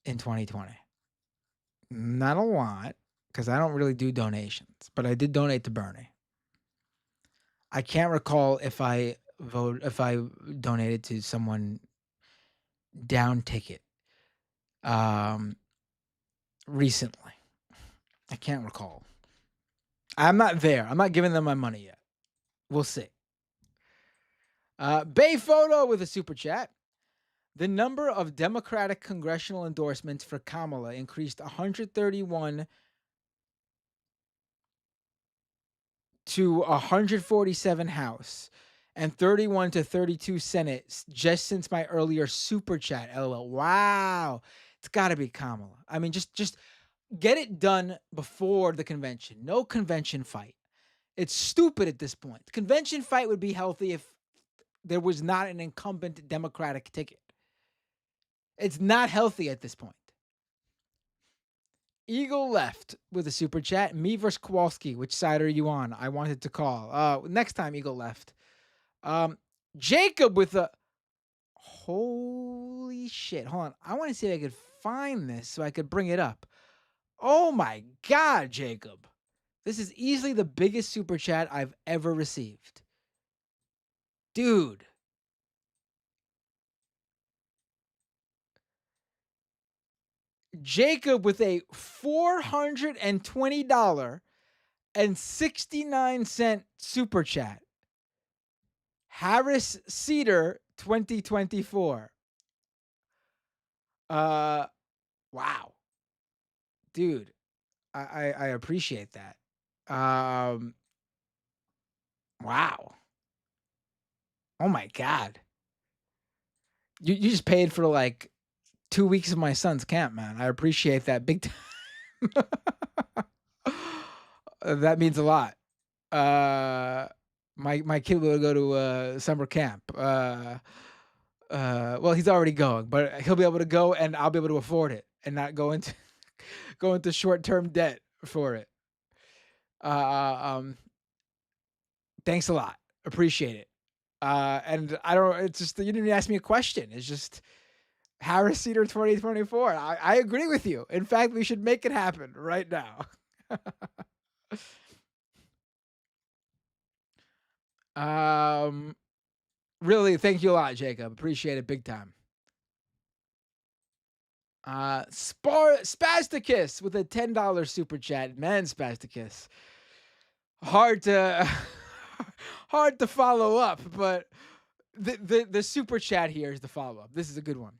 A: in 2020. Not a lot, because I don't really do donations, but I did donate to Bernie. I can't recall if I donated to someone down ticket recently. I can't recall. I'm not there. I'm not giving them my money yet. We'll see. Bay Photo with a super chat. The number of Democratic congressional endorsements for Kamala increased 131 to 147 House and 31 to 32 Senate just since my earlier super chat. LOL. Wow. It's got to be Kamala. I mean, just get it done before the convention. No convention fight. It's stupid at this point. The convention fight would be healthy if there was not an incumbent Democratic ticket. It's not healthy at this point. Eagle left with a super chat. Me versus Kowalski. Which side are you on? I wanted to call. Next time Eagle left. Jacob with a holy shit. Hold on. I want to see if I could find this so I could bring it up. Oh my God, Jacob. This is easily the biggest super chat I've ever received. Dude. Jacob with a $420.69 super chat. Harris Cedar 2024. Wow. Dude, I appreciate that. Wow. Oh my God. You just paid for like 2 weeks of my son's camp, man. I appreciate that big time. That means a lot. My kid will go to summer camp. Well, he's already going, but he'll be able to go, and I'll be able to afford it, and not go into short-term debt for it. Thanks a lot. Appreciate it. And I don't. It's just you didn't even ask me a question. It's just Harris Cedar 2024. I agree with you. In fact, we should make it happen right now. Really, thank you a lot, Jacob. Appreciate it big time. Spasticus with a $10 super chat. Man, Spasticus. Hard to follow up, but the super chat here is the follow up. This is a good one.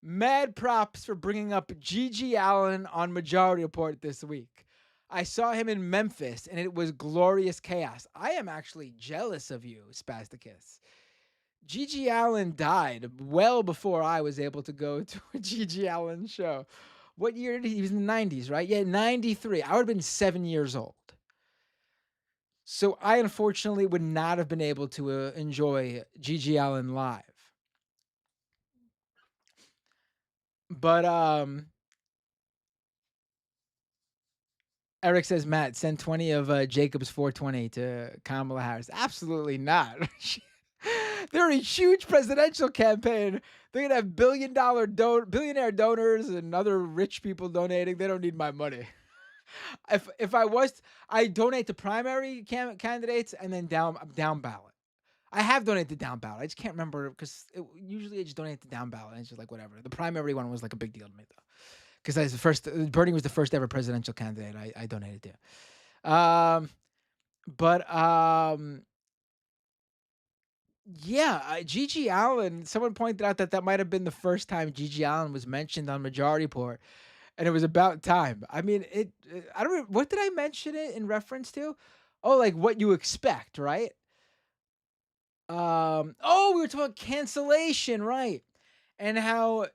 A: Mad props for bringing up Gigi Allen on Majority Report this week. I saw him in Memphis, and it was glorious chaos. I am actually jealous of you, Spasticus. Gigi Allen died well before I was able to go to a Gigi Allen show. What year did he was in the 90s, right? Yeah, 93. I would have been 7 years old. So I unfortunately would not have been able to enjoy Gigi Allen live. But Eric says, Matt, send 20 of Jacob's 420 to Kamala Harris. Absolutely not. They're a huge presidential campaign. They're gonna have billionaire donors and other rich people donating. They don't need my money. If I donate to primary candidates and then down ballot. I have donated to down ballot. I just can't remember because usually I just donate to down ballot. And it's just like whatever. The primary one was like a big deal to me though, because Bernie was the first ever presidential candidate I donated to. Yeah, Gigi Allen. Someone pointed out that might have been the first time Gigi Allen was mentioned on Majority Report, and it was about time. I mean, I don't. What did I mention it in reference to? Oh, like what you expect, right? Oh, we were talking about cancellation, right? And how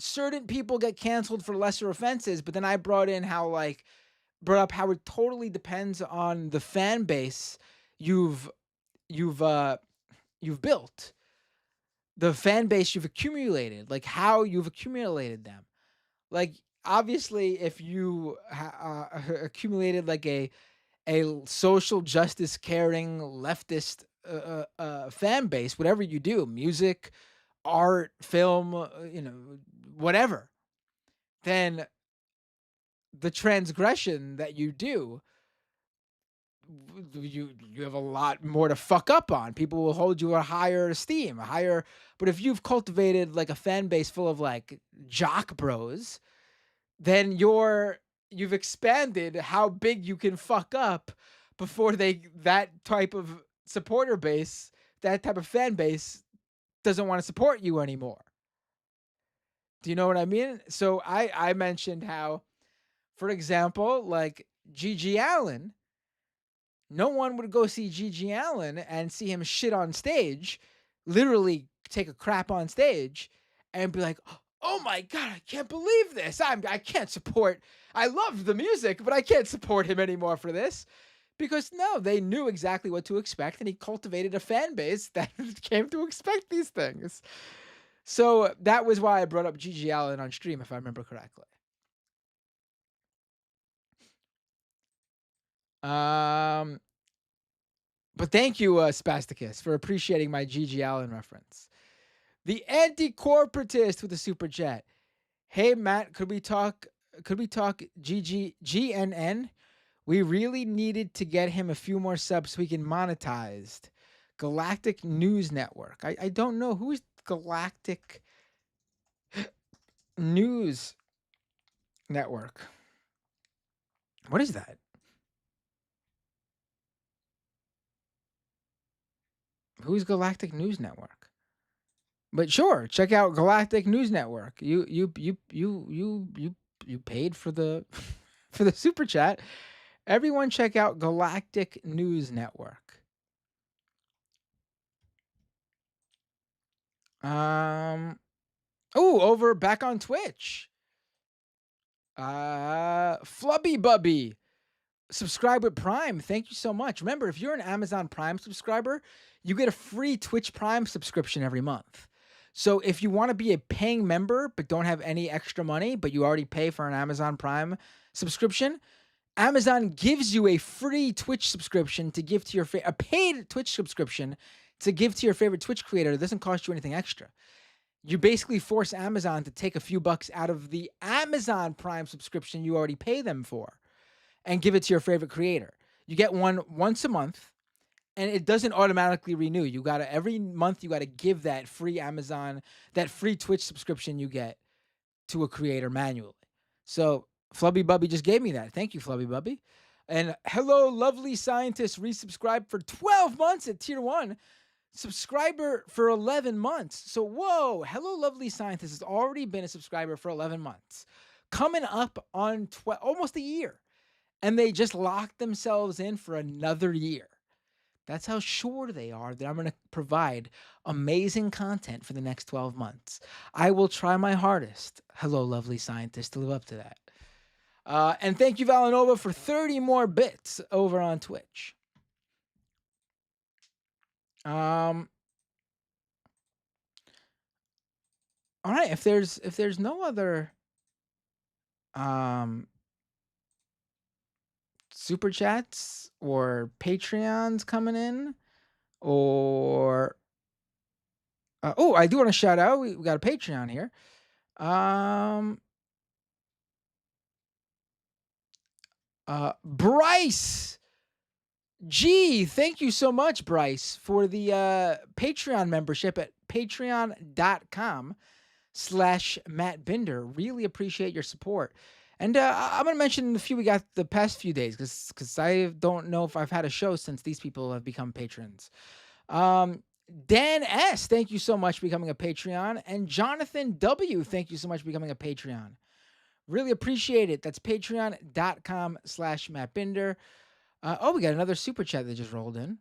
A: certain people get canceled for lesser offenses, but then I brought in how like brought up how it totally depends on the fan base you've you've uh you've built, the fan base you've accumulated, like how you've accumulated them. Like obviously, if you accumulated like a social justice caring leftist fan base, whatever you do, music, art, film, whatever, then the transgression that you do, you have a lot more to fuck up on. People will hold you a higher esteem, a higher. But if you've cultivated like a fan base full of like jock bros, then you've expanded how big you can fuck up before that type of supporter base, that type of fan base doesn't want to support you anymore. Do you know what I mean? So I mentioned how, for example, like Gigi Allen, no one would go see Gigi Allen and see him shit on stage, literally take a crap on stage, and be like, "Oh my god, I can't believe this! I can't support. I love the music, but I can't support him anymore for this." Because no, they knew exactly what to expect, and he cultivated a fan base that came to expect these things. So that was why I brought up Gigi Allen on stream, if I remember correctly. But thank you, Spasticus, for appreciating my Gigi Allen reference. The anti-corporatist with the super chat. Hey Matt, could we talk GNN? We really needed to get him a few more subs so we can monetized. Galactic News Network. I don't know who's Galactic News Network. What is that? Who's Galactic News Network? But sure, check out Galactic News Network. You paid for the for the super chat. Everyone check out Galactic News Network. Over back on Twitch. Flubby Bubby. Subscribe with Prime. Thank you so much. Remember, if you're an Amazon Prime subscriber, you get a free Twitch Prime subscription every month. So if you want to be a paying member but don't have any extra money, but you already pay for an Amazon Prime subscription, Amazon gives you a free Twitch subscription to give to your a paid Twitch subscription to give to your favorite Twitch creator. It doesn't cost you anything extra. You basically force Amazon to take a few bucks out of the Amazon Prime subscription you already pay them for and give it to your favorite creator. You get one once a month, and it doesn't automatically renew. You gotta every month you gotta give that free that free Twitch subscription you get to a creator manually. So Flubby Bubby just gave me that. Thank you, Flubby Bubby. And hello, lovely scientist, resubscribed for 12 months at tier 1. Subscriber for 11 months. So whoa, hello, lovely scientist has already been a subscriber for 11 months. Coming up on almost a year. And they just locked themselves in for another year. That's how sure they are that I'm going to provide amazing content for the next 12 months. I will try my hardest, hello, lovely scientist, to live up to that. And thank you, Valanova, for 30 more bits over on Twitch. All right, if there's no other super chats or Patreons coming in, or I do want to shout out. We got a Patreon here. Bryce G, thank you so much, Bryce, for the Patreon membership at patreon.com/Matt Binder. Really appreciate your support. And I'm going to mention the few we got the past few days because I don't know if I've had a show since these people have become patrons. Dan S, thank you so much for becoming a Patreon. And Jonathan W, thank you so much for becoming a Patreon. Really appreciate it. That's patreon.com/Matt Binder. We got another super chat that just rolled in.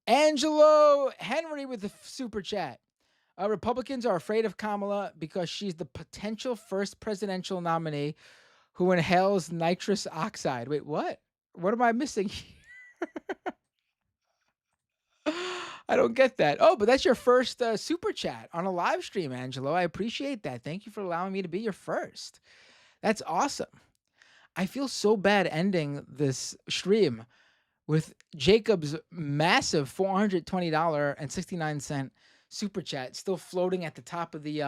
A: Angelo Henry with the super chat. Republicans are afraid of Kamala because she's the potential first presidential nominee who inhales nitrous oxide. Wait, what? What am I missing here? I don't get that. Oh, but that's your first super chat on a live stream, Angelo. I appreciate that. Thank you for allowing me to be your first. That's awesome. I feel so bad ending this stream with Jacob's massive $420.69 super chat still floating at the top of the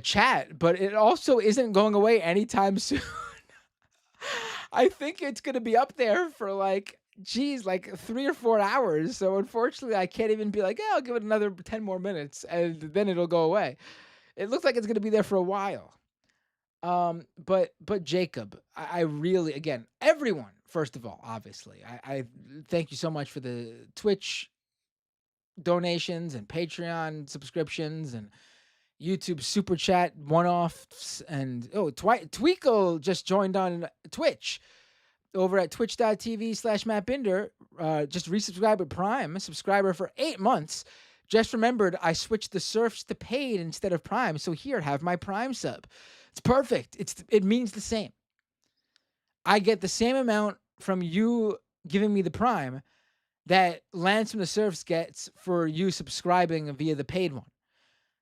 A: chat, but it also isn't going away anytime soon. I think it's gonna be up there for like, geez, like 3 or 4 hours. So unfortunately, I can't even be like, yeah, I'll give it another 10 more minutes, and then it'll go away. It looks like it's gonna be there for a while. But Jacob, I really, again, everyone, first of all, obviously, I thank you so much for the Twitch donations and Patreon subscriptions and YouTube super chat one-offs, and Tweakle just joined on Twitch over at twitch.tv/Matt Binder. Just resubscribe with Prime, a subscriber for 8 months. Just remembered I switched the surfs to paid instead of Prime, so here, have my Prime sub. It's perfect. It means the same. I get the same amount from you giving me the Prime that Lance from the Surfs gets for you subscribing via the paid one.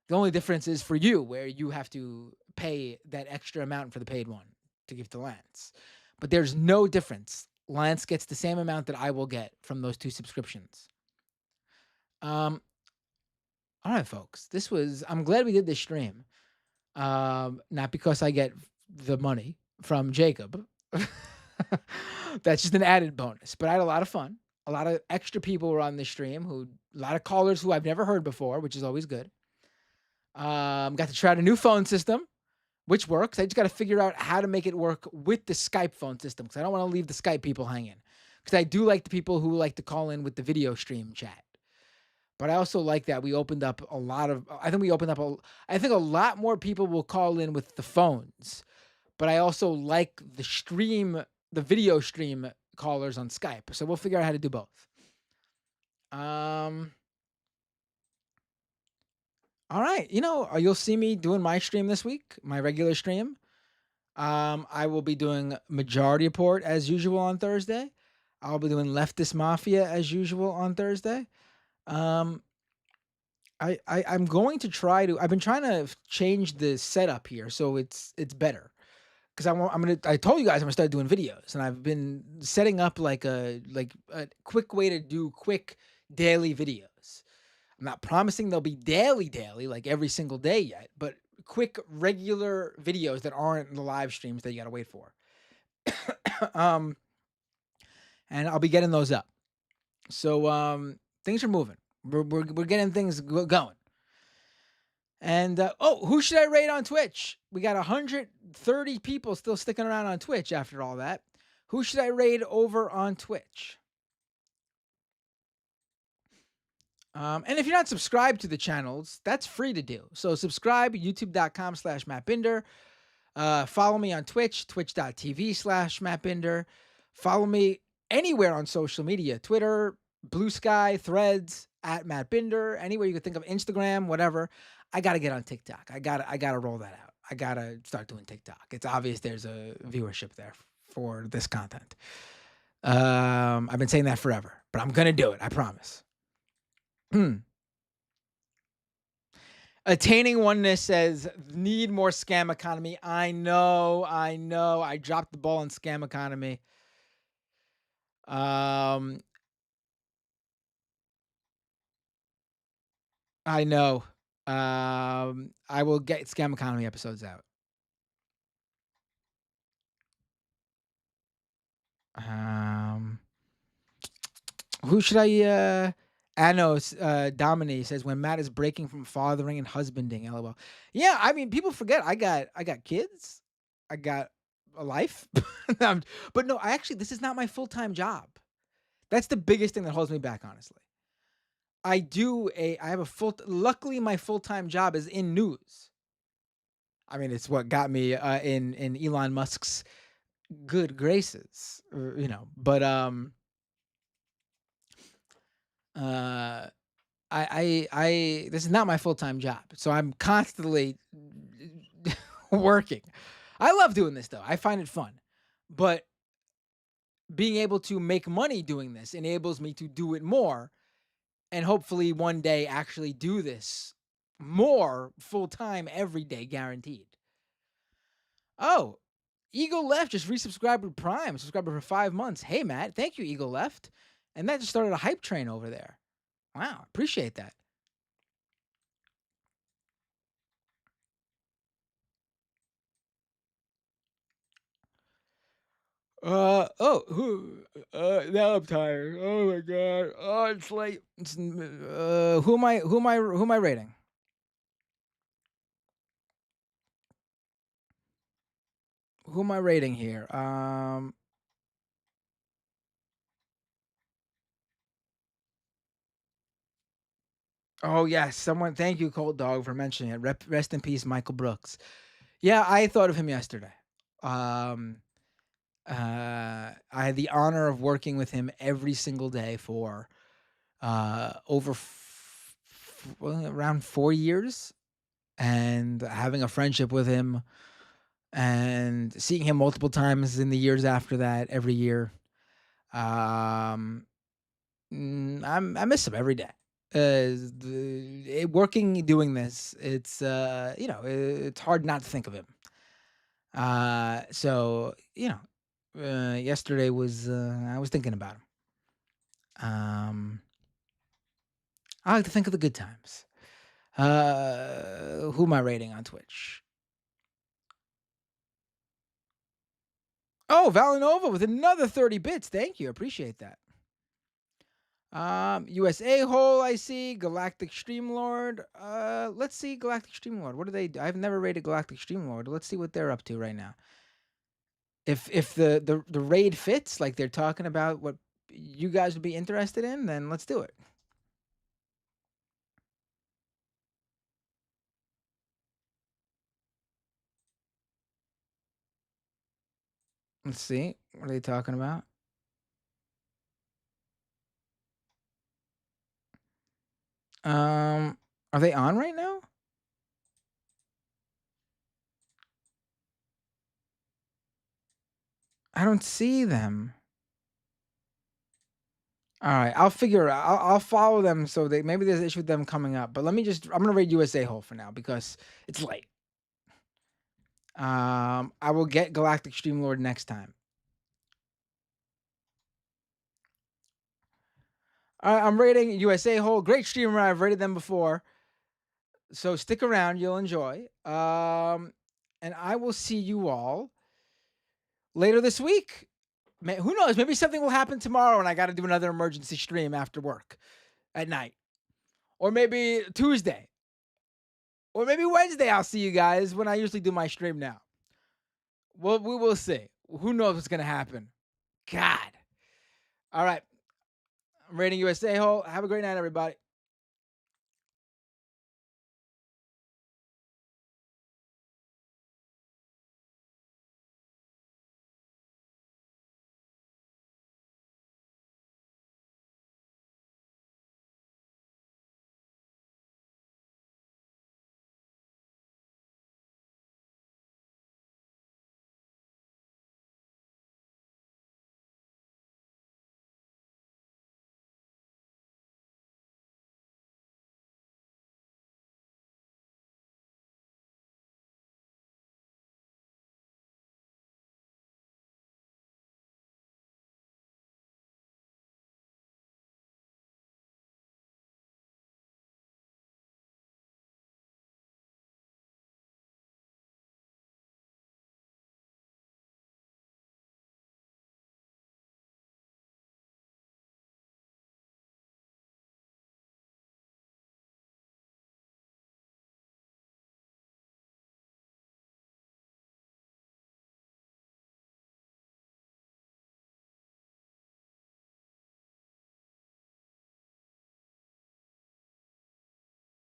A: The only difference is for you, where you have to pay that extra amount for the paid one to give to Lance. But there's no difference. Lance gets the same amount that I will get from those 2 subscriptions. All right, folks. I'm glad we did this stream. Not because I get the money from Jacob. That's just an added bonus. But I had a lot of fun. A lot of extra people were on the stream, a lot of callers who I've never heard before, which is always good. Got to try out a new phone system, which works. I just got to figure out how to make it work with the Skype phone system, because I don't want to leave the Skype people hanging. Because I do like the people who like to call in with the video stream chat. But I also like that we opened up a lot of, I think a lot more people will call in with the phones. But I also like the video stream callers on Skype. So we'll figure out how to do both. All right. You'll see me doing my stream this week, my regular stream. I will be doing Majority Report as usual on Thursday. I'll be doing Leftist Mafia as usual on Thursday. I'm going to I've been trying to change the setup here so it's better. Because I told you guys I'm gonna start doing videos, and I've been setting up like a quick way to do quick daily videos. I'm not promising they'll be daily, like every single day yet, but quick, regular videos that aren't the live streams that you gotta wait for. And I'll be getting those up. So things are moving. We're getting things going. And who should I rate on Twitch? We got 130 people still sticking around on Twitch after all that. Who should I raid over on Twitch? And if you're not subscribed to the channels, that's free to do. So subscribe, youtube.com/MattBinder. Follow me on Twitch, twitch.tv/MattBinder. Follow me anywhere on social media, Twitter, Blue Sky, Threads, @MattBinder, anywhere you could think of, Instagram, whatever. I got to get on TikTok. I got to roll that out. I got to start doing TikTok. It's obvious there's a viewership there for this content. I've been saying that forever, but I'm going to do it. I promise. Attaining Oneness says, need more scam economy. I know. I dropped the ball on scam economy. I know. I will get scam economy episodes out. Who should I Anos Domini says, when Matt is breaking from fathering and husbanding, LOL. Yeah, I mean, people forget I got kids. I got a life. But no, this is not my full-time job. That's the biggest thing that holds me back, honestly. Luckily my full-time job is in news. I mean, it's what got me in Elon Musk's good graces, but this is not my full-time job, so I'm constantly working. I love doing this though. I find it fun. But being able to make money doing this enables me to do it more and hopefully one day actually do this more full time every day, guaranteed. Oh, Eagle Left just resubscribed with Prime, subscriber for 5 months. Hey, Matt, thank you, Eagle Left. And that just started a hype train over there. Wow, appreciate that. Now I'm tired. Oh my god. Oh, it's late. Who am I rating? Who am I rating here? Oh yes, someone. Thank you, Cold Dog, for mentioning it. Rest in peace, Michael Brooks. Yeah, I thought of him yesterday. Um, I had the honor of working with him every single day for over around 4 years, and having a friendship with him, and seeing him multiple times in the years after that, every year. Um, I miss him every day. Working doing this, it's it's hard not to think of him. So yesterday was I was thinking about him. I like to think of the good times. Who am I rating on Twitch? Oh, Valinova with another 30 bits. Thank you. Appreciate that. USA Hole, I see. Galactic Streamlord. Let's see Galactic Streamlord. What do they do? I've never rated Galactic Streamlord. Let's see what they're up to right now. If the raid fits, like they're talking about what you guys would be interested in, then let's do it. Let's see. What are they talking about? Are they on right now? I don't see them. All right, I'll figure it out. I'll follow them so they maybe there's an issue with them coming up. But let me just I'm gonna raid USA Hole for now because it's late. I will get Galactic Streamlord next time. All right, I'm rating USA Hole. Great streamer. I've rated them before. So stick around, you'll enjoy. And I will see you all later this week. Who knows? Maybe something will happen tomorrow and I got to do another emergency stream after work at night. Or maybe Tuesday. Or maybe Wednesday I'll see you guys when I usually do my stream now. Well, we will see. Who knows what's going to happen? God. All right. I'm rating USA Hole. Have a great night, everybody.